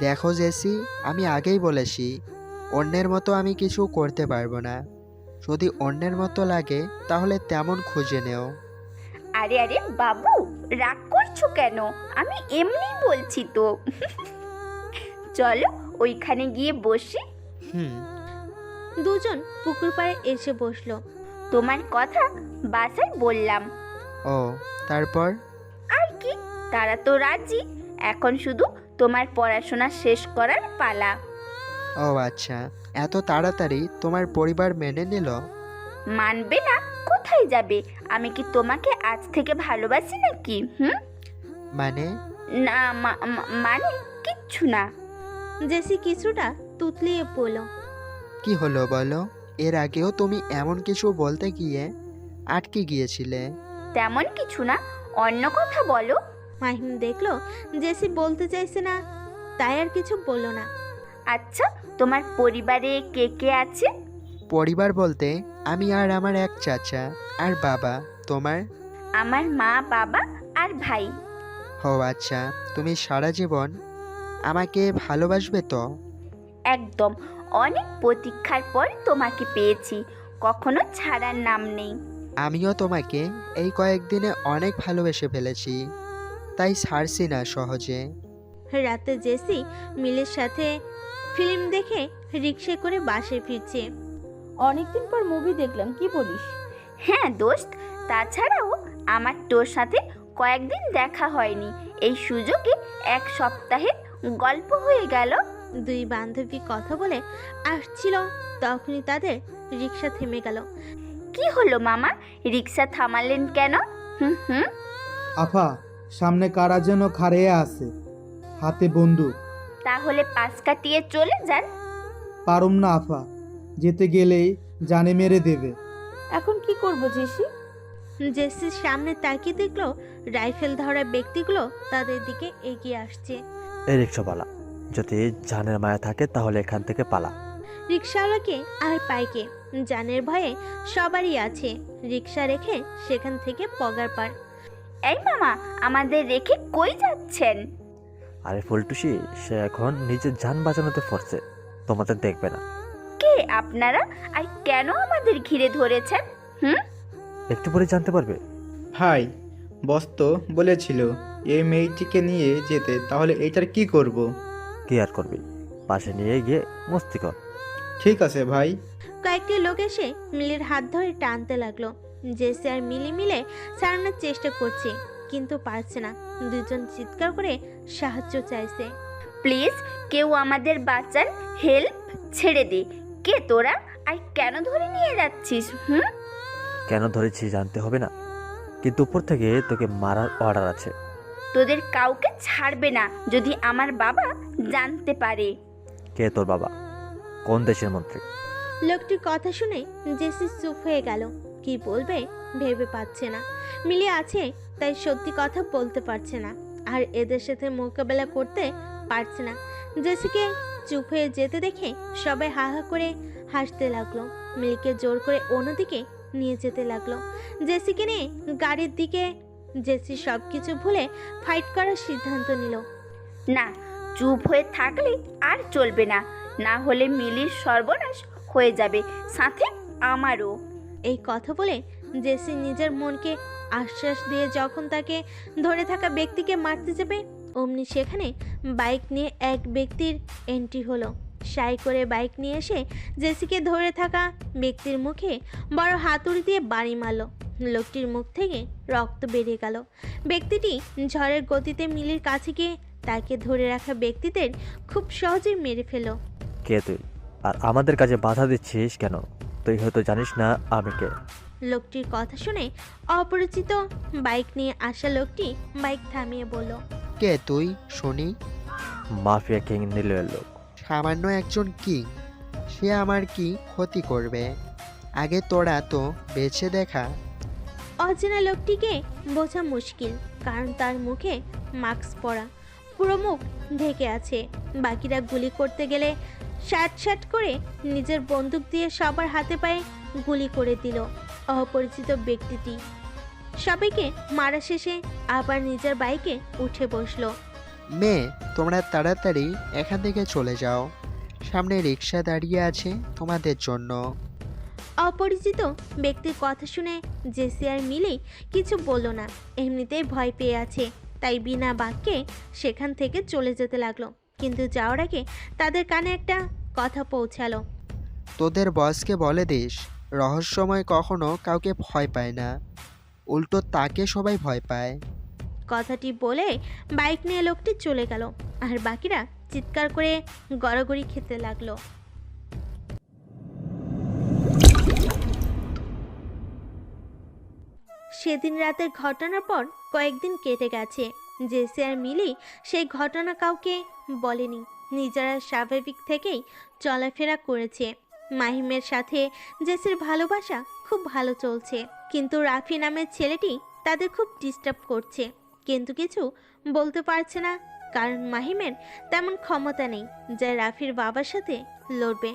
দেখো জেসি, আমি আগেই বলেছি অন্যের মতো আমি কিছু করতে পারবো না। যদি অন্যের মতো লাগে তাহলে তেমন খুঁজে নেও। আরে আরে বাবু, রাগ করছো কেন? আমি এমনি বলছি তো। চলো ওইখানে গিয়ে বসি। দুজন পুকুর পাড়ে এসে বসলো। তোমার কথা বাসায় বললাম। ও, তারপর? আর কি, তারা তো রাজি। এখন শুধু তোমার পড়াশোনা শেষ করার পালা। ও আচ্ছা, এত তাড়াতাড়ি তোমার পরিবার মেনে নিল? মানবে না? কোথায় যাবে? আমি কি তোমাকে আজ থেকে ভালোবাসি নাকি? মানে? না মানে কিচ্ছু না। জেসি কিছুটা তুতলিয়ে বলল, কি হলো বলো? এর আগেও তুমি এমন কিছু বলতে গিয়ে আটকে গিয়েছিলে। তেমন কিছু না, অন্য কথা বলো। মাহিম দেখলো জেসি বলতে চাইছে না, তাই আর কিছু বলল না। আচ্ছা, তোমার পরিবারে কে কে আছে? পরিবার বলতে আমি আর আমার এক চাচা আর বাবা। তোমার? আমার মা, বাবা আর ভাই। ও আচ্ছা, তুমি সারা জীবন আমাকে ভালোবাসবে তো? একদম। অনেক প্রতীক্ষার পর তোমাকে পেয়েছি, কখনো ছাড়ার নাম নেই। আমিও তোমাকে এই কয়েকদিনে অনেক ভালোবেসে ফেলেছি, তাই ছাড়ছি না সহজে। রাতে জেসি মিলের সাথে ফিল্ম দেখে রিক্সা করে বাসায় ফিরছে। অনেকদিন পর মুভি দেখলাম, কি বলিস? হ্যাঁ দোস্ত, তাছাড়াও আমার তোর সাথে কয়েকদিন দেখা হয়নি, এই সুযোগে এক সপ্তাহের গল্প হয়ে গেল। দুই বান্ধবী কথা বলে আসছিল, তখনই তাদের রিক্সা থেমে গেল। কি হলো মামা, রিক্সা থামালেন কেন? আফা, সামনে কারা যেন খাড়িয়ে আছে, হাতে বন্দুক। তাহলে পাশ কাটিয়ে চলে যান। পারুম না আফা, যেতে গেলেই জানে মেরে দেবে। এখন কি করব জেসি? জেসির সামনে তাকিয়ে দেখলো রাইফেল ধরা ব্যক্তিগুলো তাদের দিকে এগিয়ে আসছে। এই রিক্সাওয়ালা, যদি জানের মায়া থাকে তাহলে এখান থেকে পালা। রিক্সাওয়ালাকে আর পাইকে জানের ভয়ে সবারই আছে। রিক্সা রেখে সেখান থেকে পগার পার। এই মামা, আমাদের রেখে কই যাচ্ছেন? আরে ফুলটুসি, সে এখন নিজের জান বাঁচানোতে পড়ছে, তোমাদের দেখবে না। কে আপনারা আর কেন আমাদের ঘিরে ধরেছেন? একটু পরে জানতে পারবে। ভাই, বস তো বলেছিল এই মেয়েটিকে নিয়ে যেতে, তাহলে এইটার কি করব? কি আর করবি, পাশে নিয়ে গিয়ে মস্তি কর। ঠিক আছে ভাই। কয়েকটি লোক এসে মিলির হাত ধরে টানতে লাগলো। জেসি আর মিলি মিলে সারানোর চেষ্টা করছে, কিন্তু পারছে না। দুজন চিৎকার করে সাহায্য চাইছে। প্লিজ কেউ আমাদের বাঁচান, হেল্প। ছেড়ে দে। কে তোরা আর কেন ধরে নিয়ে যাচ্ছিস? কেন ধরেছি জানতে হবে না, কিন্তু উপর থেকে তোকে মারার অর্ডার আছে। তোদের কাউকে ছাড়বে না যদি আমার বাবা জানতে পারে। কে তোর বাবা? কোন দেশের মন্ত্রী? লোকটির কথা শুনে জেসি চুপ হয়ে গেল। কি বলবে ভেবে পাচ্ছে না। মিলি আছে তাই সত্যি কথা বলতে পারছে না, আর এদের সাথে মোকাবেলা করতে পারছে না। জেসিকে চুপ হয়ে যেতে দেখে সবাই হা হা করে হাসতে লাগলো। মিলিকে জোর করে অন্যদিকে নিয়ে যেতে লাগলো। জেসিকে নিয়ে গাড়ির দিকে। জেসি সবকিছু ভুলে ফাইট করার সিদ্ধান্ত নিল। না, চুপ হয়ে থাকলে আর চলবে না, না হলে মিলির সর্বনাশ হয়ে যাবে, সাথে আমারও। এই কথা বলে জেসি নিজের মনকে আশ্বাস দিয়ে যখন তাকে ধরে থাকা ব্যক্তিকে মারতে যাবে, অমনি সেখানে বাইক নিয়ে এক ব্যক্তির এন্ট্রি হলো। সাই করে বাইক নিয়ে এসে জেসিকে ধরে থাকা ব্যক্তির মুখে বড় হাতুড়ি দিয়ে বাড়ি মারল। লোকটির মুখ থেকে রক্ত বেরিয়ে গেল। ব্যক্তিটি ঝড়ের গতিতে মিলির কাছে গিয়ে তাকে ধরে রাখা ব্যক্তিদের খুব সহজেই মেরে ফেল। কে তুই, আর আমাদের কাজে বাধা দিচ্ছিস কেন? তুই হয়তো জানিস না আমি কে। লোকটির কথা শুনে অপরিচিত বাইক নিয়ে আসা লোকটি বাইক থামিয়ে বলল, কে তুই শুনি? মাফিয়া কিং নীলের লোক। সামান্য একজন কিং, সে আমার কি ক্ষতি করবে? আগে তোরা তো বেছে দেখা। অচেনা লোকটিকে বোঝা মুশকিল, কারণ তার মুখে মাস্ক পরা, পুরো মুখ ঢেকে আছে। বাকিরা গুলি করতে গেলে শাট করে নিজের বন্দুক দিয়ে সবার হাতে পায়ে গুলি করে দিল অপরিচিত ব্যক্তিটি। সবাইকে মারা শেষে আবার নিজের বাইকে উঠে বসলো। মেয়ে, তোমরা তাড়াতাড়ি এখান থেকে চলে যাও, সামনে রিক্সা দাঁড়িয়ে আছে তোমাদের জন্য। অপরিচিত ব্যক্তির কথা শুনে জেসি আর মিলি কিছু বলল না, এমনিতেই ভয় পেয়ে আছে, তাই বিনা বাক্যে সেখান থেকে চলে যেতে লাগলো। কিন্তু যাওয়ার আগে তাদের কানে একটা কথা পৌঁছালো। তোদের বসকে বলে দিস, রহস্যময় কখনো কাউকে ভয় পায় না, উল্টো তাকে সবাই ভয় পায়। কথাটি বলে বাইক নিয়ে লোকটি চলে গেল, আর বাকিরা চিৎকার করে গড়াগড়ি খেতে লাগলো। সেদিন রাতের ঘটনার পর কয়েকদিন কেটে গেছে। জেসি আর মিলি সেই ঘটনা কাউকে বলেনি, নিজেরা স্বাভাবিক থেকেই চলাফেরা করেছে। মাহিমের সাথে জেসির ভালোবাসা খুব ভালো চলছে, কিন্তু রাফি নামের ছেলেটি তাদের খুব ডিস্টার্ব করছে, কিন্তু কিছু বলতে পারছে না, কারণ মাহিমের তেমন ক্ষমতা নেই যা রাফির বাবার সাথে লড়বে।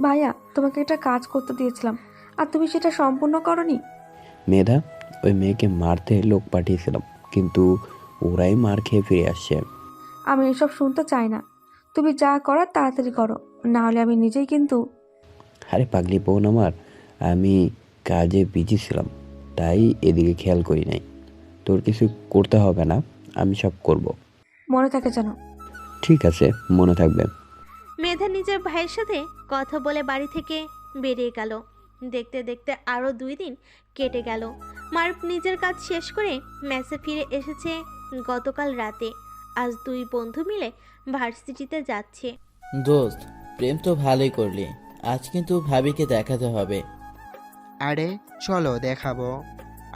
ভাইয়া, তোমাকে একটা কাজ করতে দিয়েছিলাম আর তুমি সেটা সম্পূর্ণ করনি। মেধা, ওই মেয়েকে মারতে লোক পাঠিয়েছিলাম, কিন্তু ওরাই মার খেয়ে ফিরে আসছে। আমি এসব শুনতে চাই না, তুমি যা করার তাড়াতাড়ি করো, না হলে আমি নিজেই কিন্তু। আরে পাগলি বোন আমার, আমি কাজে বিজি ছিলাম, তাই এদিকে খেয়াল করি নাই। তোর কিছু করতে হবে না, আমি সব করব। মনে থাকে যেন। ঠিক আছে, মনে থাকবে। মেধা নিজের ভাইয়ের সাথে কথা বলে বাড়ি থেকে বেরিয়ে গেল। দেখতে দেখতে আরও 2 দিন কেটে গেল। মারুফ নিজের কাজ শেষ করে মেসে ফিরে এসেছে গতকাল রাতে। আজ 2 বন্ধু মিলে ভার্সিটিতে যাচ্ছে। দোস্ত, প্রেম তো ভালোই করলি, আজ কিন্তু ভাবিকে দেখাতে হবে। আরে চলো দেখাবো।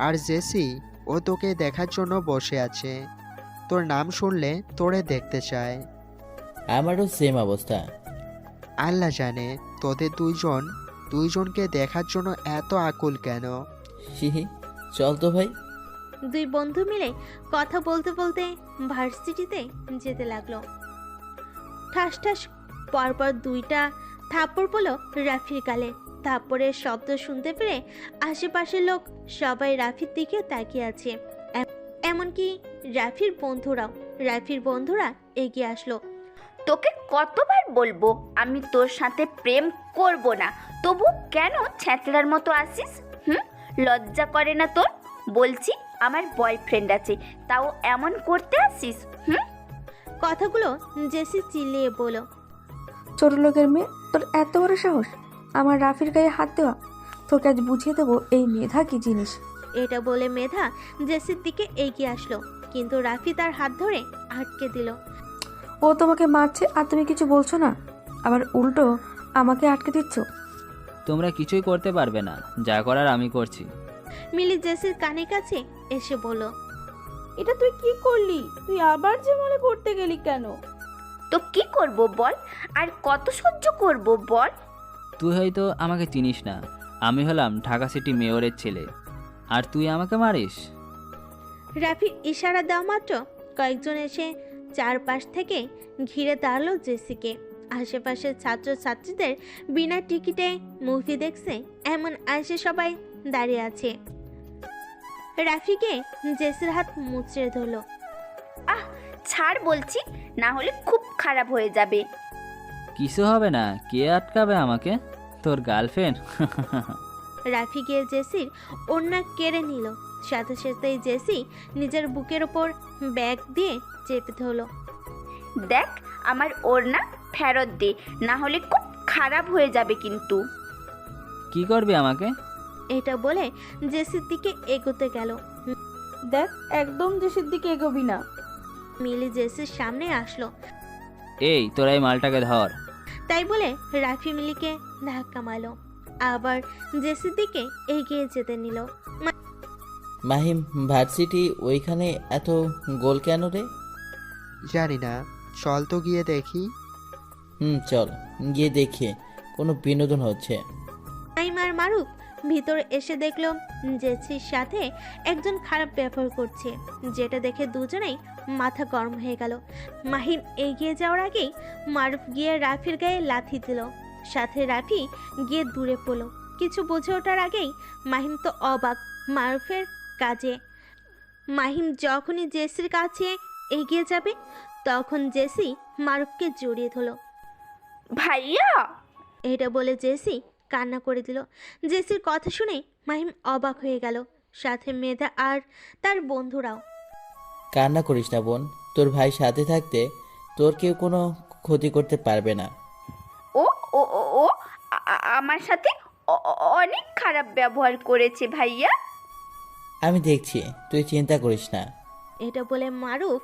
আর জেসি, ও তোকে দেখার জন্য বসে আছে, তোর নাম শুনলে তোরে দেখতে চায়। আমারও সেম অবস্থা। আল্লাহ জানে তোদের দুইজনকে দেখার জন্য এত আকুল কেন। হিহি, চল তো ভাই। 2 বন্ধু মিলে কথা বলতে বলতে ভার্সিটিতে যেতে লাগলো। ঠাস ঠাস পরপর 2টা থাপ্পড় পড়লো রাফির গালে। থাপ্পড়ের শব্দ শুনতে পেরে আশেপাশের লোক সবাই রাফির দিকে তাকিয়ে আছে, এমনকি রাফির বন্ধুরা এগিয়ে আসলো। তোকে কতবার বলবো আমি তোর সাথে প্রেম করব না, তবু কেন ছ্যাঁচড়ার মতো আসিস? লজ্জা করে না তোর? বলছি আমার বয়ফ্রেন্ড আছে, তাও এমন করতে আসিস? কথাগুলো জেসি চিল্লিয়ে বলল, ছোট লোকের মেয়ে, তোর এত বড় সাহস আমার রাফির গায়ে হাত দেওয়া? তোকে আজ বুঝিয়ে দেবো এই মেধা কি জিনিস। এটা বলে মেধা জেসির দিকে এগিয়ে আসলো, কিন্তু রাফি তার হাত ধরে আটকে দিল। ও তোমাকে মারছে আর তুমি কিছু বলছো না, আবার উল্টো আমাকে আটকে দিচ্ছ। তোমরা কিছুই করতে পারবে না, যা করার আমি করছি। মিলি জেসির কানে কাছে এসে বলল, এটা তুই কি করলি? তুই আবার যে মনে করতে গেলি কেন? তো কি করব বল, আর কত সহ্য করব বল? তুই হয়তো আমাকে চিনিস না, আমি হলাম ঢাকা সিটি মেয়রের ছেলে, আর তুই আমাকে মারিস? রাফি ইশারা দেওয়া মাত্র কয়েকজন এসে চারপাশ থেকে ঘিরে দাঁড়ালো জেসিকে। আশেপাশের ছাত্রছাত্রীদের বিনা টিকিটে মুভি দেখছে এমন আশে সবাই দাঁড়িয়ে আছে। রাফিকে জেসির হাত মুচড়ে ধরল। আহ, ছাড় বলছি, না হলে খুব খারাপ হয়ে যাবে। কিছু হবে না, কে আটকাবে আমাকে? তোর গার্লফ্রেন্ড? রাফি গিয়ে জেসির ওড়না কেড়ে নিল। সাথে সাথেই জেসি নিজের বুকের ওপর ব্যাগ দিয়ে চেপে ধরল। দেখ, আমার ওড়না ফেরত দে, না হলে খুব খারাপ হয়ে যাবে কিন্তু। কি করবি আমাকে? এটা বলে জেসির দিকে এগোতে গেল। দেখ, একদম জেসির দিকে এগোবি না। মিলি জেসির সামনে আসলো। এই, তোরা এই মালটাকে ধর। তাই বলে রাফি মিলিকে ধাক্কা মারল। আবার জেসির দিকে এগিয়ে যেতে নিল। মাহিম ভার্সিটি ওইখানে এত গোল কেন রে? জানি না, চল তো গিয়ে দেখি। চল গিয়ে দেখি কোনো বিনোদন হচ্ছে। মাহিম আর মারুফ ভিতরে এসে দেখলো জেসির সাথে একজন খারাপ ব্যবহার করছে, যেটা দেখে দুজনেই মাথা গরম হয়ে গেল। মাহিম এগিয়ে যাওয়ার আগেই মারুফ গিয়ে রাফির গায়ে লাথি দিল, সাথে রাফি গিয়ে দূরে পড়ল। কিছু বুঝে ওঠার আগেই মাহিম তো অবাক মারুফের কাজে। মাহিম যখনই জেসির কাছে এগিয়ে যাবে তখন জেসি মারুফকে জড়িয়ে ধরল। ভাইয়া, এটা বলে জেসি কান্না করে দিল। জেসির কথা শুনে মাহিম অবাক হয়ে গেল, সাথে মেধা আর তার বন্ধুরাও। কান্না করিস না বোন, তোর ভাই সাথে থাকতে তোর কেউ কোনো ক্ষতি করতে পারবে না। ও ও ও ও আমার সাথে অনেক খারাপ ব্যবহার করেছে ভাইয়া। আমি দেখছি, তুই চিন্তা করিস না। এটা বলে মারুফ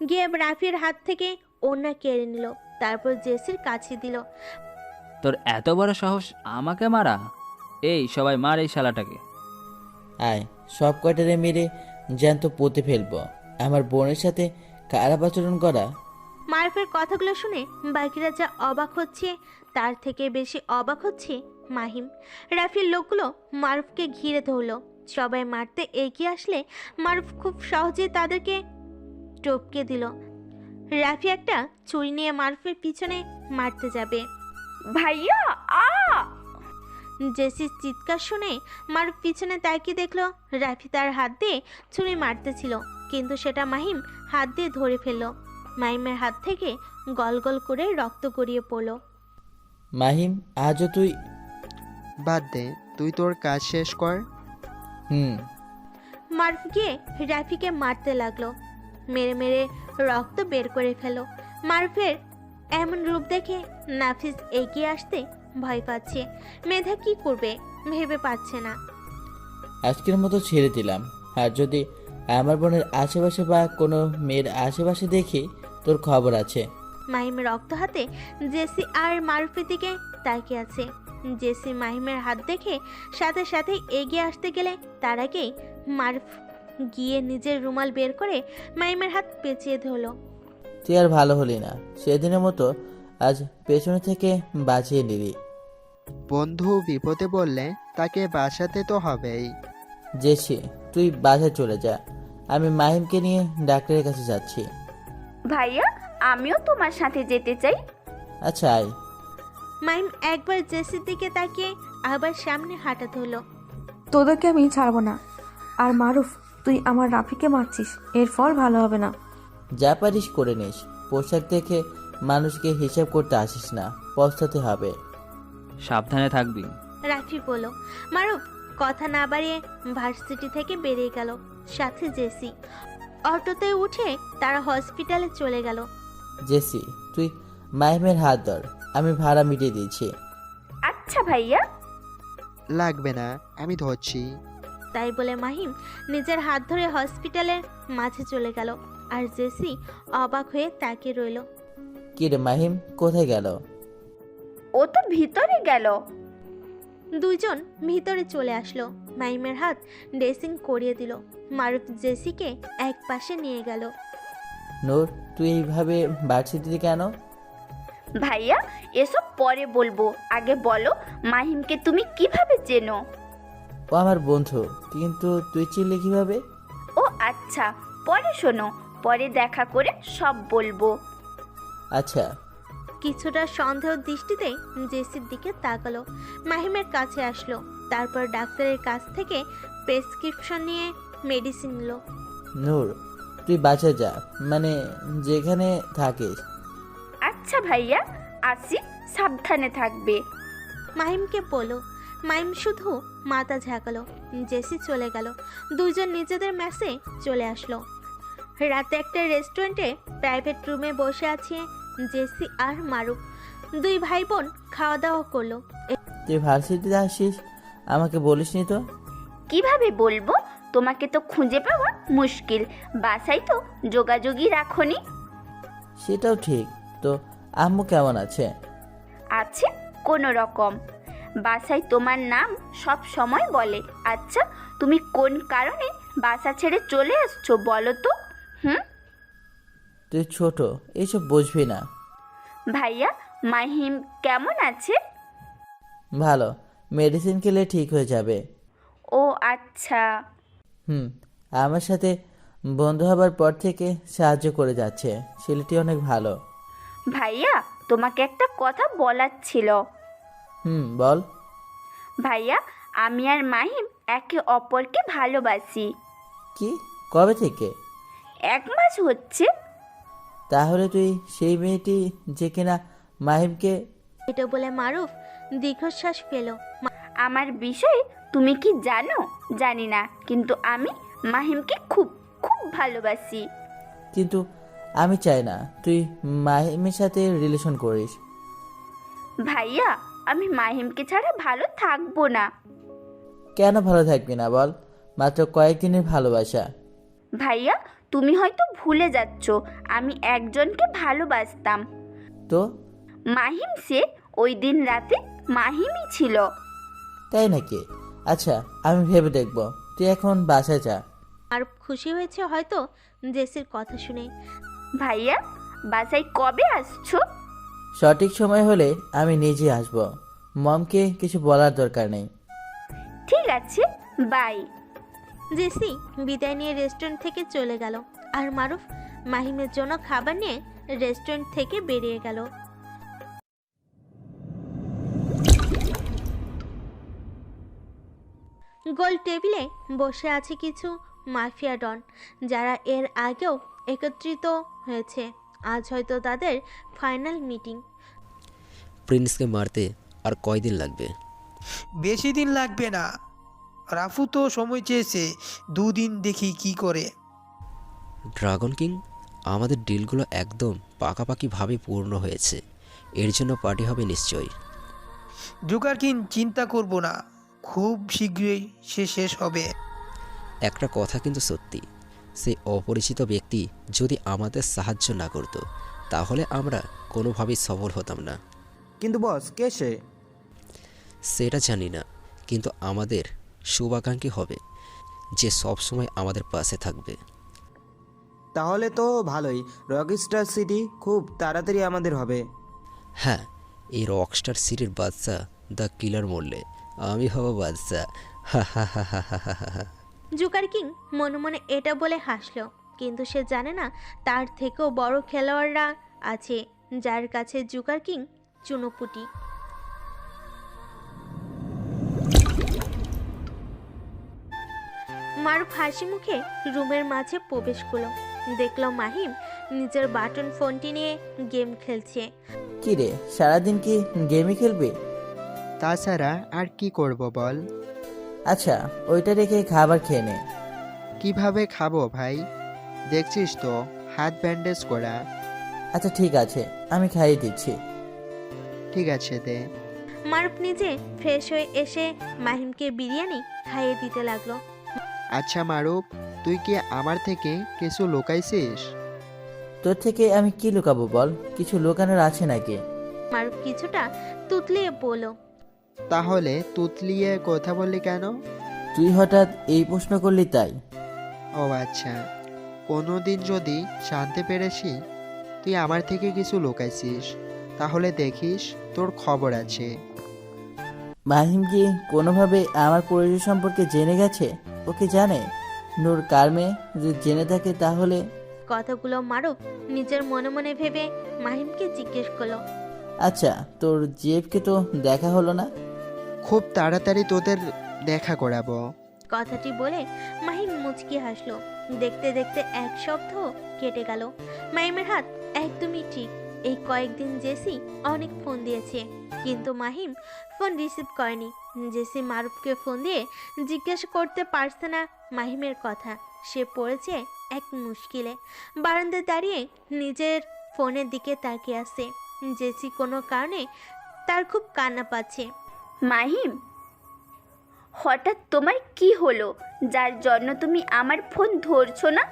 গিয়ে রাফির হাত থেকে ওড়না কেড়ে নিল, তারপর জেসির কাছে দিল। তোর এত বড় সাহস আমাকে মারা? এই সবাই মার এই শালাটাকে। আয় সব কয়টারে মেরে জ্যান্ত পুঁতে ফেলবো। আমার বোনের সাথে খারাপ আচরণ করা। মারুফের কথাগুলো শুনে বাকিরা যা অবাক হচ্ছে তার থেকে বেশি অবাক হচ্ছে মাহিম। রাফির লোকগুলো মারুফকে ঘিরে ধরলো। সবাই মারতে এগিয়ে আসলে মারুফ খুব সহজে তাদেরকে টপকে দিল। রাফি একটা ছুরি নিয়ে মারুফের পিছনে মারতে যাবে। ভাইয়া আ! জেসির চিৎকার শুনে মারুফ পিছনে তাকিয়ে দেখলো রাফি তার হাত দিয়ে ছুরি মারতেছিল, কিন্তু সেটা মাহিম হাত দিয়ে ধরে ফেললো। মাহিমের হাত থেকে গল গল করে রক্ত গড়িয়ে পড়লো। মাহিম আজও তুই? বাদ দে, তুই তোর কাজ শেষ কর। মারুফ গিয়ে রাফিকে মারতে লাগলো, মেরে মেরে রক্ত বের করে ফেলো। মারুফের এমন রূপ দেখে নাফিস এগিয়ে আসতে ভয় পাচ্ছে। মেধা কি করবে ভেবে পাচ্ছে না। আজকের মতো ছেড়ে দিলাম, আর যদি আমার বোনের আশেপাশে বা কোনো মেয়ের আশেপাশে দেখি তোর খবর আছে। মাহিম রক্ত হাতে জেসি আর মারুফের দিকে তাকিয়ে আছে। জেসি মাহিমের হাত দেখে সাথে সাথে এগিয়ে আসতে গেলে তার আগেই মারুফ গিয়ে নিজের রুমাল বের করে মাহিমের হাত পেঁচিয়ে ধরলো। তুই আর ভালো হলি না, সেদিনের মতো আজ পেছনে থেকে বাঁচিয়ে নিলি। বন্ধু বিপদে বললে তাকে বাঁচাতে তো হবেই। জেসি তুই বাসায় চলে যা, আমি মাহিমকে নিয়ে ডাক্তারের কাছে যাচ্ছি। ভাইয়া, আমিও তোমার সাথে যেতে চাই। আচ্ছা আয়। মাহিম একবার জেসির দিকে তাকিয়ে আবার সামনে হাঁটা ধরলো। তোদেরকে আমি ছাড়বো না। আর মারুফ, তুই আমার রাফিকে মারছিস, এর ফল ভালো হবে না। যা পারিস করে নিস, পোশাক দেখে মানুষকে হিসাব করতে আসিস না, পস্তাতে হবে। সাবধানে থাকবি। রাফি বলল। মারুফ কথা না বাড়িয়ে ভার্সিটি থেকে বেরিয়ে গেল, সাথে জেসি। অটোতে উঠে তারা হসপিটালে চলে গেল। জেসি তুই মাহিমের হাত ধর, আমি ভাড়া মিটিয়ে দিয়েছি। আচ্ছা ভাইয়া। লাগবে না, আমি ধরছি। তাই বলে মাহিম নিজের হাত ধরে হসপিটালের মাঝে চলে গেল, আর জেসি অবাক হয়ে তাকিয়ে রইল। কি রে মাহিম, কোথায় গেল? ও তো ভিতরে গেল। দুইজন ভিতরে চলে আসলো। মাহিমের হাত ড্রেসিং করিয়ে দিল। মারুফ জেসিকে এক পাশে নিয়ে গেল। নূর, তুই এইভাবে ভার্সিটিতে কেন? ভাইয়া, এসব পরে বলবো, আগে বলো মাহিমকে তুমি কিভাবে চেনো? ও আমার বন্ধু, কিন্তু তুই চিনলি কিভাবে? ও আচ্ছা, পরে শোনো, পরে দেখা করে সব বলবো। আচ্ছা। কিছুটা সন্দেহ দৃষ্টিতে জেসির দিকে তাকালো। মাহিমের কাছে আসলো, তারপর ডাক্তারের কাছ থেকে প্রেসক্রিপশন নিয়ে মেডিসিন নিল। নূর, তুই বাসা যা, মানে যেখানে থাকিস। আচ্ছা ভাইয়া, আসি, সাবধানে থাকবে। মাহিমকে বলো। মাহিম শুধু মাথা ঝাঁকালো। জেসি চলে গেল। দুজন নিজেদের মেসে চলে আসলো। রাতে একটা রেস্টুরেন্টে প্রাইভেট রুমে বসে আছে জেসি আর মারুফ। দুই ভাই বোন খাওয়া দাওয়া করলো। তুই ভার্সিটিতে আসিস, আমাকে বলিসনি তো? কিভাবে বলবো, তোমাকে তো খুঁজে পাওয়া মুশকিল, বাসায় তো যোগাযোগই রাখোনি। সেটাও ঠিক। তো আম্মু কেমন আছে? আছে কোনো রকম। বাসায় তোমার নাম সব সময় বলে। আচ্ছা, তুমি কোন কারণে বাসা ছেড়ে চলে আসছো বলো তো? তুই ছোট, এইসব বুঝবি না। ভাইয়া, মাহিম কেমন আছে? ভালো, মেডিসিন খেলে ঠিক হয়ে যাবে। ও আচ্ছা। আমার সাথে বন্ধু হবার পর থেকে সাহায্য করে যাচ্ছে। ছেলেটি অনেক ভালো। ভাইয়া, তোমাকে একটা কথা বলার ছিল। বল। ভাইয়া, আমি আর মাহিম একে অপরকে ভালোবাসি। কি? কবে থেকে? 1 মাস হচ্ছে। তাহলে তুই সেই মেয়েটি যে কিনা মাহিমকে... এটা বলে মারুফ দীর্ঘশ্বাস পেল। আমার বিষয়ে তুমি কি জানো? জানি না, কিন্তু আমি মাহিমকে খুব খুব ভালোবাসি। কিন্তু আমি চাই না তুই মাহিমের সাথে রিলেশন করিস। ভাইয়া, আমি মাহিমকে ছাড়া ভালো থাকবো না। কেন ভালো থাকবি না বল? মাত্র কয়েকদিনের ভালোবাসা। ভাইয়া, তুমি হয়তো ভুলে যাচ্ছ, আমি একজনকে ভালোবাসতাম। তো? মাহিম। সে ওই দিন রাতে মাহিমই ছিল। তাই নাকি? আচ্ছা, আমি ভেবে দেখব। তুই এখন বাসায় যা। আর খুশি হয়েছে হয়তো জেসির কথা শুনে। ভাইয়া, বাসায় কবে আসছো? সঠিক সময় হলে আমি নিজে আসব। মমকে কিছু বলার দরকার নেই। ঠিক আছে, বাই। জেসি বিদায় নিয়ে রেস্টুরেন্ট থেকে চলে গেল, আর মারুফ মাহিমের জন্য খাবার নিয়ে রেস্টুরেন্ট থেকে বেরিয়ে গেল। গোল টেবিলে বসে আছে কিছু মাফিয়া ডন, যারা এর আগেও একত্রিত হয়েছে। আজ হয়তো তাদের ফাইনাল মিটিং। প্রিন্সকে মারতে আর কয়দিন লাগবে? বেশি দিন লাগবে না। রাফু তো সময় চেয়েছে, 2 দিন দেখি কি করে। ড্রাগন কিং, আমাদের ডিলগুলো একদম পাকাপাকিভাবে পূর্ণ হয়েছে। এর জন্য পার্টি হবে নিশ্চয়ই। জোকার কিং, চিন্তা করব না, খুব শীঘ্রই সে শেষ হবে। একটা কথা কিন্তু সত্যি, সেই অপরিচিত ব্যক্তি যদি আমাদের সাহায্য না করত, তাহলে আমরা কোনোভাবেই সফল হতাম না। কিন্তু বস, কে সে? সেটা জানি না, কিন্তু আমাদের শুভাকাঙ্ক্ষী হবে, যে সবসময় আমাদের পাশে থাকবে। তাহলে তো ভালোই। রকস্টার সিটি খুব তাড়াতাড়ি আমাদের হবে। হ্যাঁ, এই রকস্টার সিটির বাদশা দ্য কিলার মরলে আমি হব বাদশা। হা হা হা হা হা হা। জোকার কিং মনে মনে এটা বলে হাসলো, কিন্তু সে জানে না তার থেকেও বড় খেলোয়াড়রা আছে, যার কাছে জোকার কিং চুনোপুটি। মারুফ হাসি মুখে রুমের মাঝে প্রবেশ করলো। দেখলো মাহিম নিজের বাটন ফোনটি নিয়ে গেম খেলছে। কি রে, সারাদিন কি গেমই খেলবে? তাছাড়া আর কি করব বল? আচ্ছা, ওইটা রেখে খাবার খেয়ে নে। কিভাবে খাবো ভাই? দেখছিস তো, হাত ব্যান্ডেজ করা। আচ্ছা ঠিক আছে, আমি খাইয়ে দিচ্ছি। ঠিক আছে, দে। মারুফ নিজে ফ্রেশ হয়ে এসে মাহিমকে বিরিয়ানি খাইয়ে দিতে লাগলো। আচ্ছা মারুফ, তুই কি আমার থেকে কিছু লুকাইছিস? তোর থেকে আমি কি লুকাবো বল? কিছু লুকানোর আছে নাকি? মারুফ কিছুটা তুতলিয়ে বলল। তাহলে তুতলিয়ে কথা বললি কেন? তুই হঠাৎ এই প্রশ্ন করলি তাই। ও আচ্ছা, কোনোদিন যদি জানতে পেরেছি তুই আমার থেকে কিছু লুকাইছিস, তাহলে দেখিস তোর খবর আছে। মাহিম কি কোনোভাবে আমার পরিচয় সম্পর্কে জেনে গেছে? ওকে জানে? নূর কার মেয়ে? যদি জেনে থাকে তাহলে... কথাগুলো মারুফ নিজের মনে মনে ভেবে মাহিমকে জিজ্ঞেস করলো। আচ্ছা, তোর জিএফকে তো দেখা হলো না? খুব তাড়াতাড়ি তোদের দেখা করাবো। কথাটি বলে মাহিম মুচকি হাসলো। দেখতে দেখতে 1 সপ্তাহ কেটে গেল। মাহিমের হাত একদমই ঠিক। এই কয়েকদিন জেসি অনেক ফোন দিয়েছে, কিন্তু মাহিম ফোন রিসিভ করেনি। জেসি মারুফকে ফোন দিয়ে জিজ্ঞাসা করতে পারছে না মাহিমের কথা। সে পড়েছে এক মুশকিলে। বারান্দায় দাঁড়িয়ে নিজের ফোনের দিকে তাকিয়ে আছে। জেসি কোনো কারণে তার খুব কান্না পাচ্ছে। মাহিম, হঠাৎ তোমার কি হলো যার জন্য তুমি আমার ফোন ধরছো না?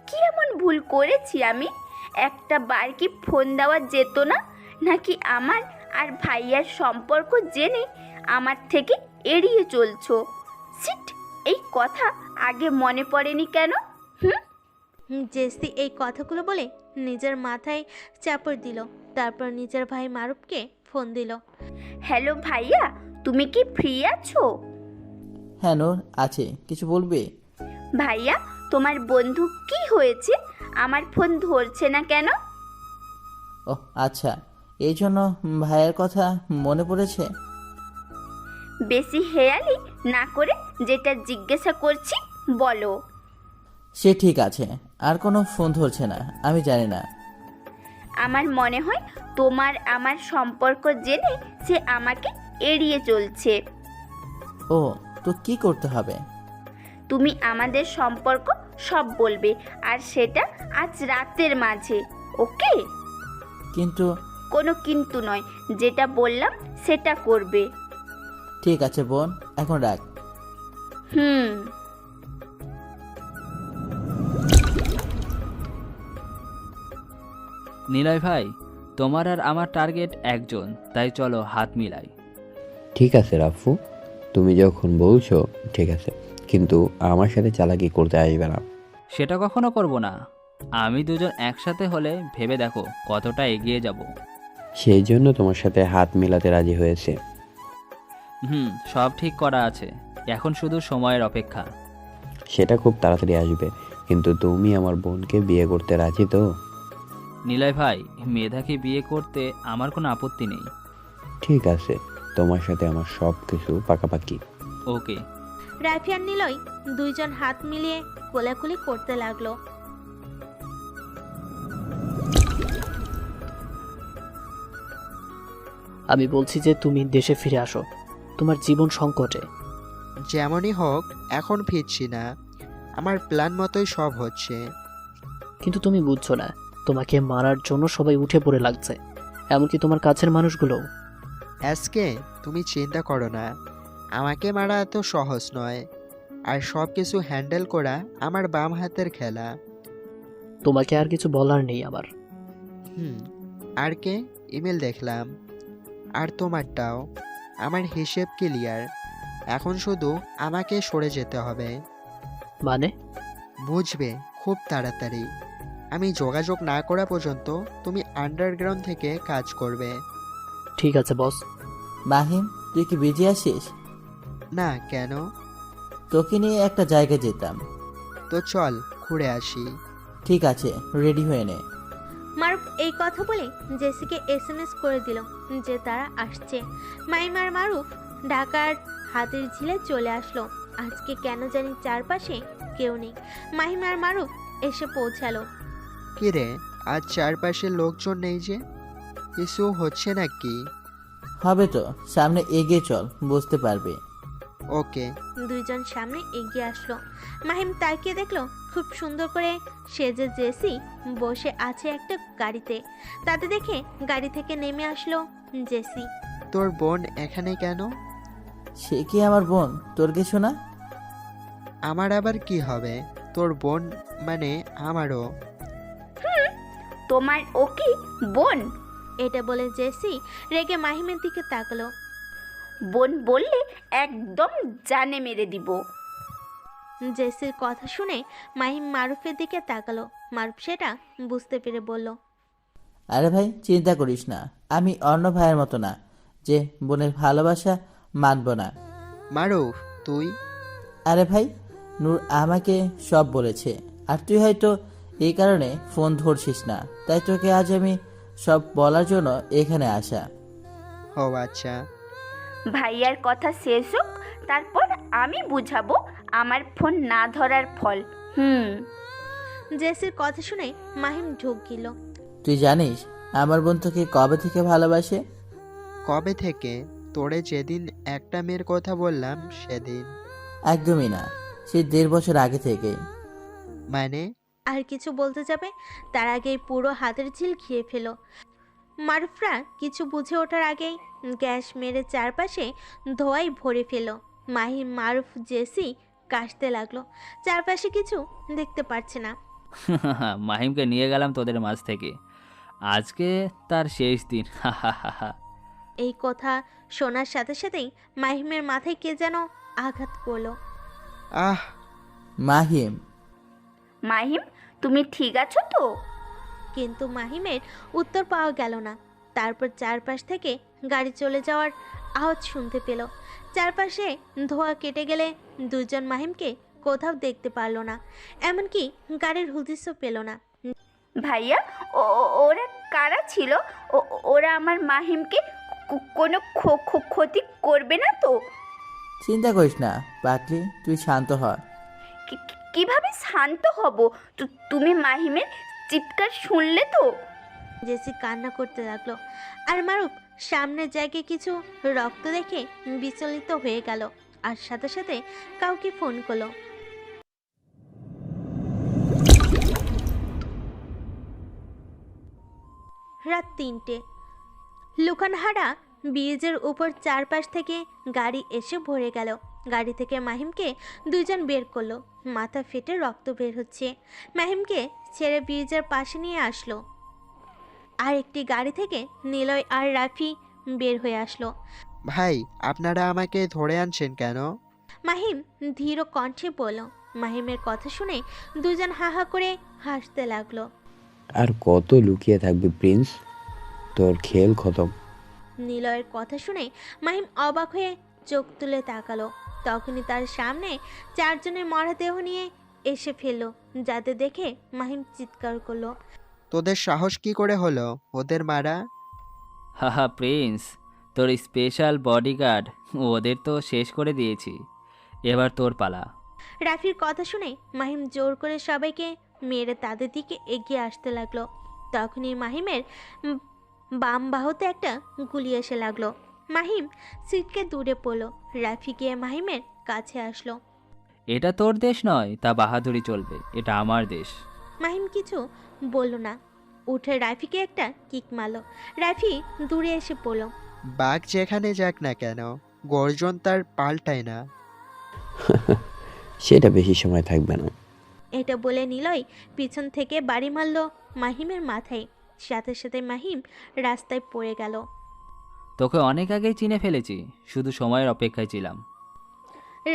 কি এমন ভুল করেছি আমি? একটা বার কি ফোন দেওয়া যেত না? নাকি আমার আর ভাইয়ার সম্পর্ক জেনে আমার থেকে এড়িয়ে চলছো। সিট, এই কথা আগে মনে পড়েনি কেন? জেসি এই কথাগুলো বলে নিজের মাথায় চাপড় দিল, তারপর নিজের ভাই মারুফকে ফোন দিল। হ্যালো ভাইয়া, তুমি কি ফ্রি আছো? হ্যাঁ নূর, আছে, কিছু বলবে? ভাইয়া, তোমার বন্ধু কি হয়েছে? আমার ফোন ধরছে না কেন? ও আচ্ছা, এই জন্য ভাইয়ের কথা মনে পড়েছে। বেশি হেয়ালি না করে যেটা জিজ্ঞাসা করছি বলো। সে ঠিক আছে, আর কোনো ফোন ধরছে না, আমি জানি না। আমার মনে হয় তোমার আমার সম্পর্ক জেনে সে আমাকে এড়িয়ে চলছে। ও, তো কি করতে হবে? তুমি আমাদের সম্পর্ক সব বলবে, আর সেটা আজ রাতের মাঝে, ওকে? কিন্তু কোনো কিন্তু নয়, যেটা বললাম সেটা করবে। ঠিক আছে বোন, এখন রাখ। নিলয় ভাই, তোমার আর আমার টার্গেট একজন, তাই চলো হাত মিলাই। ঠিক আছে রাফু, তুমি যখন বলছো ঠিক আছে, কিন্তু আমার সাথে চালাকি করতে আসবে না। সেটা কখনো করব না। আমি দুজন একসাথে হলে ভেবে দেখো কতটা এগিয়ে যাব। সেই জন্য তোমার সাথে হাত মিলাতে রাজি হয়েছে। সব ঠিক করা আছে, এখন শুধু সময়ের অপেক্ষা। সেটা খুব তাড়াতাড়ি আসবে, কিন্তু তুমি আমার বোনকে বিয়ে করতে রাজি তো? নিলয় ভাই, মেধাকে বিয়ে করতে আমার কোনো আপত্তি নেই। ঠিক আছে, তোমার সাথে আমার সব কিছু পাকাপাকি। ওকে। রাফি আর নিলয় দুইজন হাত মিলিয়ে কোলাকুলি করতে লাগলো। আমি বলছি যে তুমি দেশে ফিরে আসো, তোমার জীবন সংকটে। যেমনই হোক, এখন ফিরছি না, আমার প্ল্যান মতোই সব হচ্ছে। কিন্তু তুমি বুঝছো না, তোমাকে মারার জন্য সবাই উঠে পড়ে লাগছে, এমনকি তোমার কাছের মানুষগুলোও। আজকে তুমি চিন্তা করো না, আমাকে মারা এত সহজ নয়, আর সব কিছু হ্যান্ডেল করা আমার বাম হাতের খেলা। তোমাকে আর কিছু বলার নেই আমার। আর কে? ইমেল দেখলাম, আর তোমারটাও। আমার হিসেব ক্লিয়ার, এখন শুধু আমাকে সরে যেতে হবে। মানে? বুঝবে খুব তাড়াতাড়ি। আমি যোগাযোগ না করা পর্যন্ত তুমি আন্ডারগ্রাউন্ড থেকে কাজ করবে। ঠিক আছে বস। মাহিম, তুই কি বিজি আছিস? না, কেন? তোকে নিয়ে একটা জায়গায় যেতাম। তো চল ঘুরে আসি। ঠিক আছে, রেডি হয়ে নে। মারুফ এই কথা বলে জেসিকে এসএমএস করে দিল যে তারা আসছে। মাহিম আর মারুফ ঢাকার হাতির ঝিলে চলে আসলো। আজকে কেন জানি চারপাশে কেউ নেই। মাহিম আর মারুফ এসে পৌঁছালো। কিরে, আজ চারপাশে লোকজন নেই যে? কিছু হচ্ছে নাকি? হবে তো, সামনে এগিয়ে চল, বুঝতে পারবে। ওকে। দুইজন সামনে এগিয়ে আসলো। মাহিম তাকিয়ে দেখলো খুব সুন্দর করে সেজে জেসি বসে আছে একটা গাড়িতে। তাতে দেখে গাড়ি থেকে নেমে আসলো জেসি। তোর বোন এখানে কেন? সে কি আমার বোন? তোর কিছু না? আমার আবার কি হবে? তোর বোন মানে আমারও। তোমার ও কি বোন? এটা বলে জেসি রেগে মাহিমের দিকে তাকালো। বোন বললে একদম জানে মেরে দিব। জেসির কথা শুনে মাহিম মারুফের দিকে তাকালো। মারুফ সেটা বুঝতে পেরে বলল, আরে ভাই, চিন্তা করিস না, আমি অন্য ভাইয়ের মতো না যে বোনের ভালোবাসা মানব না। মারুফ, তুই? আরে ভাই, নূর আমাকে সব বলেছে, আর তুই হয়তো এই কারণে ফোন ধরছিস না, তাই তোকে আজ আমি সব বলার জন্য এখানে আসা। ও আচ্ছা। ভাইয়ার কথা শেষ হোক, তারপর আমি বুঝাবো আমার ফোন না ধরার ফল। জেসির কথা শুনে মাহিম ঢোক গেল। তুই জানিস আমার বোন তোকে কবে থেকে ভালোবাসে? কবে থেকে? তোরে যেদিন একটা মেয়ের কথা বললাম সেদিন। একদমই না, সেই 1.5 বছর আগে থেকে। মানে? আর কিছু বলতে যাবে তার আগেই পুরো হাতের ঝিল খেয়ে ফেলো। মারুফরা কিছু বুঝে ওঠার আগেই গ্যাস মেরে চারপাশে ধোঁয়ায় ভরে ফেলো। মাহিম, মারুফ, জেসি কাশতে লাগলো। চারপাশে কিছু দেখতে পারছে না। মাহিমকে নিয়ে গেলাম তোদের মাঝ থেকে, আজকে তার শেষ দিন। এই কথা শোনার সাথে সাথেই মাহিমের মাথায় কে যেন আঘাত করলো। আহ মাহিম, মাহিম, তুমি ঠিক আছো তো? কিন্তু মাহিমের উত্তর পাওয়া গেল না। তারপর চারপাশ থেকে গাড়ি চলে যাওয়ার আওয়াজ শুনতে পেল। চারপাশে ধোঁয়া কেটে গেলে দুজন মাহিমকে কোথাও দেখতে পারলো না, এমনকি গাড়ির হুদিসও পেল না। ভাইয়া, ওরা কারা ছিল? ওরা আমার মাহিমকে কোনো ক্ষতি করবে না তো? চিন্তা করিস না পাগলি, তুই শান্ত হ। কিভাবে শান্ত হব? তুমি মাহিমের চিৎকার শুনলে তো? জেসি কান্না করতে লাগলো, আর মারুফ সামনের জায়গায় কিছু রক্ত দেখে বিচলিত হয়ে গেল, আর সাথে সাথে কাউকে ফোন করলো। রাত 3টে। লুকানহারা ব্রিজের উপর চারপাশ থেকে গাড়ি এসে ভরে গেল। গাড়ি থেকে মাহিমকে দুইজন বের করলো, মাথা ফেটে রক্ত বের হচ্ছে। মাহিমকে ছেড়ে ব্রিজের পাশে নিয়ে আসলো। আর একটি গাড়ি থেকে নিলয় আর রাফি বের হয়ে আসলো। ভাই, আপনারা আমাকে ধরে আনছেন কেন? মাহিম ধীর কণ্ঠে বলল। মাহিমের কথা শুনে দুজন হা হা করে হাসতে লাগলো। আর কত লুকিয়ে থাকবি প্রিন্স, তোর খেল খতম। নিলয়ের কথা শুনে মাহিম অবাক হয়ে চোখ তুলে তাকালো। তখনই তার সামনে চারজনের মরদেহ নিয়ে এসে ফেললো, যাতে দেখে মাহিম চিৎকার করলো। তোদের সাহস কি করে হলো ওদের মারা? হাহা প্রিন্স, তোর স্পেশাল বডিগার্ড, ওদের তো শেষ করে দিয়েছি, এবার তোর পালা। রাফির কথা শুনে মাহিম জোর করে সবাইকে মেরে তাদের দিকে এগিয়ে আসতে লাগলো। তখনই মাহিমের বাম বাহুতে একটা গুলি এসে লাগলো। মাহিম সিটকে দূরে পড়লো। রাফি গিয়ে মাহিমের কাছে আসলো। এটা তোর দেশ নয়, তা বাহাদুরি চলবে, এটা আমার দেশ। মাহিম কিছু বলল না, উঠে রাফিকে একটা কিক মারলো। রাফি দূরে এসে পড়লো। বাঘ যেখানে যাক না কেন, গর্জন তার পাল্টায় না। সেটা বেশি সময় থাকবে না। এটা বলে নিলয় পিছন থেকে বাড়ি মারলো মাহিমের মাথায়। সাথে সাথে মাহিম রাস্তায় পড়ে গেল। তোকে অনেক আগেই চিনে ফেলেছি, শুধু সময়ের অপেক্ষায় ছিলাম।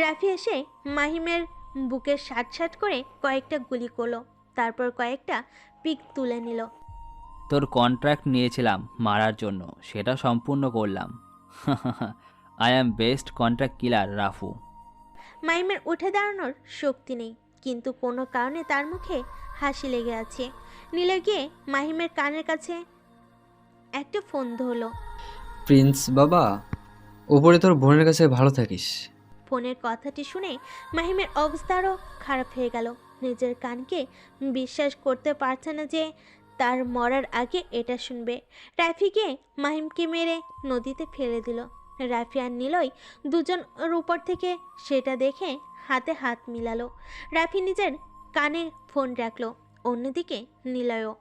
রাফি এসে মাহিমের বুকে শাট করে কয়েকটা গুলি করলো, তারপর কয়েকটা পিক তুলে নিল। তোর কন্ট্রাক্ট নিয়েছিলাম মারার জন্য, সেটা সম্পূর্ণ করলাম। I am best contract killer Rafu. মাহিমের উঠে দাঁড়ানোর শক্তি নেই, কিন্তু কোনো কারণে তার মুখে হাসি লেগে আছে। নীলে গিয়ে মাহিমের কানের কাছে একটা ফোন ধরলো। প্রিন্স বাবা, উপরে তোর বোনের কাছে ভালো থাকিস। ফোনের কথাটি শুনে মাহিমের অবস্থা আরও খারাপ হয়ে গেল। নিজের কানকে বিশ্বাস করতে পারছে না যে তার মরার আগে এটা শুনবে। রাফিকে মাহিমকে মেরে নদীতে ফেলে দিল। রাফি আর নিলয় দুজনের উপর থেকে সেটা দেখে হাতে হাত মিলালো। রাফি নিজের কানে ফোন রাখলো, অন্যদিকে নিলয়ও।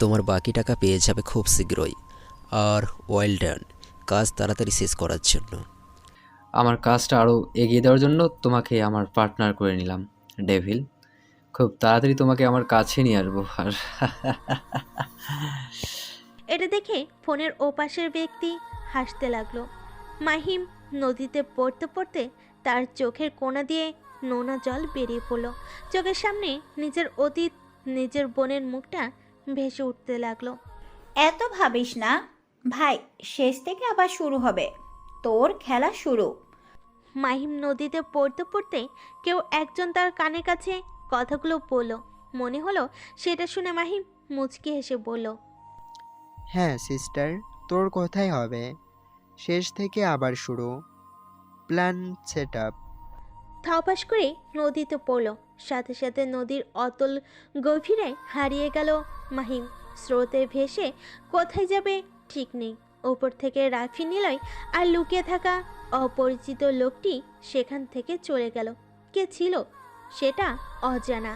তোমার বাকি টাকা পেয়ে যাবে খুব শীঘ্রই, আর ওয়েল ডান কাজ তাড়াতাড়ি শেষ করার জন্য। আমার কাজটা আরও এগিয়ে দেওয়ার জন্য তোমাকে আমার পার্টনার করে নিলাম ডেভিল। খুব তাড়াতাড়ি তোমাকে আমার কাছে নিয়ে আসবো। আর এটা দেখে ফোনের ওপাশের ব্যক্তি হাসতে লাগলো। মাহিম নদীতে পড়তে পড়তে তার চোখের কোণা দিয়ে নোনা জল বেরিয়ে পড়লো। চোখের সামনে নিজের অতীত, নিজের বোনের মুখটা ভেসে উঠতে লাগলো। এত ভাবিস না ভাই, শেষ থেকে আবার শুরু হবে, তোর খেলা শুরু। মাহিম নদীতে পড়তে পড়তে কেউ একজন তার কানের কাছে কথাগুলো বলল। মনে হলো সেটা শুনে মাহিম মুচকি হেসে বলল, হ্যাঁ সিস্টার, তোর কথাই হবে, শেষ থেকে আবার শুরু, প্ল্যান সেট আপ। থাপাস করে নদীতে পড়ল। সাথে সাথে নদীর অতল গভীরে হারিয়ে গেল মাহিম। স্রোতে ভেসে কোথায় যাবে ঠিক নেই। ওপর থেকে রাফি নিলয় আর লুকিয়ে থাকা অপরিচিত লোকটি সেখান থেকে চলে গেল। কে ছিল সেটা অজানা।